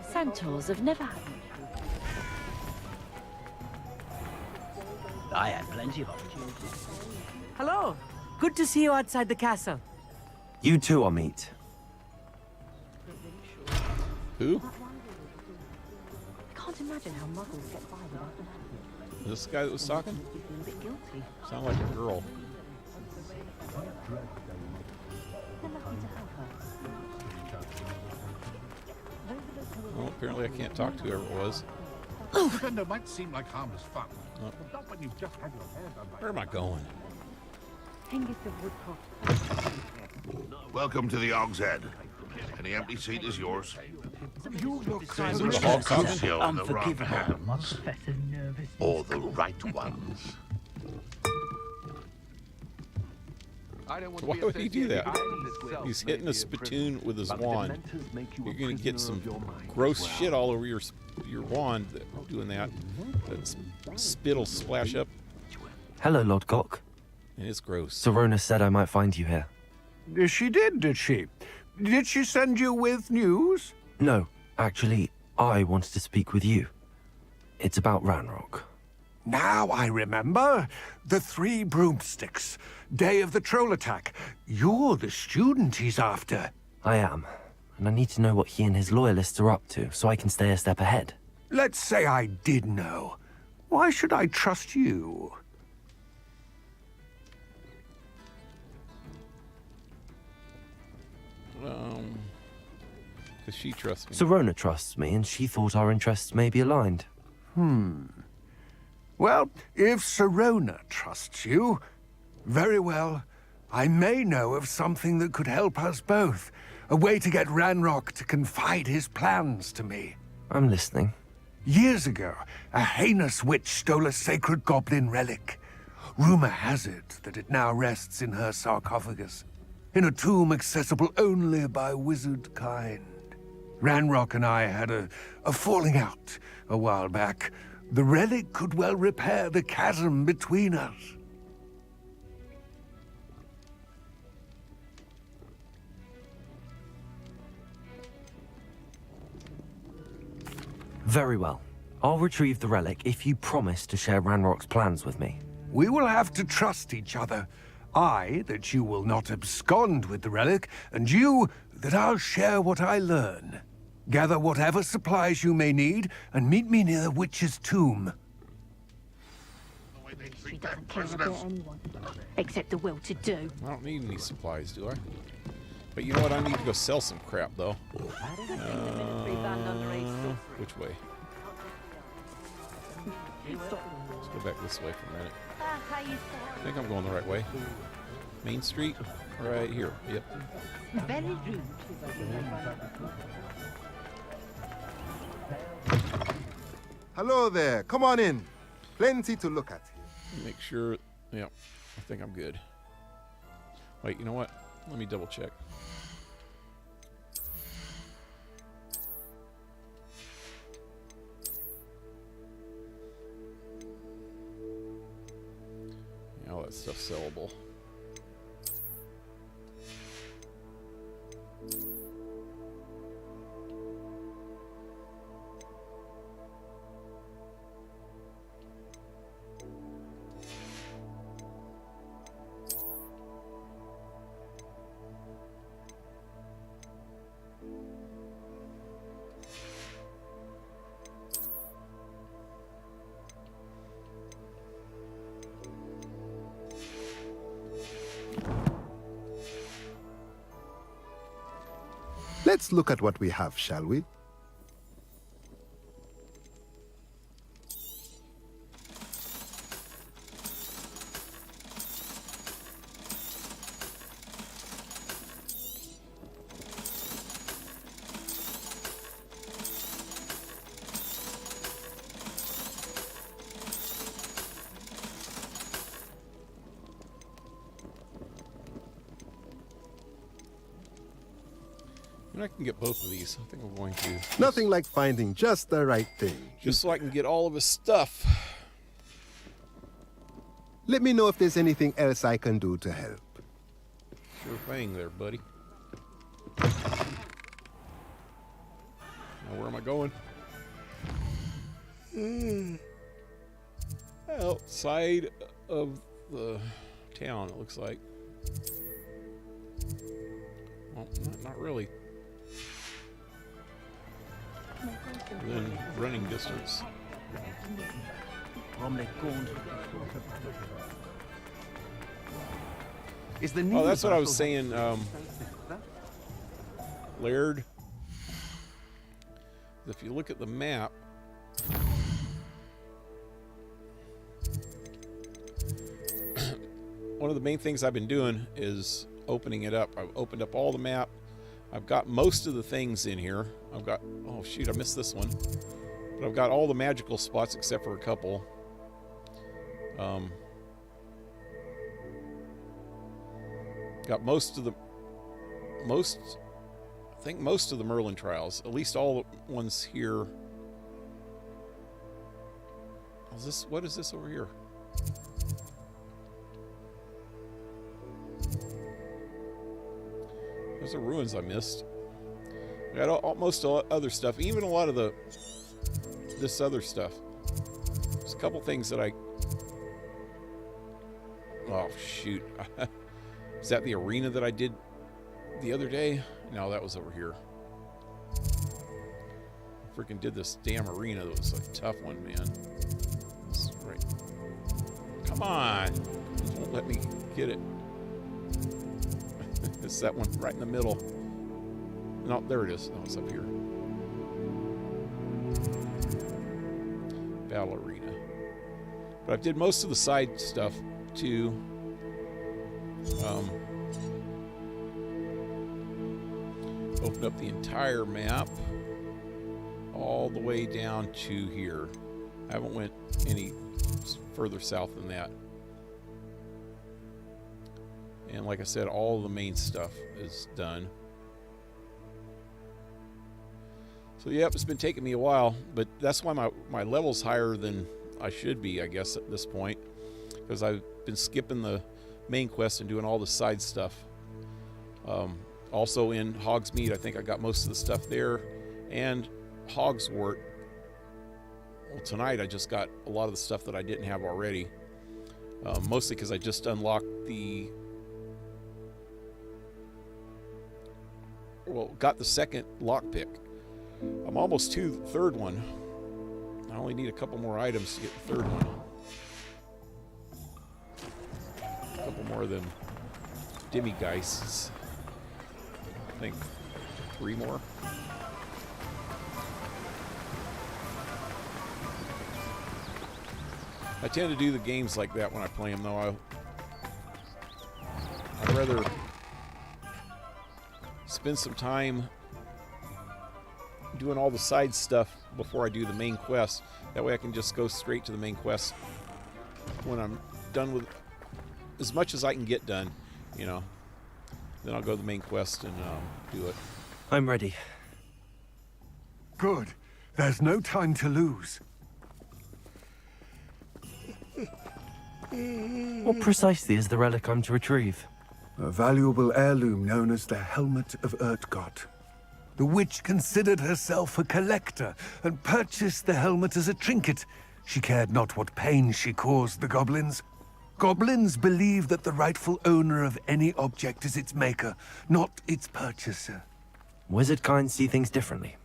Speaker 14: Centaurs have never had.
Speaker 10: I had plenty of opportunities.
Speaker 19: Hello. Good to see you outside the castle.
Speaker 3: You too, Amit.
Speaker 4: Who?
Speaker 14: I can't imagine how muggles get by without them.
Speaker 4: This guy that was talking?
Speaker 14: A bit guilty.
Speaker 4: Sound like a girl.
Speaker 14: They're lucky to have her.
Speaker 4: Well, apparently I can't talk to whoever it was.
Speaker 20: Defender might seem like harmless fun,
Speaker 4: Oh.
Speaker 20: but not when you've just had your hair done by...
Speaker 4: Where am I going?
Speaker 14: Hengist of Woodcock.
Speaker 20: Welcome to the Hog's Head. Any empty seat is yours. You look so
Speaker 4: Is it the Hog talking?
Speaker 20: you're in the wrong
Speaker 10: Unforgivable.
Speaker 20: hands.
Speaker 10: Professor Nervous.
Speaker 20: Or the right ones.
Speaker 4: Why would he do that? He's hitting a spittoon with his wand. You're going to get some gross shit all over your wand doing that. That spit'll splash up.
Speaker 3: Hello, Lord Gok.
Speaker 4: And it's gross.
Speaker 3: Sirona said I might find you here.
Speaker 20: She did she? Did she send you with news?
Speaker 3: No, actually, I wanted to speak with you. It's about Ranrock.
Speaker 20: Now I remember. The 3 broomsticks. Day of the troll attack. You're the student he's after.
Speaker 3: I am, and I need to know what he and his loyalists are up to so I can stay a step ahead.
Speaker 20: Let's say I did know. Why should I trust you?
Speaker 4: Because she trusts me.
Speaker 3: Sirona trusts me, and she thought our interests may be aligned.
Speaker 20: Well, if Sirona trusts you, very well. I may know of something that could help us both. A way to get Ranrock to confide his plans to me.
Speaker 3: I'm listening.
Speaker 20: Years ago, a heinous witch stole a sacred goblin relic. Rumor has it that it now rests in her sarcophagus, in a tomb accessible only by wizard kind. Ranrock and I had a falling out a while back. The relic could well repair the chasm between us.
Speaker 3: Very well. I'll retrieve the relic if you promise to share Ranrock's plans with me.
Speaker 20: We will have to trust each other. I, that you will not abscond with the relic, and you, that I'll share what I learn. Gather whatever supplies you may need, and meet me near the witch's tomb.
Speaker 14: She doesn't care about anyone, except the well-to-do.
Speaker 4: I don't need any supplies, do I? But you know what? I need to go sell some crap, though. Which way? Let's go back this way for a minute. I think I'm going the right way. Main Street? Right here. Yep.
Speaker 10: Very rude.
Speaker 8: Hello there. Come on in. Plenty to look at here.
Speaker 4: Make sure. Yeah, I think I'm good. Wait, you know what? Let me double check. Yeah, all that stuff's sellable.
Speaker 8: Let's look at what we have, shall we?
Speaker 4: I can get both of these. I think I'm going to.
Speaker 8: Nothing like finding just the right thing.
Speaker 4: Just so I can get all of his stuff.
Speaker 8: Let me know if there's anything else I can do to help.
Speaker 4: Sure thing there, buddy. Now where am I going? Outside of the town, it looks like. Well, not really. Within running distance. Oh, that's what I was saying, Laird. If you look at the map, one of the main things I've been doing is opening it up. I've opened up all the map. I've got most of the things in here. I've got, oh shoot, I missed this one. But I've got all the magical spots except for a couple. Got most of the Merlin trials, at least all the ones here. What is this over here? Those are ruins I missed. I got most other stuff, even a lot of this other stuff. There's a couple things that oh shoot. Is that the arena that I did the other day? No, that was over here. I freaking did this damn arena. That was a tough one, man. That's right. Come on. It won't let me get it. It's that one right in the middle. No, there it is. No, it's up here. Battle arena. But I did most of the side stuff too. Open up the entire map all the way down to here. I haven't went any further south than that. And like I said, all the main stuff is done. So yep, it's been taking me a while, but that's why my level's higher than I should be, I guess, at this point. Because I've been skipping the main quest and doing all the side stuff. Also in Hogsmeade, I think I got most of the stuff there. And Hogswort. Well, tonight I just got a lot of the stuff that I didn't have already. Mostly because I just unlocked got the second lockpick. I'm almost to the third one. I only need a couple more items to get the third one. couple more of them demigeists. I think 3 more. I tend to do the games like that when I play them, though. I'd rather spend some time doing all the side stuff before I do the main quest. That way I can just go straight to the main quest when I'm done with as much as I can get done, you know. Then I'll go to the main quest and do it.
Speaker 3: I'm ready.
Speaker 20: Good. There's no time to lose.
Speaker 3: What precisely is the relic I'm to retrieve?
Speaker 20: A valuable heirloom known as the Helmet of Urtkot. The witch considered herself a collector and purchased the helmet as a trinket. She cared not what pain she caused the goblins. Goblins believe that the rightful owner of any object is its maker, not its purchaser.
Speaker 3: Wizard kind see things differently.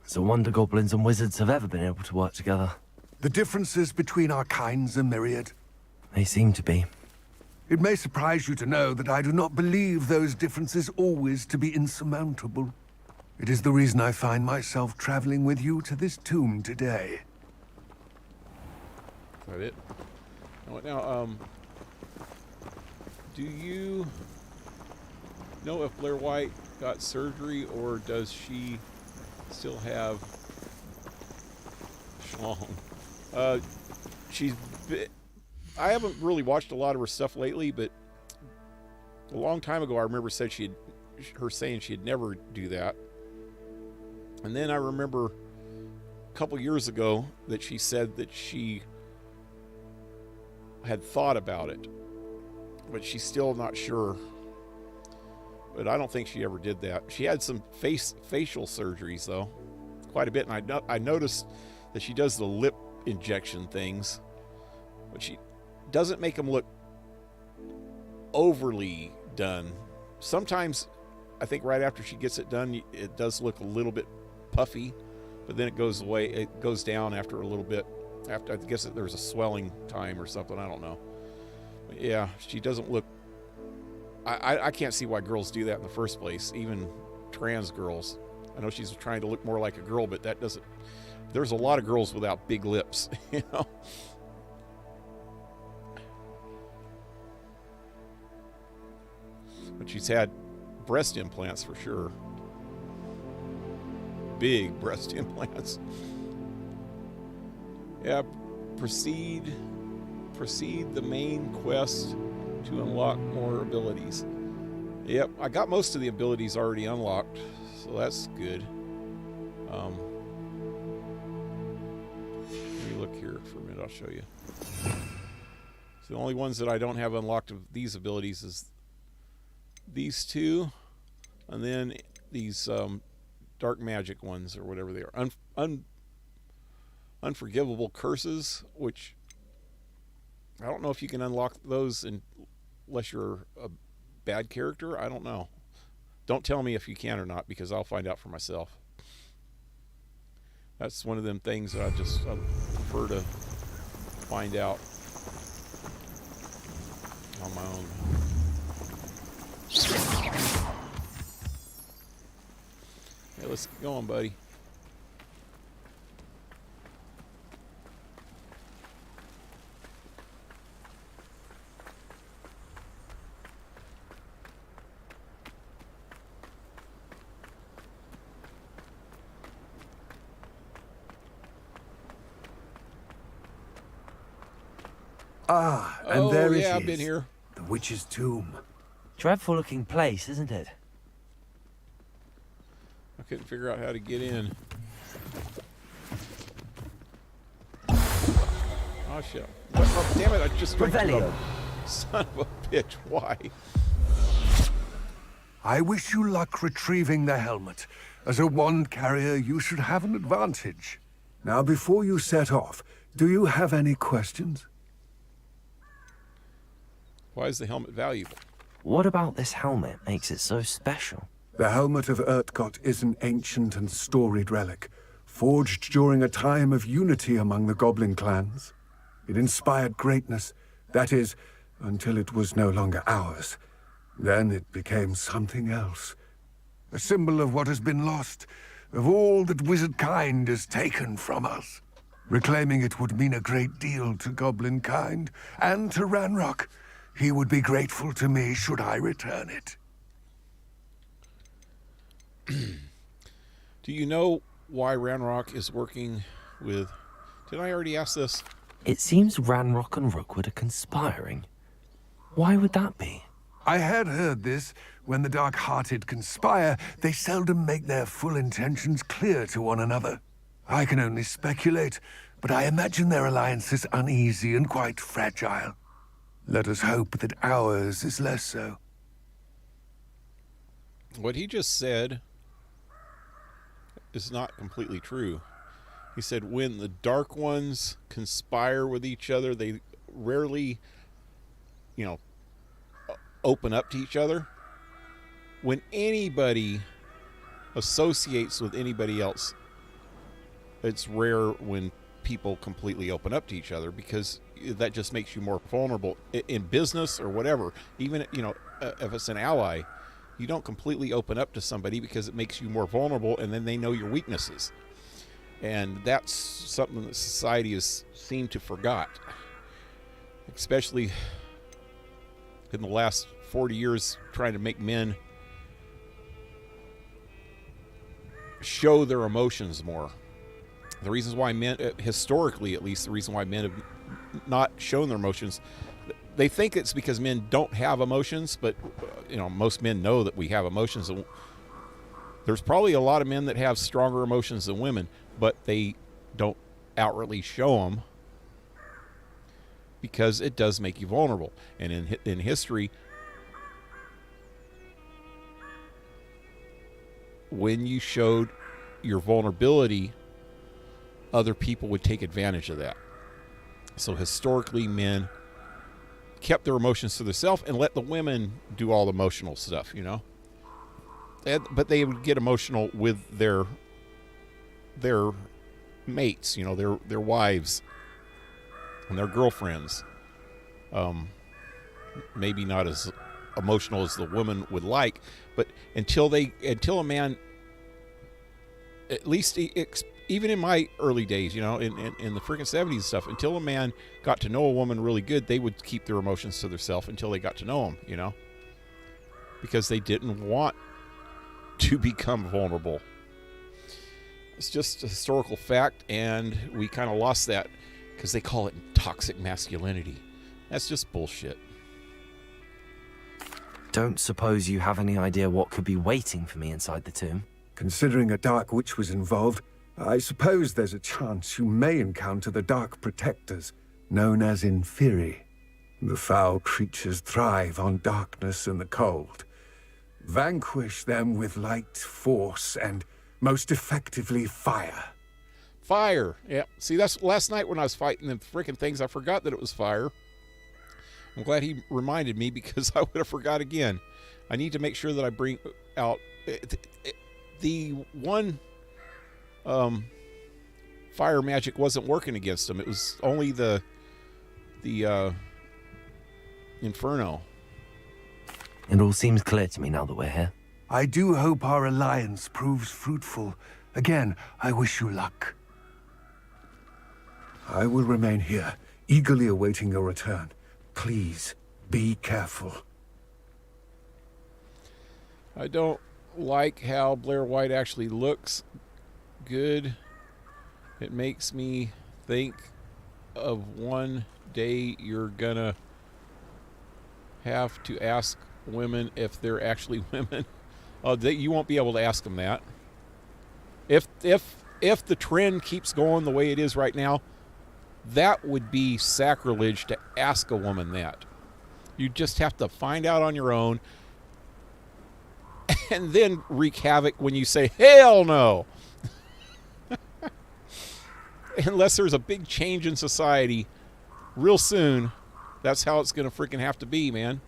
Speaker 3: It's a wonder goblins and wizards have ever been able to work together.
Speaker 20: The differences between our kinds are myriad.
Speaker 3: They seem to be.
Speaker 20: It may surprise you to know that I do not believe those differences always to be insurmountable. It is the reason I find myself traveling with you to this tomb today.
Speaker 4: Is that it? Now, do you know if Blair White got surgery, or does she still have schlong? I haven't really watched a lot of her stuff lately, but a long time ago I remember her saying she'd never do that. And then I remember a couple years ago that she said that she had thought about it, but she's still not sure. But I don't think she ever did that. She had some facial surgeries though, quite a bit, and I noticed that she does the lip injection things, but she doesn't make them look overly done. Sometimes I think right after she gets it done, it does look a little bit puffy, but then it goes away. It goes down after a little bit. After, I guess there's a swelling time or something. I don't know. But yeah, she doesn't look. I can't see why girls do that in the first place. Even trans girls. I know she's trying to look more like a girl, but that doesn't. There's a lot of girls without big lips, you know. But she's had breast implants for sure. Big breast implants. Yeah, proceed the main quest to unlock more abilities. Yep, I got most of the abilities already unlocked, so that's good. Let me look here for a minute, I'll show you. So the only ones that I don't have unlocked of these abilities is these two, and then these dark magic ones, or whatever they are. Unforgivable curses, which I don't know if you can unlock those unless you're a bad character. I don't know. Don't tell me if you can or not, because I'll find out for myself. That's one of them things that I prefer to find out on my own. Hey, let's go on, buddy.
Speaker 20: Ah, and there it is.
Speaker 4: I've been here.
Speaker 20: The witch's tomb.
Speaker 3: Dreadful looking place, isn't it?
Speaker 4: I couldn't figure out how to get in. Oh shit. Oh, damn it, I just drank
Speaker 3: Revelio.
Speaker 4: Son of a bitch, why?
Speaker 20: I wish you luck retrieving the helmet. As a wand carrier, you should have an advantage. Now, before you set off, do you have any questions?
Speaker 4: Why is the helmet valuable?
Speaker 3: What about this helmet makes it so special?
Speaker 20: The Helmet of Urtkot is an ancient and storied relic, forged during a time of unity among the goblin clans. It inspired greatness, that is, until it was no longer ours. Then it became something else. A symbol of what has been lost, of all that wizard kind has taken from us. Reclaiming it would mean a great deal to goblin kind, and to Ranrock. He would be grateful to me should I return it.
Speaker 4: Do you know why Ranrock is working with... Did I already ask this?
Speaker 3: It seems Ranrock and Rookwood are conspiring. Why would that be?
Speaker 20: I had heard this. When the dark-hearted conspire, they seldom make their full intentions clear to one another. I can only speculate, but I imagine their alliance is uneasy and quite fragile. Let us hope that ours is less so.
Speaker 4: What he just said is not completely true. He said when the Dark Ones conspire with each other, they rarely, open up to each other. When anybody associates with anybody else, it's rare when people completely open up to each other, because that just makes you more vulnerable in business or whatever. Even, if it's an ally, you don't completely open up to somebody because it makes you more vulnerable, and then they know your weaknesses. And that's something that society has seemed to forgot, especially in the last 40 years, trying to make men show their emotions more. The reasons why men, historically at least, the reason why men have not shown their emotions, they think it's because men don't have emotions, but most men know that we have emotions. There's probably a lot of men that have stronger emotions than women, but they don't outwardly show them because it does make you vulnerable. And in history, when you showed your vulnerability, other people would take advantage of that. So historically, men kept their emotions to themselves and let the women do all the emotional stuff, But they would get emotional with their mates, their wives and their girlfriends. Maybe not as emotional as the woman would like, but until a man, at least even in my early days, in the freaking 70s and stuff, until a man got to know a woman really good, they would keep their emotions to themselves until they got to know them, because they didn't want to become vulnerable. It's just a historical fact, and we kind of lost that because they call it toxic masculinity. That's just bullshit.
Speaker 3: Don't suppose you have any idea what could be waiting for me inside the tomb?
Speaker 20: Considering a Dark Witch was involved, I suppose there's a chance you may encounter the Dark Protectors, known as Inferi. The foul creatures thrive on darkness and the cold. Vanquish them with light, force, and most effectively fire.
Speaker 4: Fire, yeah. See, that's last night when I was fighting the freaking things, I forgot that it was fire. I'm glad he reminded me, because I would have forgot again. I need to make sure that I bring out the one fire magic wasn't working against him. It was only the Inferno.
Speaker 3: It all seems clear to me now that we're here.
Speaker 20: I do hope our alliance proves fruitful. Again, I wish you luck. I will remain here, eagerly awaiting your return. Please, be careful.
Speaker 4: I don't like how Blair White actually looks good. It makes me think of one day you're gonna have to ask women if they're actually women. You won't be able to ask them that. If the trend keeps going the way it is right now, that would be sacrilege to ask a woman that. You just have to find out on your own and then wreak havoc when you say, hell no. Unless there's a big change in society real soon, that's how it's going to freaking have to be, man.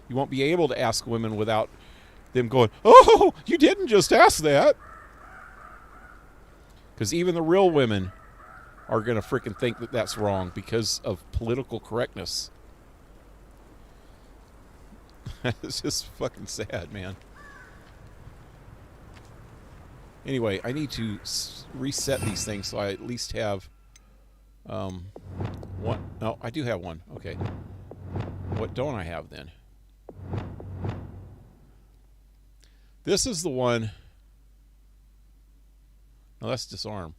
Speaker 4: You won't be able to ask women without them going, oh, you didn't just ask that. Because even the real women are going to freaking think that that's wrong because of political correctness. It's just fucking sad, man. Anyway, I need to reset these things so I at least have one. No, I do have one. Okay. What don't I have then? This is the one. No, that's disarm.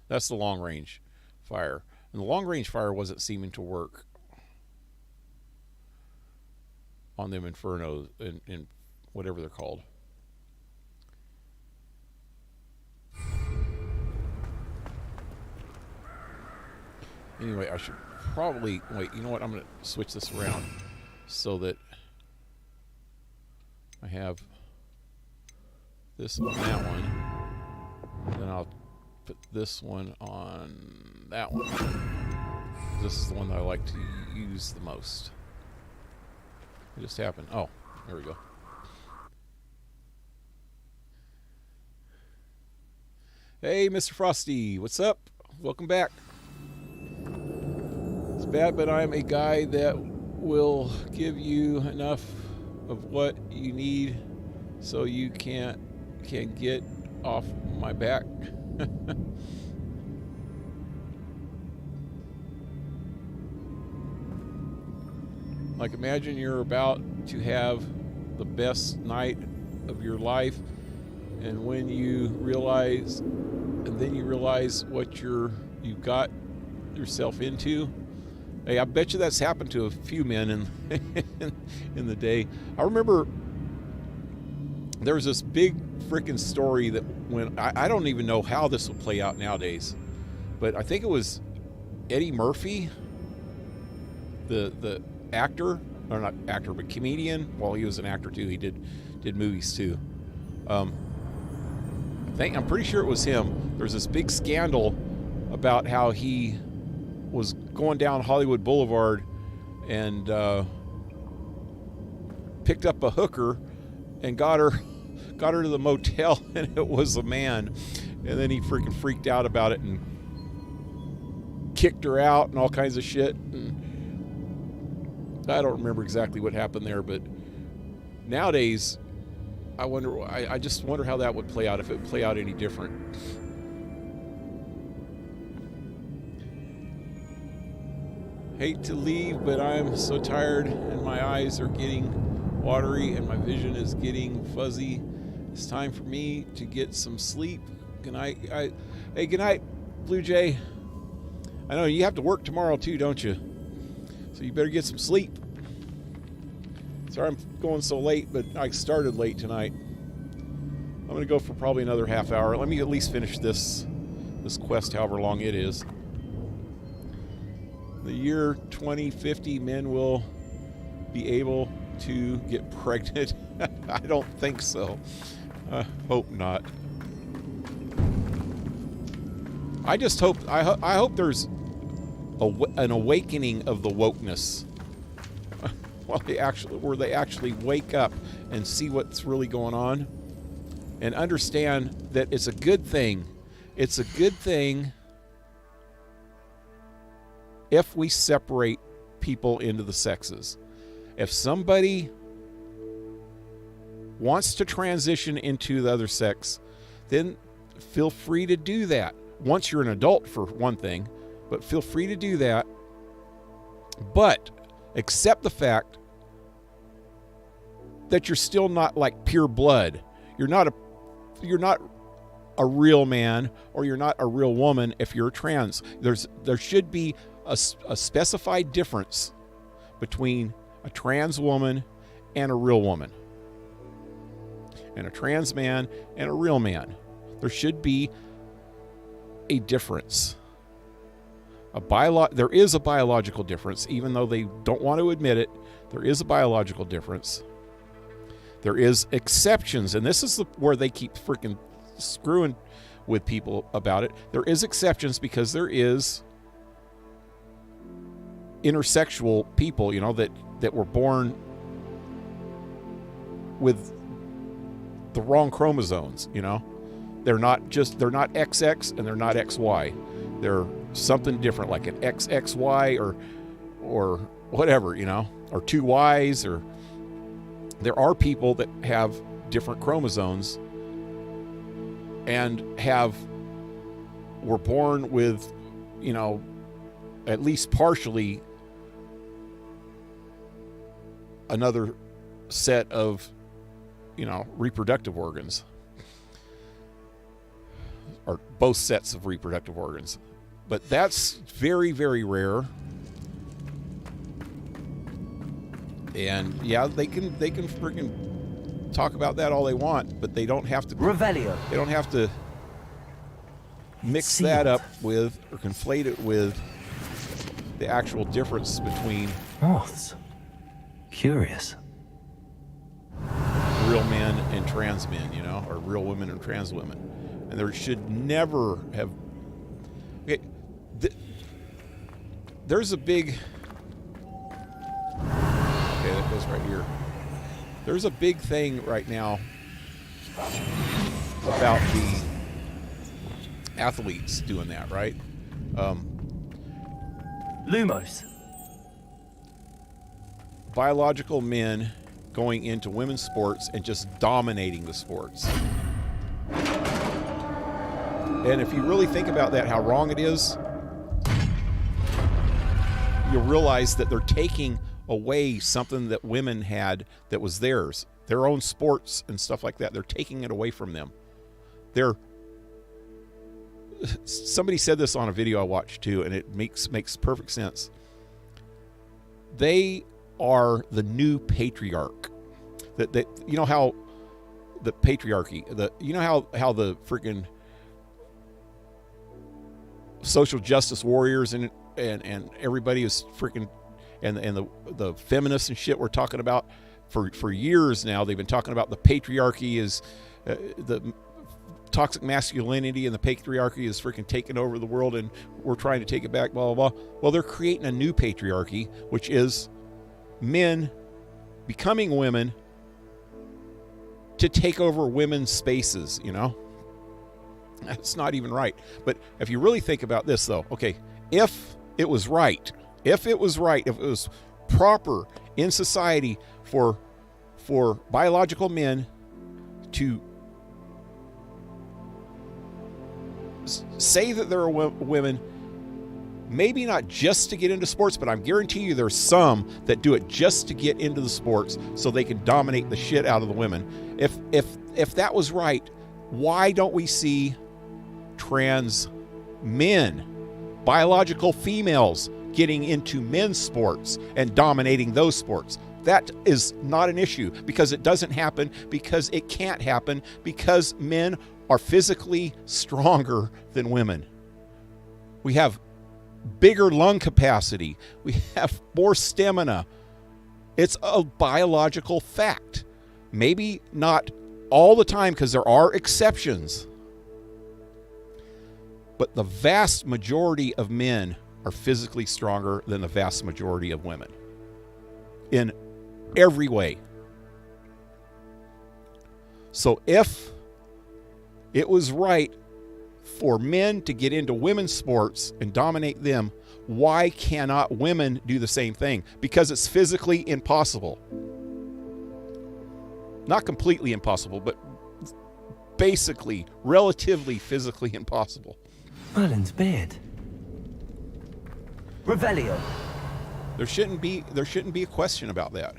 Speaker 4: That's the long range fire. And the long range fire wasn't seeming to work on them infernos in whatever they're called. Anyway, I should probably wait. You know what? I'm going to switch this around so that I have this on that one. Then I'll put this one on that one. This is the one that I like to use the most. It just happened. Oh, there we go. Hey, Mr. Frosty, what's up? Welcome back. It's bad, but I'm a guy that will give you enough of what you need so you can get off my back. Like, imagine you're about to have the best night of your life, and when you realize, and then you realize what you've got yourself into. Hey, I bet you that's happened to a few men in the day. I remember there was this big freaking story that when I don't even know how this would play out nowadays, but I think it was Eddie Murphy, the actor, or not actor, but comedian. Well, he was an actor too. He did movies too. I'm pretty sure it was him. There was this big scandal about how he was going down Hollywood Boulevard and picked up a hooker and got her to the motel, and it was a man. And then he freaking freaked out about it and kicked her out and all kinds of shit. And I don't remember exactly what happened there, but nowadays, I just wonder how that would play out, if it would play out any different. Hate to leave, but I'm so tired and my eyes are getting watery and my vision is getting fuzzy. It's time for me to get some sleep. Good night. Hey, good night, Blue Jay. I know you have to work tomorrow too, don't you? So you better get some sleep. Sorry I'm going so late, but I started late tonight. I'm going to go for probably another half hour. Let me at least finish this quest, however long it is. The year 2050, men will be able to get pregnant. I don't think so. I hope not. I just hope, I hope there's an awakening of the wokeness. Where they actually wake up and see what's really going on and understand that it's a good thing. It's a good thing if we separate people into the sexes. If somebody wants to transition into the other sex, then feel free to do that. Once you're an adult, for one thing, but feel free to do that. But accept the fact that you're still not like pure blood. You're not a real man, or you're not a real woman if you're trans. There should be a specified difference between a trans woman and a real woman, and a trans man and a real man. There should be a difference. There is a biological difference, even though they don't want to admit it. There is a biological difference. There is exceptions, and this is where they keep freaking screwing with people about it. There is exceptions because there is intersexual people, that were born with the wrong chromosomes, They're not XX and they're not XY. They're something different, like an XXY or whatever, you know, or too wise, or there are people that have different chromosomes and were born with, you know, at least partially another set of, you know, reproductive organs, or both sets of reproductive organs. But that's very, very rare. And yeah, they can freaking talk about that all they want, but they don't have to.
Speaker 3: Revelio.
Speaker 4: They don't have to mix that up with or conflate it with the actual difference between
Speaker 3: moths. Curious.
Speaker 4: Real men and trans men, you know, or real women and trans women. And there should never have. Okay, there's a big. Okay, that goes right here. There's a big thing right now about the athletes doing that, right?
Speaker 3: Lumos.
Speaker 4: Biological men going into women's sports and just dominating the sports. And if you really think about that, how wrong it is, you'll realize that they're taking away something that women had that was theirs, their own sports and stuff like that. They're taking it away from them. Somebody said this on a video I watched too, and it makes perfect sense. They are the new patriarch. That you know how the patriarchy, you know how the freaking social justice warriors and everybody is freaking and the feminists and shit we're talking about for years now. They've been talking about the patriarchy is the toxic masculinity, and the patriarchy is freaking taking over the world, and we're trying to take it back, blah, blah, blah. Well, they're creating a new patriarchy, which is men becoming women to take over women's spaces, you know? That's not even right. But if you really think about this, though, okay, if it was proper in society for biological men to say that there are women, maybe not just to get into sports, but I'm guarantee you there's some that do it just to get into the sports so they can dominate the shit out of the women. If that was right, why don't we see trans men, biological females, getting into men's sports and dominating those sports? That is not an issue, because it doesn't happen, because it can't happen, because men are physically stronger than women. We have bigger lung capacity. We have more stamina. It's a biological fact. Maybe not all the time, because there are exceptions. But the vast majority of men are physically stronger than the vast majority of women. In every way. So if it was right for men to get into women's sports and dominate them, why cannot women do the same thing? Because it's physically impossible. Not completely impossible, but basically, relatively physically impossible.
Speaker 3: Merlin's beard. Revelio.
Speaker 4: There shouldn't be a question about that.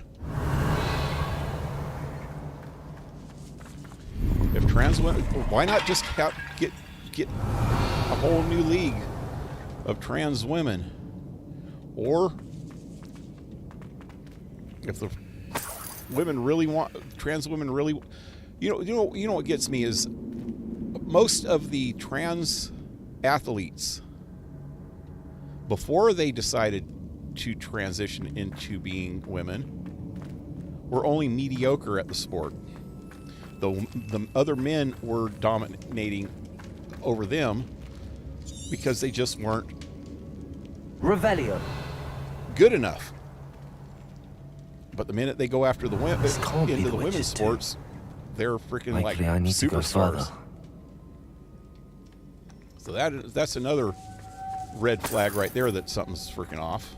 Speaker 4: If trans women, why not just get a whole new league of trans women? Or if the women really want, trans women really, you know what gets me is most of the trans athletes, before they decided to transition into being women, were only mediocre at the sport. The other men were dominating over them because they just weren't
Speaker 3: Revelio.
Speaker 4: good enough. But the minute they go after the women into the women's sports, they're freaking like superstars. So that's another red flag right there that something's freaking off.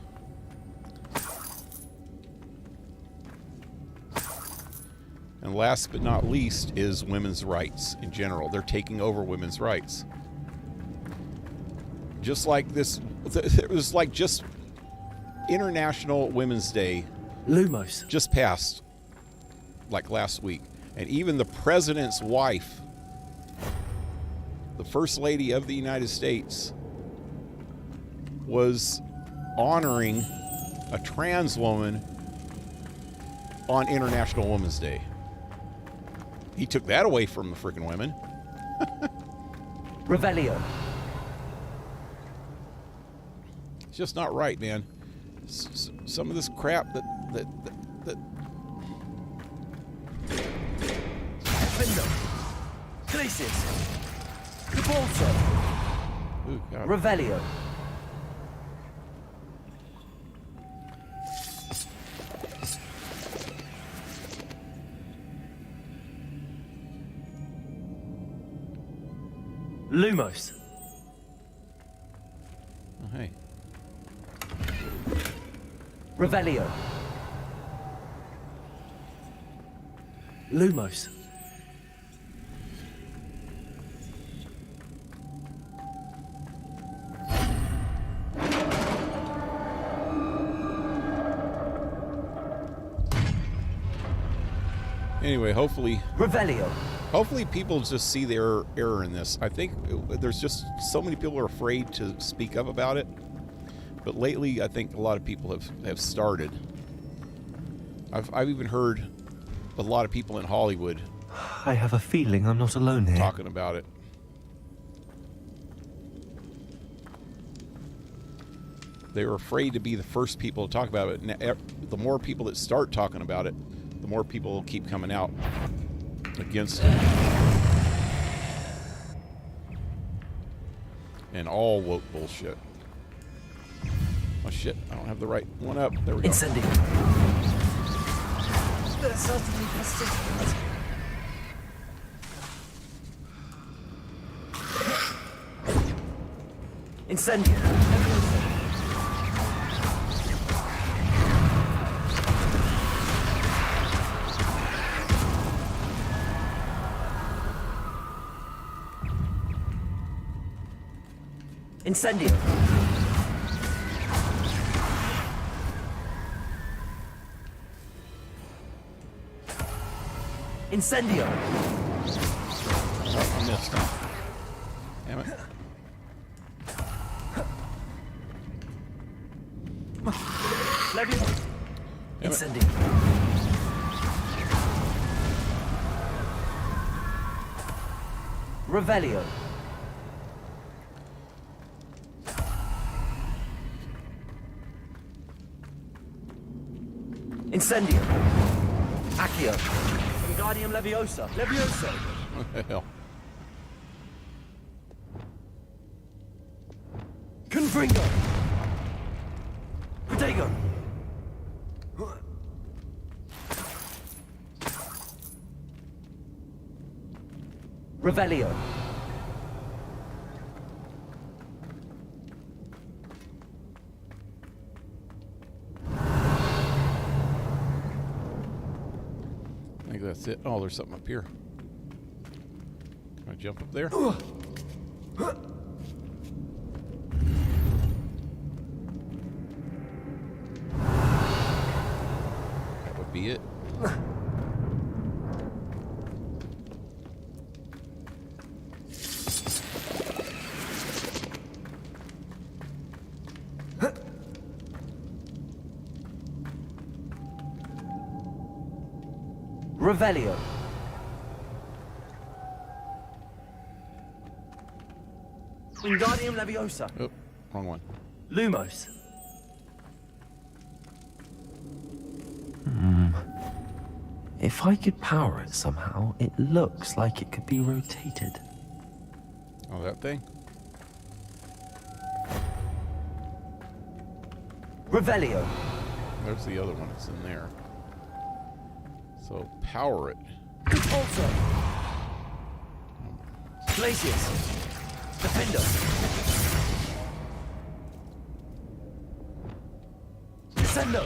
Speaker 4: And last but not least is women's rights in general. They're taking over women's rights. Just like this, it was like just International Women's Day.
Speaker 3: Lumos.
Speaker 4: Just passed, like last week. And even the president's wife, the First Lady of the United States, was honoring a trans woman on International Women's Day. He took that away from the freaking women.
Speaker 3: Revelio.
Speaker 4: It's just not right, man. Some of this crap that
Speaker 3: Glacius. Cabalso.
Speaker 4: Ooh, God.
Speaker 3: Revelio. Lumos.
Speaker 4: Oh, hey.
Speaker 3: Revelio. Lumos.
Speaker 4: Anyway, hopefully
Speaker 3: Revelio.
Speaker 4: Hopefully people just see the error in this. I think there's just so many people are afraid to speak up about it. But lately, I think a lot of people have started. I've even heard a lot of people in Hollywood.
Speaker 3: I have a feeling I'm not alone here.
Speaker 4: Talking about it. They were afraid to be the first people to talk about it. And the more people that start talking about it, the more people will keep coming out against it. And all woke bullshit. Oh shit, I don't have the right one up. There we go.
Speaker 3: Incendio. Incendio. Incendio. Incendio.
Speaker 4: Oh, I missed. Damn it.
Speaker 3: Incendio. Revelio. Incendio. Accio. Wingardium Leviosa. Levioso.
Speaker 4: What the hell?
Speaker 3: Confringo. Protego. Revelio.
Speaker 4: I think that's it. Oh, there's something up here. Can I jump up there? That would be it.
Speaker 3: Revelio. Wingardium Leviosa.
Speaker 4: Oh, wrong one.
Speaker 3: Lumos. If I could power it somehow, it looks like it could be rotated.
Speaker 4: Oh, that thing?
Speaker 3: Revelio.
Speaker 4: There's the other one that's in there. So, power it.
Speaker 3: Also. Glacius. Defendo. Descendo.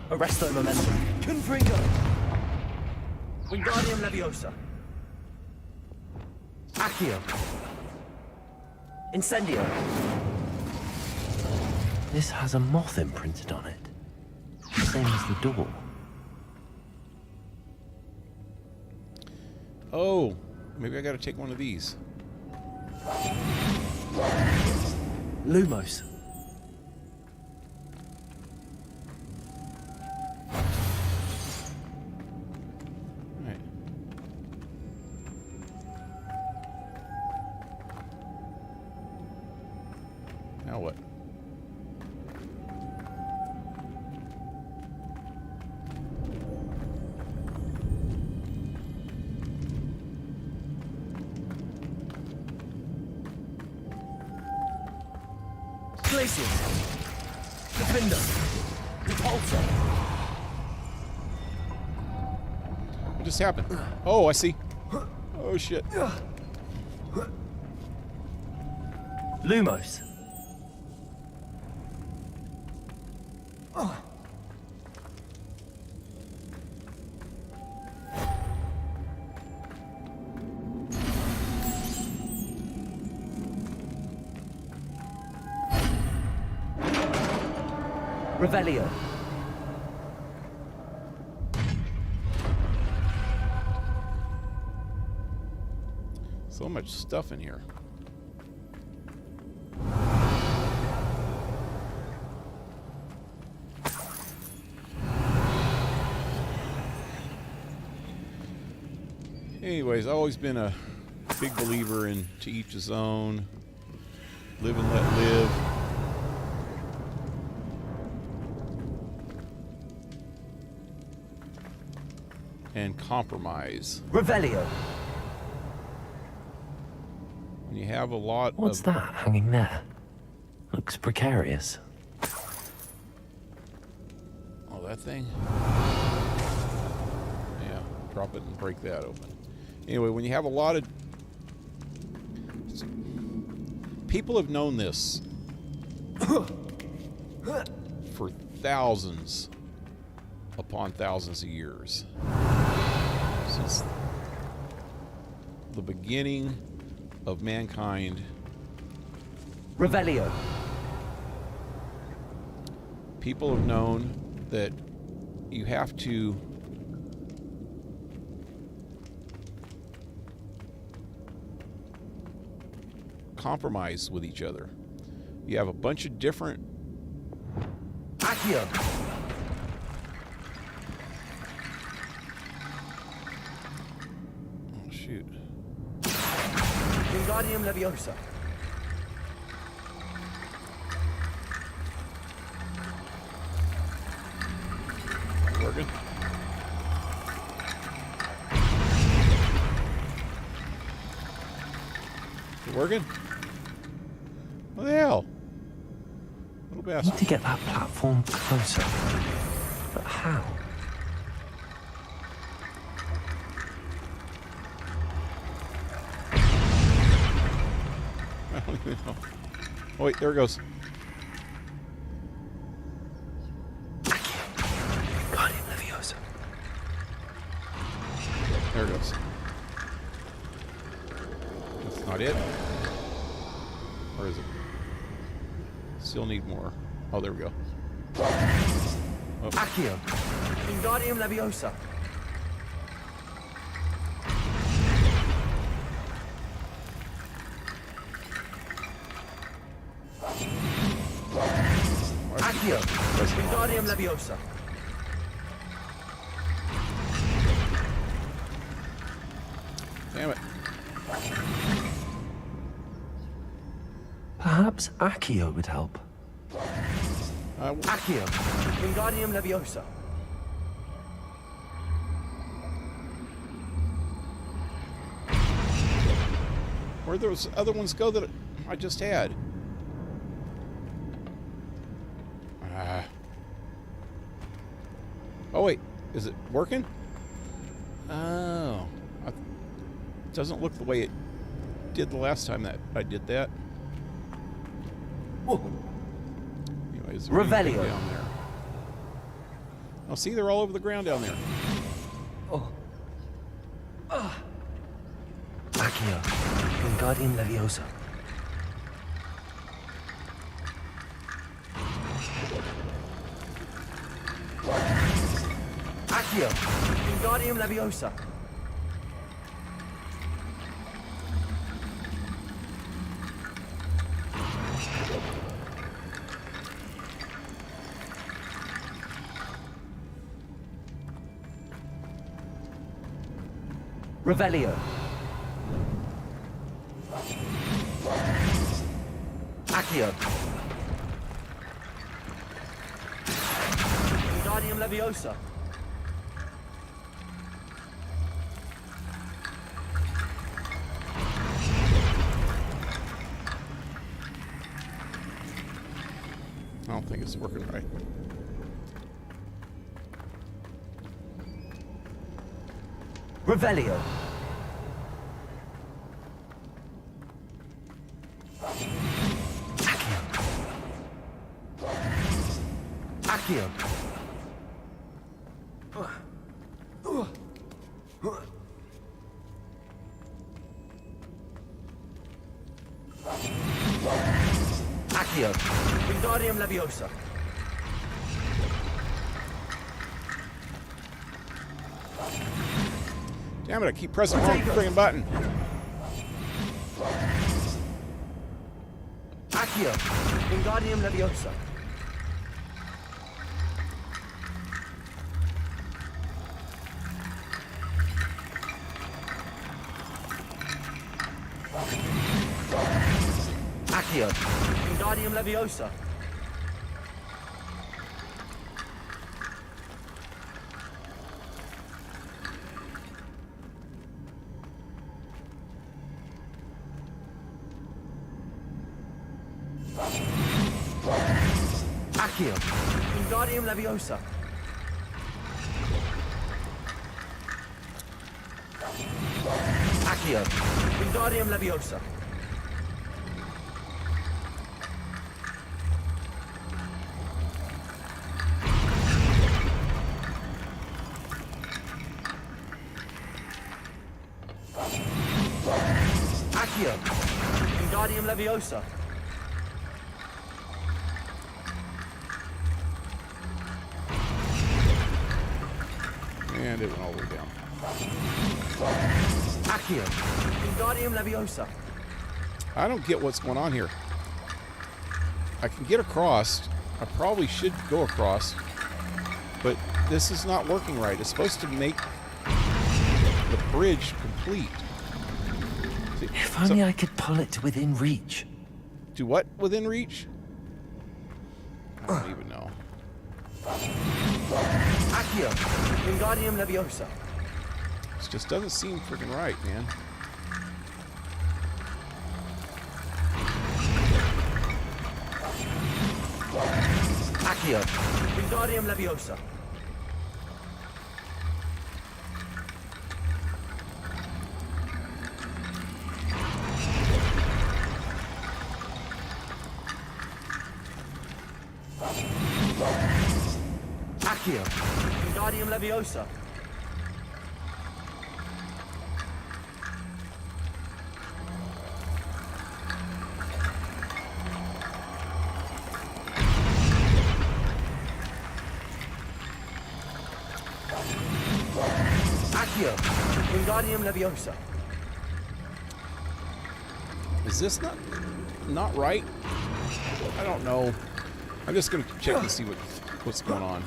Speaker 3: Arresto momentum. Confringo. Wingardium Leviosa. Accio. Incendio. This has a moth imprinted on it. Same as the door.
Speaker 4: Oh, maybe I gotta take one of these.
Speaker 3: Lumos.
Speaker 4: Alright. Now what?
Speaker 3: Glacius. Defender. Repulsor.
Speaker 4: What just happened? Oh, I see. Oh shit.
Speaker 3: Lumos. Revelio.
Speaker 4: So much stuff in here. Anyways, I've always been a big believer in to each his own, live and let live. And compromise.
Speaker 3: Revelio.
Speaker 4: When you have a lot
Speaker 3: What's
Speaker 4: of...
Speaker 3: that hanging there? Looks precarious.
Speaker 4: Oh, that thing? Yeah, drop it and break that open. Anyway, when you have a lot of... People have known this for thousands upon thousands of years. Since the beginning of mankind.
Speaker 3: Revelio.
Speaker 4: People have known that you have to compromise with each other. You have a bunch of different...
Speaker 3: Accio.
Speaker 4: Oh, shoot.
Speaker 3: Wingardium Leviosa.
Speaker 4: Working? Is it working? What the hell? Little
Speaker 3: I
Speaker 4: bastard.
Speaker 3: need to get that platform closer. But how?
Speaker 4: I don't even know. Oh, wait, there it goes.
Speaker 3: Wingardium Leviosa.
Speaker 4: There it goes. That's not it. Or is it? Still need more. Oh, there we go. Oh.
Speaker 3: Accio. Wingardium Leviosa. Accio. Wingardium Leviosa.
Speaker 4: Damn it.
Speaker 3: Perhaps Accio would help.
Speaker 4: Accio.
Speaker 3: Wingardium Leviosa.
Speaker 4: Where'd those other ones go that I just had? Oh, wait. Is it working? Oh. It doesn't look the way it did the last time that I did that. Anyways,
Speaker 3: Revelio.
Speaker 4: down there. Oh, see, they're all over the ground down there.
Speaker 3: Oh. Accio, Wingardium Leviosa. Accio, Wingardium Leviosa. Revelio. Accio. Wingardium Leviosa.
Speaker 4: I don't think it's working right.
Speaker 3: Revelio. Accio. Accio. Wingardium Leviosa.
Speaker 4: Damn it, I keep pressing the wrong friggin' button.
Speaker 3: Accio. Wingardium Leviosa. Accio. Wingardium Leviosa. Accio. Wingardium Leviosa. Accio. Wingardium Leviosa. Accio. Wingardium Leviosa.
Speaker 4: And it went all the way down.
Speaker 3: Accio. Wingardium Leviosa.
Speaker 4: I don't get what's going on here. I can get across. I probably should go across. But this is not working right. It's supposed to make the bridge complete. See,
Speaker 3: If only I could pull it to within reach.
Speaker 4: Do what within reach? I don't even know.
Speaker 3: Accio. Wingardium Leviosa.
Speaker 4: This just doesn't seem freaking right, man.
Speaker 3: Accio. Wingardium Leviosa. Accio. Wingardium Leviosa. Accio. Wingardium Leviosa.
Speaker 4: Is this not right? I don't know. I'm just gonna check and see what's going on.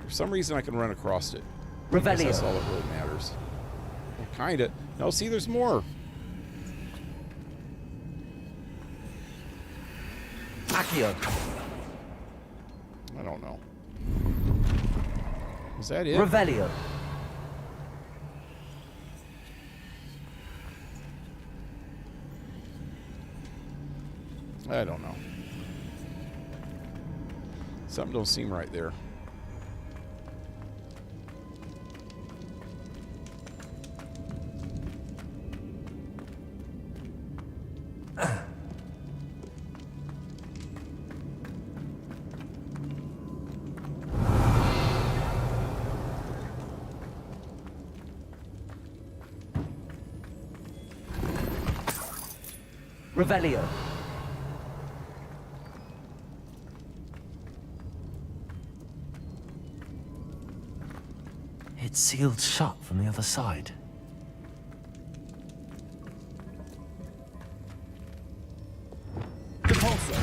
Speaker 4: For some reason, I can run across it. I guess that's all that really matters. Well, kinda. No, see, there's more.
Speaker 3: Accio.
Speaker 4: I don't know. Is that it?
Speaker 3: Revelio.
Speaker 4: I don't know. Something don't seem right there.
Speaker 3: Revelio. It's sealed shut from the other side. Repulsor.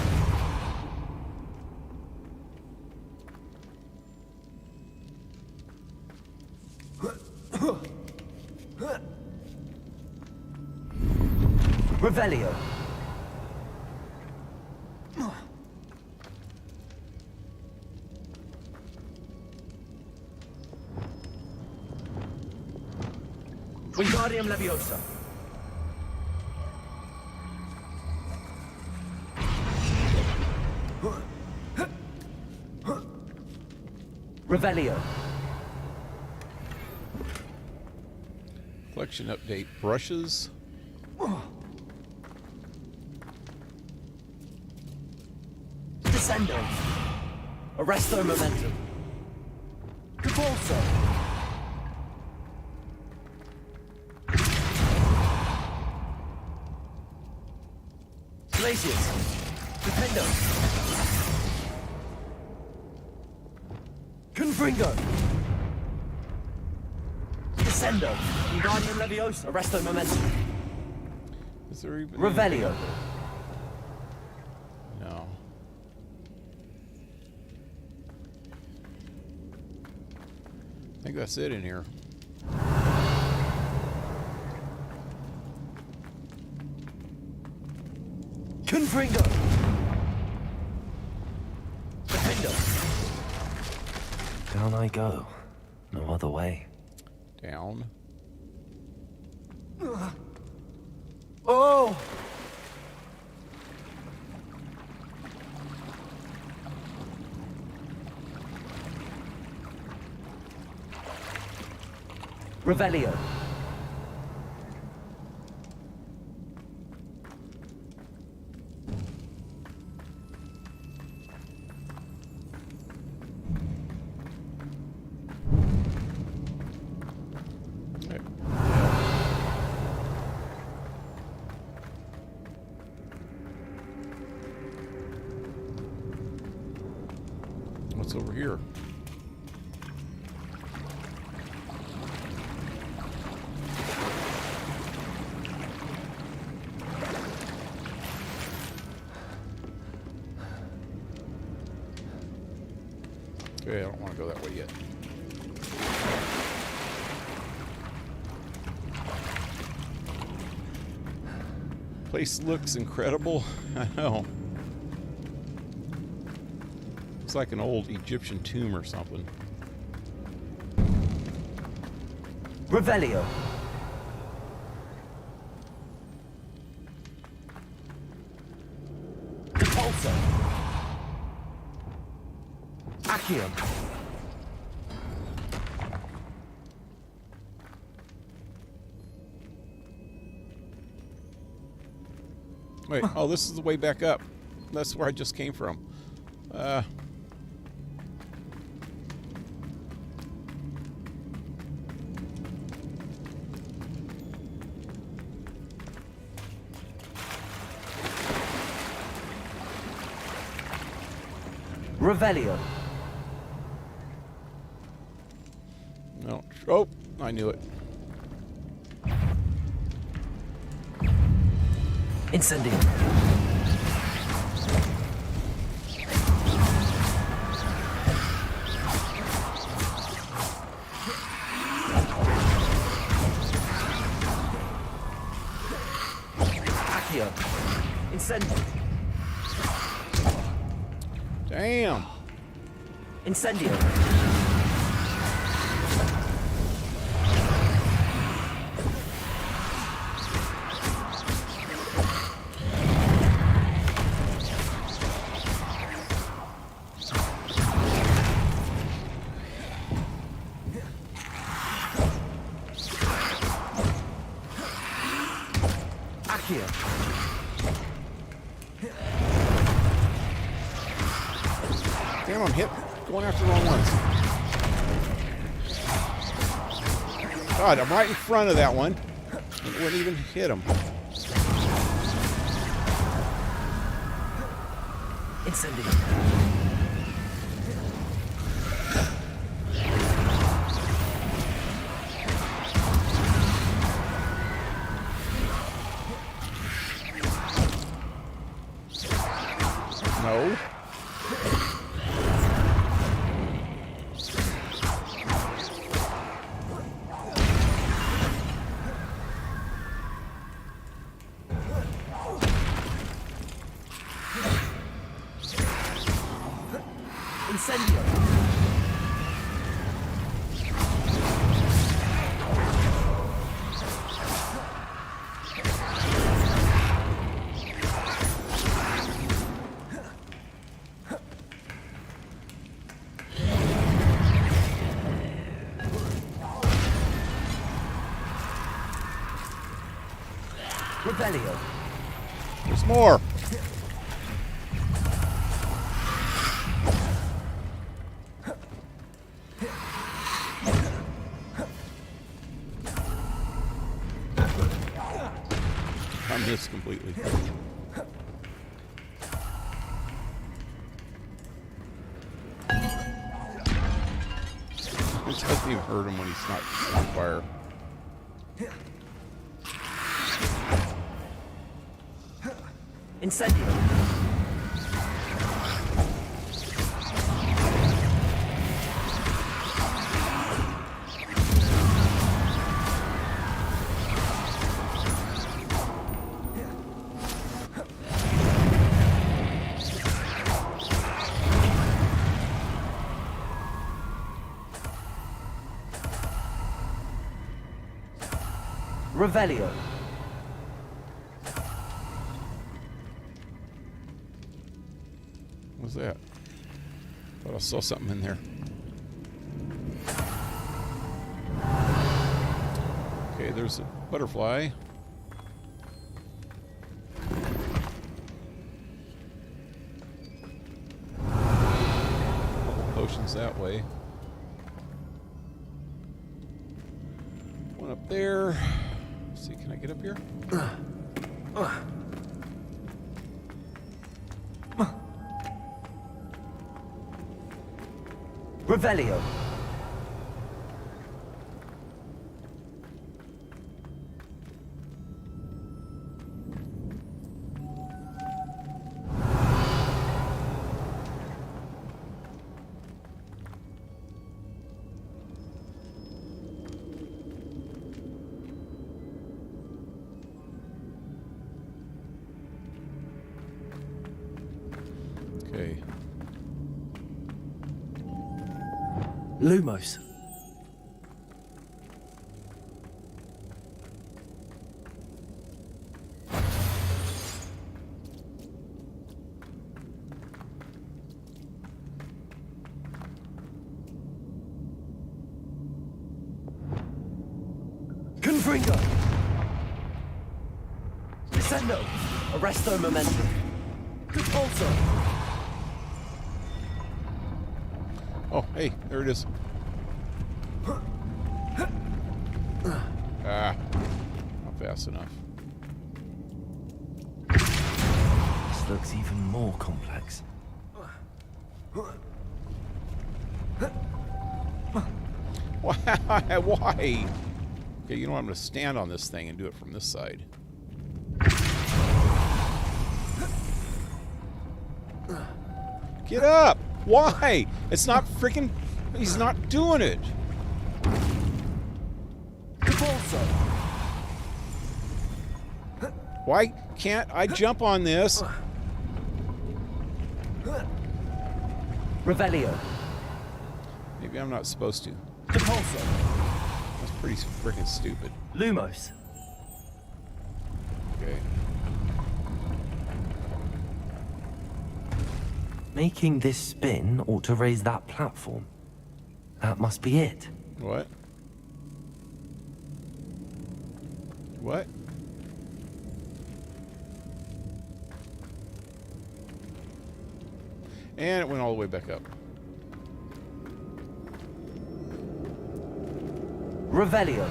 Speaker 3: Revelio. Wingardium Leviosa. Revelio.
Speaker 4: Collection update. Brushes.
Speaker 3: Descendo. Arresto Momentum. Repulsor. Glacius. Defendo. Confringo. Descendo. Wingardium Leviosa. Arresto Momentum.
Speaker 4: Is there even
Speaker 3: Revelio.
Speaker 4: No. I think that's it in here.
Speaker 3: Confringo. Defendo. Down I go. No other way.
Speaker 4: Down.
Speaker 3: Oh! Revelio.
Speaker 4: What's over here? Okay, I don't want to go that way yet. Place looks incredible. I know. It's like an old Egyptian tomb or something.
Speaker 3: Revelio. Repulsor. Accio.
Speaker 4: Wait, oh, this is the way back up. That's where I just came from.
Speaker 3: Revelio.
Speaker 4: No. Oh, I knew it.
Speaker 3: Incendio. Accio. Incendio.
Speaker 4: Damn.
Speaker 3: Incendio. Accio.
Speaker 4: Damn, I'm going after the wrong ones. God, I'm right in front of that one. It wouldn't even hit him.
Speaker 3: Incendio.
Speaker 4: No.
Speaker 3: Incendio. Revelio.
Speaker 4: There's more. I missed completely. It doesn't even hurt him when he's not on fire.
Speaker 3: Incendio. Revelio.
Speaker 4: What was that? Thought I saw something in there. Okay, there's a butterfly. Couple potions that way. One up there. Let's see, can I get up here?
Speaker 3: Revelio.
Speaker 4: Okay.
Speaker 3: Lumos. Confringo. Descendo. Arresto momentum. Repulsor.
Speaker 4: Oh, hey, there it is. Ah, not fast enough.
Speaker 3: This looks even more complex.
Speaker 4: Why? Why? Okay, you know what? I'm going to stand on this thing and do it from this side. Get up! Why? It's not freaking... He's not doing it. Why can't I jump on this?
Speaker 3: Revelio.
Speaker 4: Maybe I'm not supposed to. That's pretty freaking stupid.
Speaker 3: Lumos.
Speaker 4: Okay.
Speaker 3: Making this spin ought to raise that platform. That must be it.
Speaker 4: What? What? And it went all the way back up.
Speaker 3: Revelio.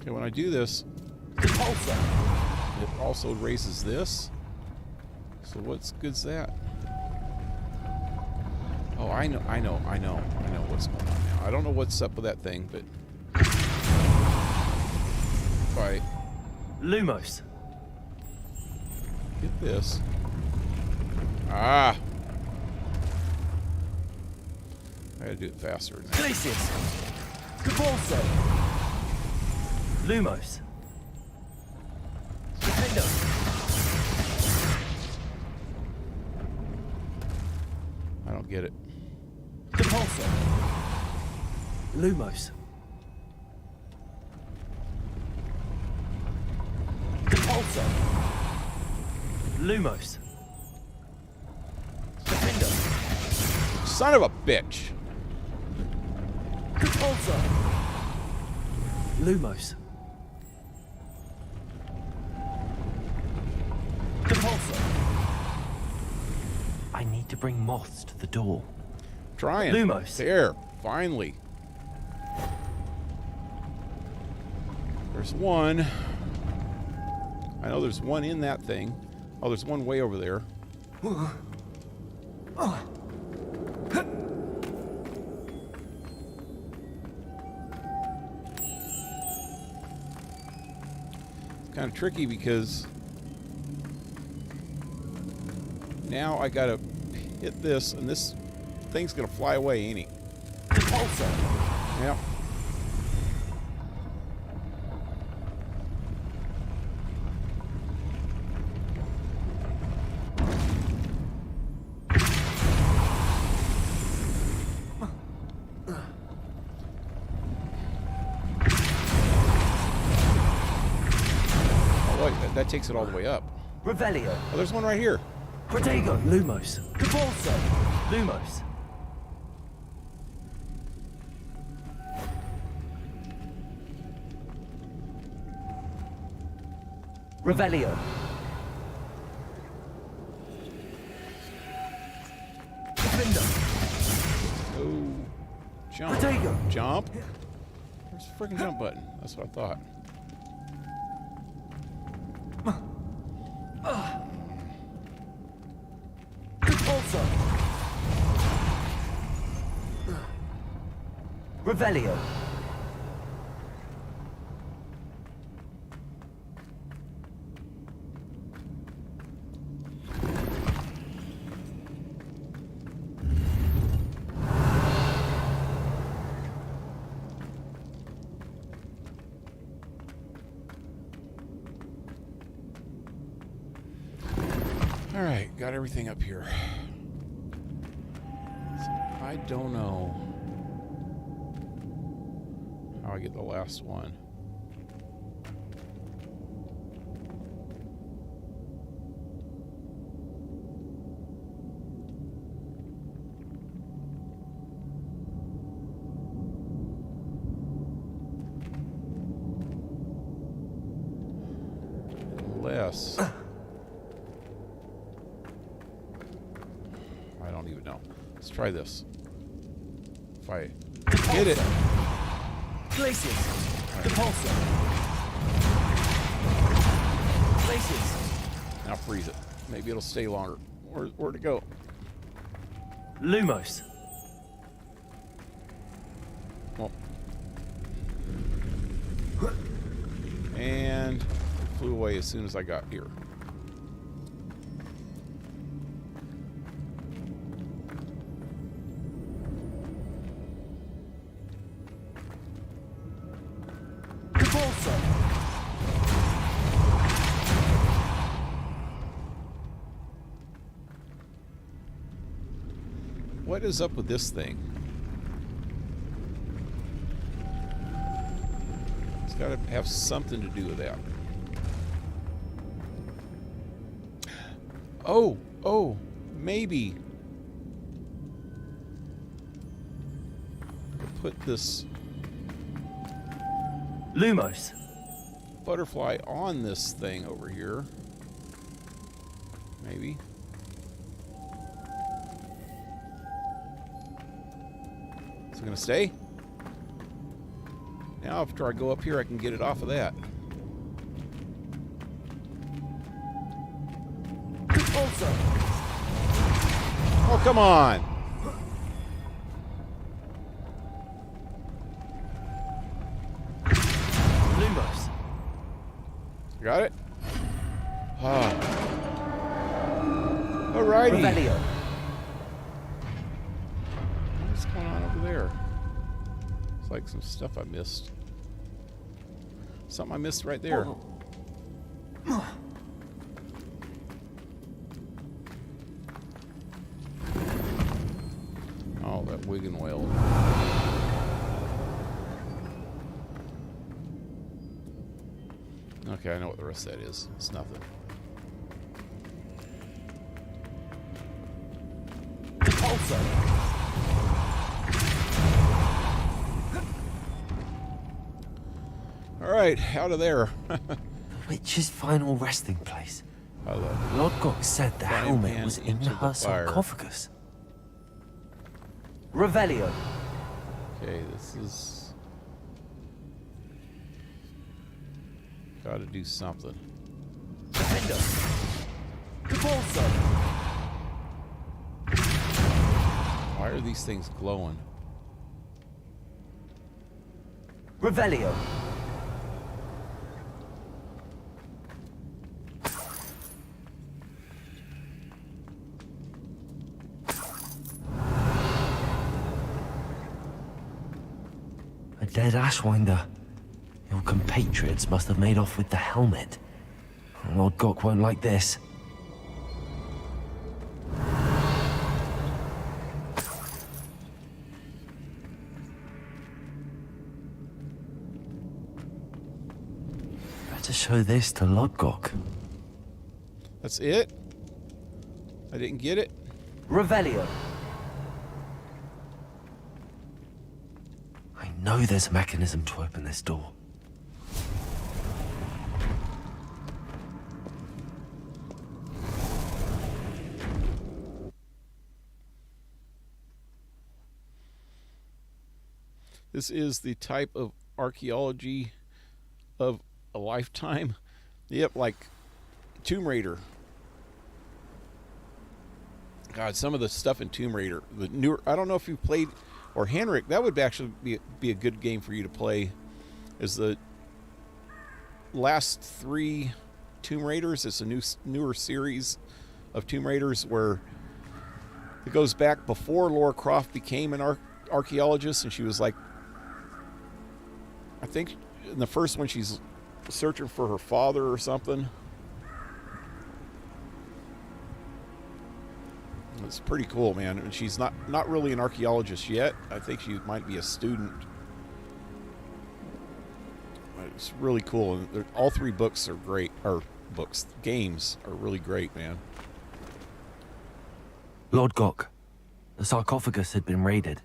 Speaker 4: Okay, when I do this... it also raises this. So what's good's that? Oh, I know what's going on now. I don't know what's up with that thing, but if I
Speaker 3: Lumos.
Speaker 4: get this. Ah! I gotta do it faster than that.
Speaker 3: Glacius. Cabalso. Lumos. Defender.
Speaker 4: I don't get it.
Speaker 3: Cabalso. Lumos. Cabalso. Lumos. Defender.
Speaker 4: Son of a bitch!
Speaker 3: Cabalso. Lumos. Cabalso. I need to bring moths to the door.
Speaker 4: Trying.
Speaker 3: Lumos.
Speaker 4: There, finally. There's one. I know there's one in that thing. Oh, there's one way over there. It's kind of tricky because now I gotta hit this, and this thing's gonna fly away, ain't he? Yep. That takes it all the way up.
Speaker 3: Revelio.
Speaker 4: Oh, there's one right here.
Speaker 3: Protego. Lumos. Cabalso. Lumos. Revelio. Defender.
Speaker 4: Oh. Jump.
Speaker 3: Protego.
Speaker 4: Jump. Where's the freaking jump button? That's what I thought.
Speaker 3: Cabalso. Revelio.
Speaker 4: All right, got everything up here. So I don't know how I get the last one. Unless I don't even know. Let's try this. If I get it.
Speaker 3: Glacius. Cabalso. Glacius.
Speaker 4: Now freeze it. Maybe it'll stay longer. Where'd it go?
Speaker 3: Lumos.
Speaker 4: Well. And it flew away as soon as I got here. What is up with this thing? It's got to have something to do with that. Oh, maybe. Put this
Speaker 3: Lumos.
Speaker 4: butterfly on this thing over here. Maybe. Is it gonna stay? Now after I go up here I can get it off of that. Oh, come on.
Speaker 3: Lumos.
Speaker 4: Got it? Ah. Alrighty.
Speaker 3: Revelio.
Speaker 4: What's going on over there? It's like some stuff I missed. Something I missed right there. Oh, that wig and weld. Okay, I know what the rest of that is. It's nothing. All right, out of there.
Speaker 3: The witch's final resting place.
Speaker 4: I love it.
Speaker 3: Lodgok said the
Speaker 4: Frying
Speaker 3: helmet
Speaker 4: pan
Speaker 3: was in
Speaker 4: into
Speaker 3: her
Speaker 4: the fire.
Speaker 3: sarcophagus. Revelio.
Speaker 4: Okay, this is... Gotta do something. Why are these things glowing?
Speaker 3: Revelio. A dead Ashwinder. Your compatriots must have made off with the helmet. Lord Gok won't like this. Better show this to Lodgok.
Speaker 4: That's it? I didn't get it?
Speaker 3: Revelio. I know there's a mechanism to open this door.
Speaker 4: This is the type of archaeology of a lifetime. Yep, like Tomb Raider. God, some of the stuff in Tomb Raider, the newer, I don't know if you played, or Henrik, that would actually be a good game for you to play, is the last 3 Tomb Raiders. It's a newer series of Tomb Raiders where it goes back before Lara Croft became an archaeologist, and she was like, I think in the first one she's searching for her father or something. It's pretty cool, man. And she's not really an archaeologist yet. I think she might be a student. It's really cool, and all 3 books are great. Or games are really great, man.
Speaker 3: Lord Gok, the sarcophagus had been raided.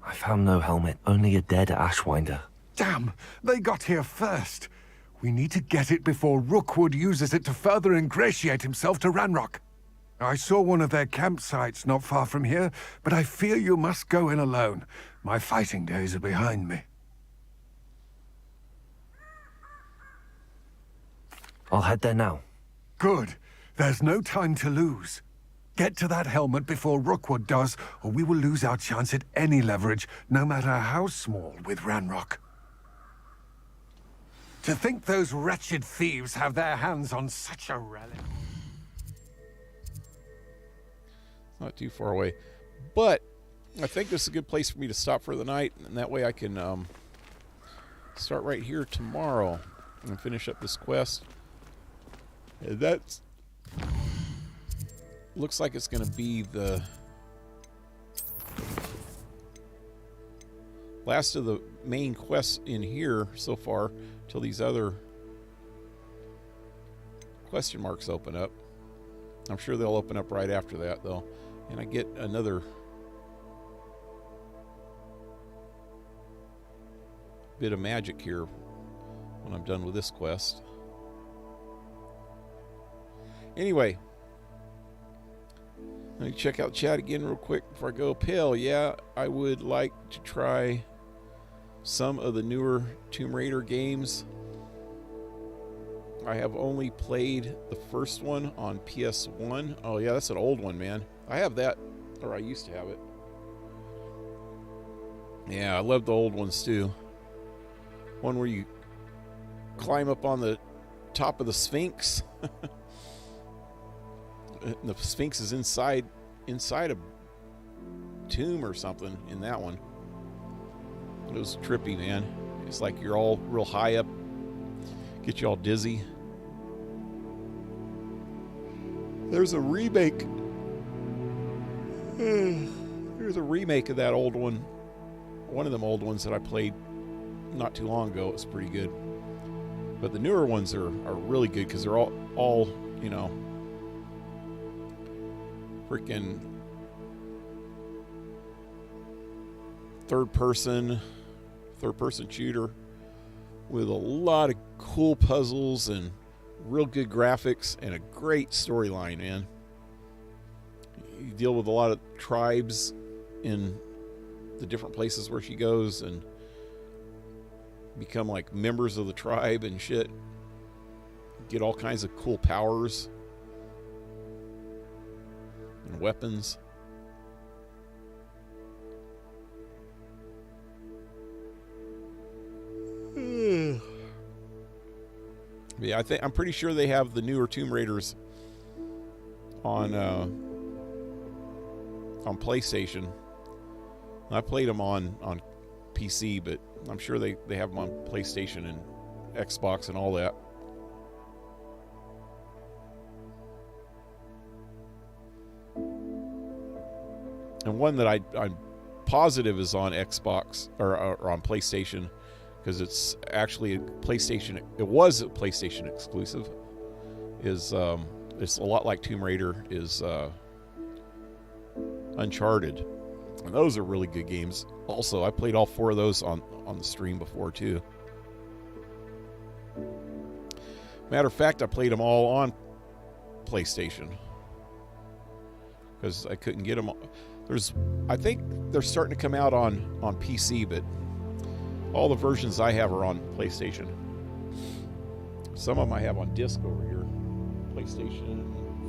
Speaker 3: I found no helmet, only a dead Ashwinder.
Speaker 20: Damn, they got here first. We need to get it before Rookwood uses it to further ingratiate himself to Ranrock. I saw one of their campsites not far from here, but I fear you must go in alone. My fighting days are behind me.
Speaker 3: I'll head there now.
Speaker 20: Good. There's no time to lose. Get to that helmet before Rookwood does, or we will lose our chance at any leverage, no matter how small, with Ranrock. To think those wretched thieves have their hands on such a relic.
Speaker 4: Not too far away. But I think this is a good place for me to stop for the night, and that way I can start right here tomorrow and finish up this quest. And that's... looks like it's going to be the last of the main quests in here so far, till these other question marks open up. I'm sure they'll open up right after that, though. And I get another bit of magic here when I'm done with this quest. Anyway, let me check out chat again real quick before I go. Pale, yeah, I would like to try some of the newer Tomb Raider games. I have only played the first one on PS1. Oh yeah, that's an old one, man. I have that, or I used to have it. Yeah, I love the old ones too. One where you climb up on the top of the Sphinx. The Sphinx is inside a tomb or something in that one. It was trippy, man. It's like you're all real high up, get you all dizzy. There's a remake. There's a remake of that old one. One of them old ones that I played not too long ago. It was pretty good. But the newer ones are really good because they're all, you know, freaking third person shooter with a lot of cool puzzles and real good graphics and a great storyline, man. You deal with a lot of tribes in the different places where she goes and become like members of the tribe and shit. Get all kinds of cool powers and weapons. Yeah, I'm pretty sure they have the newer Tomb Raiders on PlayStation. I played them on PC, but I'm sure they have them on PlayStation and Xbox and all that. And one that I'm positive is on Xbox or on PlayStation, because it's actually a PlayStation. It was a PlayStation exclusive. Is it's a lot like Tomb Raider is Uncharted, and those are really good games. Also, I played all 4 of those on the stream before too. Matter of fact, I played them all on PlayStation because I couldn't get them. I think they're starting to come out on PC, but all the versions I have are on PlayStation. Some of them I have on disc over here. PlayStation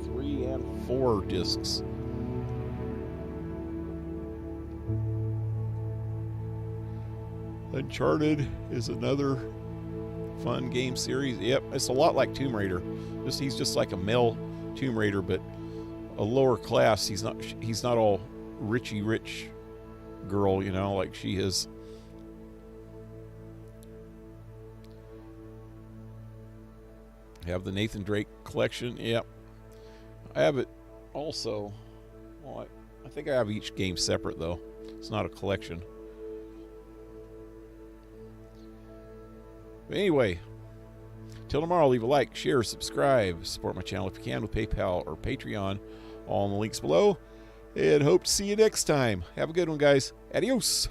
Speaker 4: 3 and 4 discs. Uncharted is another fun game series. Yep, it's a lot like Tomb Raider. He's just like a male Tomb Raider, but a lower class. He's not all richy rich girl, you know, like she is. I have the Nathan Drake collection. Yep. I have it also. Well, I think I have each game separate though. It's not a collection. But anyway, till tomorrow, leave a like, share, subscribe, support my channel if you can with PayPal or Patreon. All in the links below. And hope to see you next time. Have a good one, guys. Adios.